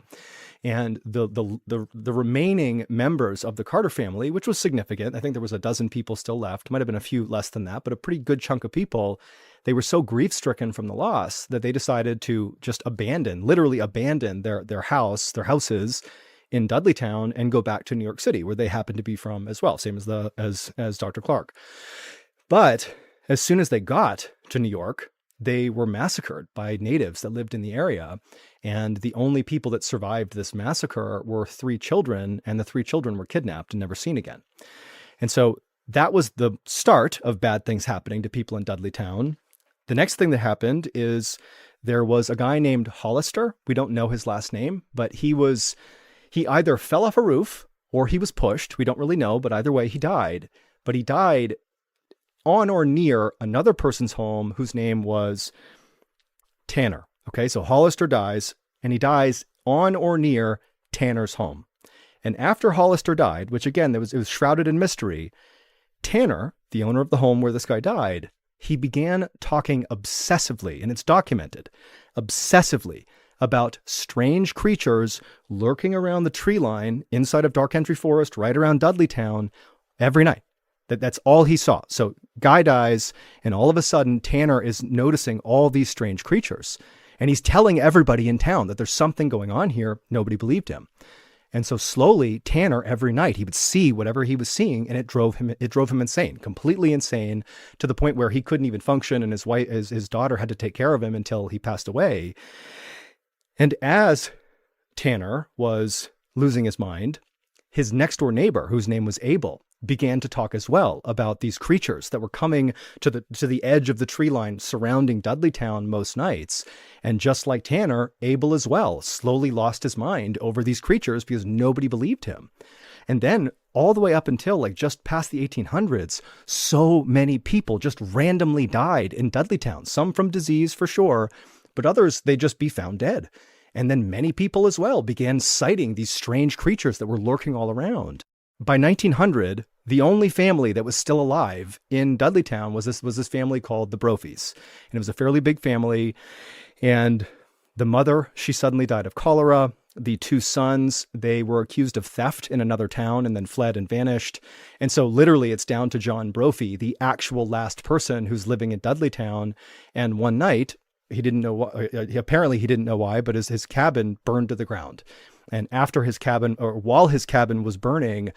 And the remaining members of the Carter family, which was significant, I think there was a dozen people still left, might have been a few less than that, but a pretty good chunk of people, they were so grief-stricken from the loss that they decided to just literally abandon their houses in Dudleytown and go back to New York City, where they happened to be from as well, same as Dr. Clark. But as soon as they got to New York, they were massacred by natives that lived in the area. And the only people that survived this massacre were 3 children, and the 3 children were kidnapped and never seen again. And so that was the start of bad things happening to people in Dudleytown. The next thing that happened is there was a guy named Hollister. We don't know his last name, but he either fell off a roof or he was pushed. We don't really know, but either way, he died. But he died on or near another person's home whose name was Tanner. Okay, so Hollister dies, and he dies on or near Tanner's home. And after Hollister died, which again, it was shrouded in mystery, Tanner, the owner of the home where this guy died, he began talking obsessively, and it's documented, obsessively about strange creatures lurking around the tree line inside of Dark Entry Forest, right around Dudleytown, every night. That's all he saw. So guy dies, and all of a sudden Tanner is noticing all these strange creatures. And he's telling everybody in town that there's something going on here. Nobody believed him. And so slowly, Tanner, every night, he would see whatever he was seeing, and it drove him insane, completely insane, to the point where he couldn't even function, and his daughter had to take care of him until he passed away. And as Tanner was losing his mind, his next door neighbor, whose name was Abel, began to talk as well about these creatures that were coming to the edge of the tree line surrounding Dudleytown most nights. And just like Tanner, Abel as well slowly lost his mind over these creatures because nobody believed him. And then all the way up until like just past the 1800s, so many people just randomly died in Dudleytown, some from disease for sure, but others, they'd just be found dead. And then many people as well began citing these strange creatures that were lurking all around. By 1900, the only family that was still alive in Dudleytown was this family called the Brophies. And it was a fairly big family. And the mother, she suddenly died of cholera. The 2 sons, they were accused of theft in another town and then fled and vanished. And so literally it's down to John Brophy, the actual last person who's living in Dudleytown. And one night, he didn't know why, apparently he didn't know why, but his cabin burned to the ground. And after his cabin, or while his cabin was burning,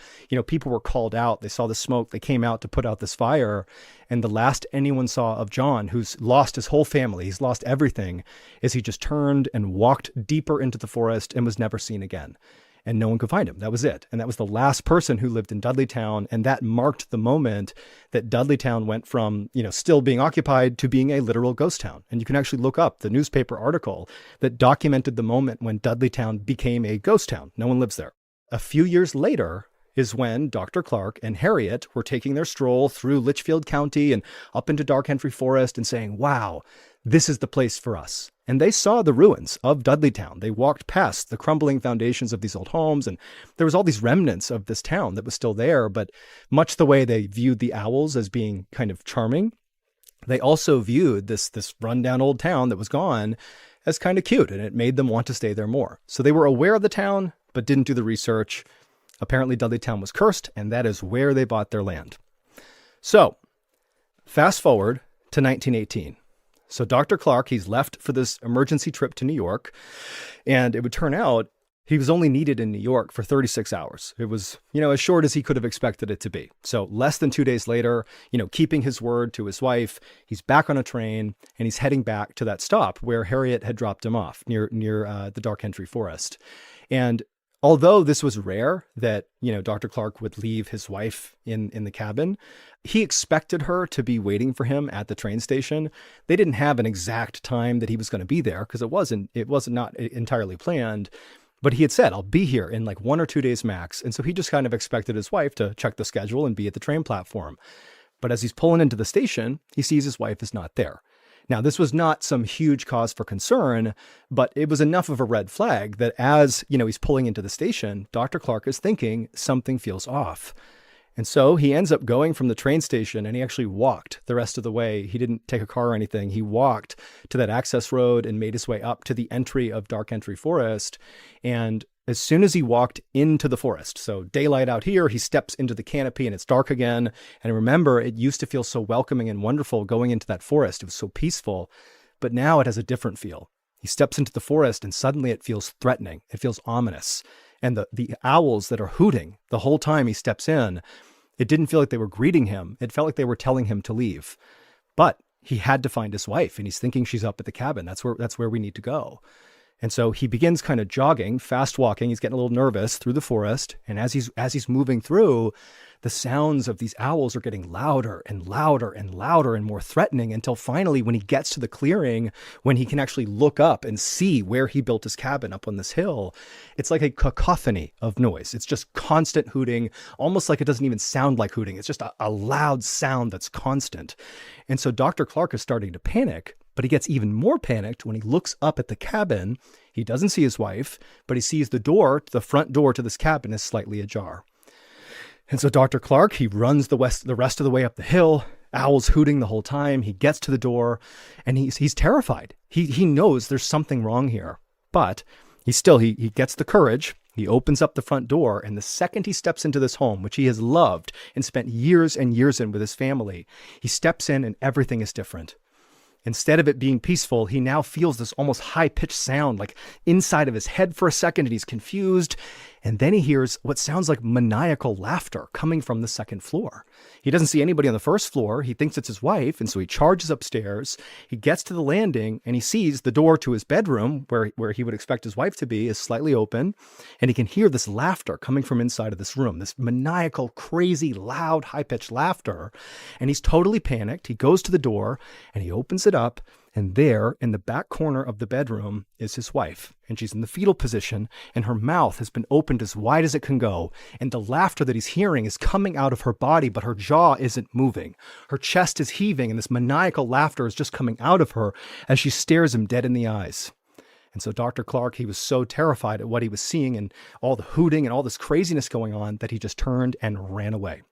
people were called out. They saw the smoke. They came out to put out this fire. And the last anyone saw of John, who's lost his whole family, he's lost everything, is he just turned and walked deeper into the forest and was never seen again. And no one could find him. That was it. And that was the last person who lived in Dudleytown. And that marked the moment that Dudleytown went from, still being occupied to being a literal ghost town. And you can actually look up the newspaper article that documented the moment when Dudleytown became a ghost town. No one lives there. A few years later is when Dr. Clark and Harriet were taking their stroll through Litchfield County and up into Dark Entry Forest and saying, wow, this is the place for us. And they saw the ruins of Dudleytown. They walked past the crumbling foundations of these old homes, and there was all these remnants of this town that was still there. But much the way they viewed the owls as being kind of charming, they also viewed this rundown old town that was gone as kind of cute, and it made them want to stay there more. So they were aware of the town, but didn't do the research. Apparently Dudleytown was cursed, and that is where they bought their land. So fast forward to 1918. So Dr. Clark, he's left for this emergency trip to New York, and it would turn out he was only needed in New York for 36 hours. It was, as short as he could have expected it to be. So less than 2 days later, keeping his word to his wife, he's back on a train, and he's heading back to that stop where Harriet had dropped him off near the Dark Entry Forest. And although this was rare that, Dr. Clark would leave his wife in the cabin, he expected her to be waiting for him at the train station. They didn't have an exact time that he was going to be there because it wasn't not entirely planned, but he had said, I'll be here in like 1 or 2 days max. And so he just kind of expected his wife to check the schedule and be at the train platform. But as he's pulling into the station, he sees his wife is not there. Now, this was not some huge cause for concern, but it was enough of a red flag that as, he's pulling into the station, Dr. Clark is thinking something feels off. And so he ends up going from the train station, and he actually walked the rest of the way. He didn't take a car or anything. He walked to that access road and made his way up to the entry of Dark Entry Forest. And as soon as he walked into the forest, so daylight out here, he steps into the canopy and it's dark again. And remember, it used to feel so welcoming and wonderful going into that forest. It was so peaceful, but now it has a different feel. He steps into the forest and suddenly it feels threatening. It feels ominous. And the owls that are hooting the whole time he steps in, it didn't feel like they were greeting him. It felt like they were telling him to leave. But he had to find his wife, and he's thinking she's up at the cabin. That's where we need to go. And so he begins kind of jogging, fast walking. He's getting a little nervous through the forest. And as he's moving through, the sounds of these owls are getting louder and louder and louder and more threatening until finally, when he gets to the clearing, when he can actually look up and see where he built his cabin up on this hill, it's like a cacophony of noise. It's just constant hooting, almost like it doesn't even sound like hooting. It's just a loud sound that's constant. And so Dr. Clark is starting to panic. But he gets even more panicked when he looks up at the cabin. He doesn't see his wife, but he sees the front door to this cabin is slightly ajar. And so Dr. Clark, he runs the rest of the way up the hill, owls hooting the whole time. He gets to the door and he's terrified. He knows there's something wrong here, but he gets the courage. He opens up the front door, and the second he steps into this home, which he has loved and spent years and years in with his family, he steps in and everything is different. Instead of it being peaceful, he now feels this almost high-pitched sound, like inside of his head for a second, and he's confused. And then he hears what sounds like maniacal laughter coming from the second floor. He doesn't see anybody on the first floor. He thinks it's his wife, and so he charges upstairs. He gets to the landing, and he sees the door to his bedroom, where he would expect his wife to be, is slightly open. And he can hear this laughter coming from inside of this room, this maniacal, crazy, loud, high-pitched laughter. And he's totally panicked. He goes to the door, and he opens it up. And there, in the back corner of the bedroom, is his wife. And she's in the fetal position, and her mouth has been opened as wide as it can go. And the laughter that he's hearing is coming out of her body, but her jaw isn't moving. Her chest is heaving, and this maniacal laughter is just coming out of her as she stares him dead in the eyes. And so Dr. Clark, he was so terrified at what he was seeing and all the hooting and all this craziness going on that he just turned and ran away.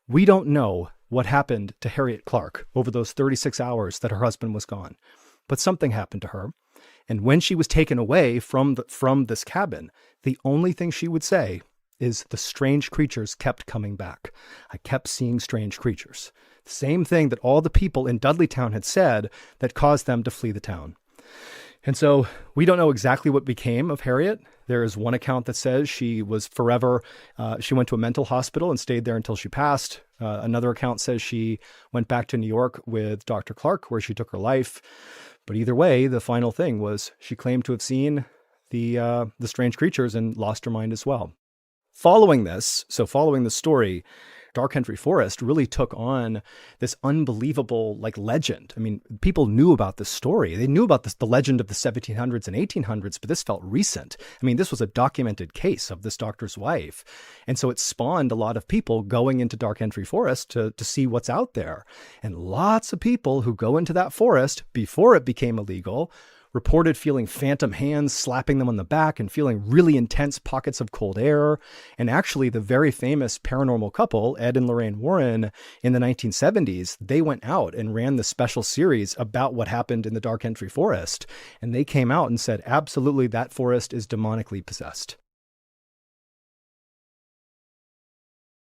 We don't know what happened to Harriet Clark over those 36 hours that her husband was gone, but something happened to her. And when she was taken away from this cabin, the only thing she would say is the strange creatures kept coming back. I kept seeing strange creatures. The same thing that all the people in Dudleytown had said that caused them to flee the town. And so we don't know exactly what became of Harriet. There is one account that says she was forever, she went to a mental hospital and stayed there until she passed. Another account says she went back to New York with Dr. Clark, where she took her life. But either way, the final thing was she claimed to have seen the strange creatures and lost her mind as well. Following the story, Dark Country Forest really took on this unbelievable legend. I mean, people knew about this story. They knew about the legend of the 1700s and 1800s, but this felt recent. I mean, this was a documented case of this doctor's wife. And so it spawned a lot of people going into Dark Country Forest to see what's out there. And lots of people who go into that forest before it became illegal reported feeling phantom hands slapping them on the back and feeling really intense pockets of cold air. And actually, the very famous paranormal couple, Ed and Lorraine Warren, in the 1970s, they went out and ran the special series about what happened in the Dark Country Forest. And they came out and said, absolutely, that forest is demonically possessed.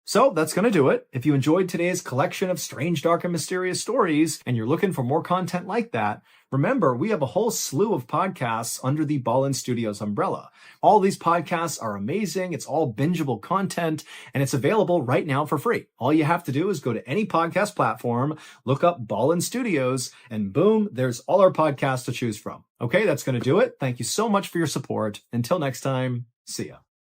So that's going to do it. If you enjoyed today's collection of strange, dark, and mysterious stories, and you're looking for more content like that, remember, we have a whole slew of podcasts under the Ballen Studios umbrella. All these podcasts are amazing. It's all bingeable content, and it's available right now for free. All you have to do is go to any podcast platform, look up Ballen Studios, and boom, there's all our podcasts to choose from. Okay, that's going to do it. Thank you so much for your support. Until next time, see ya.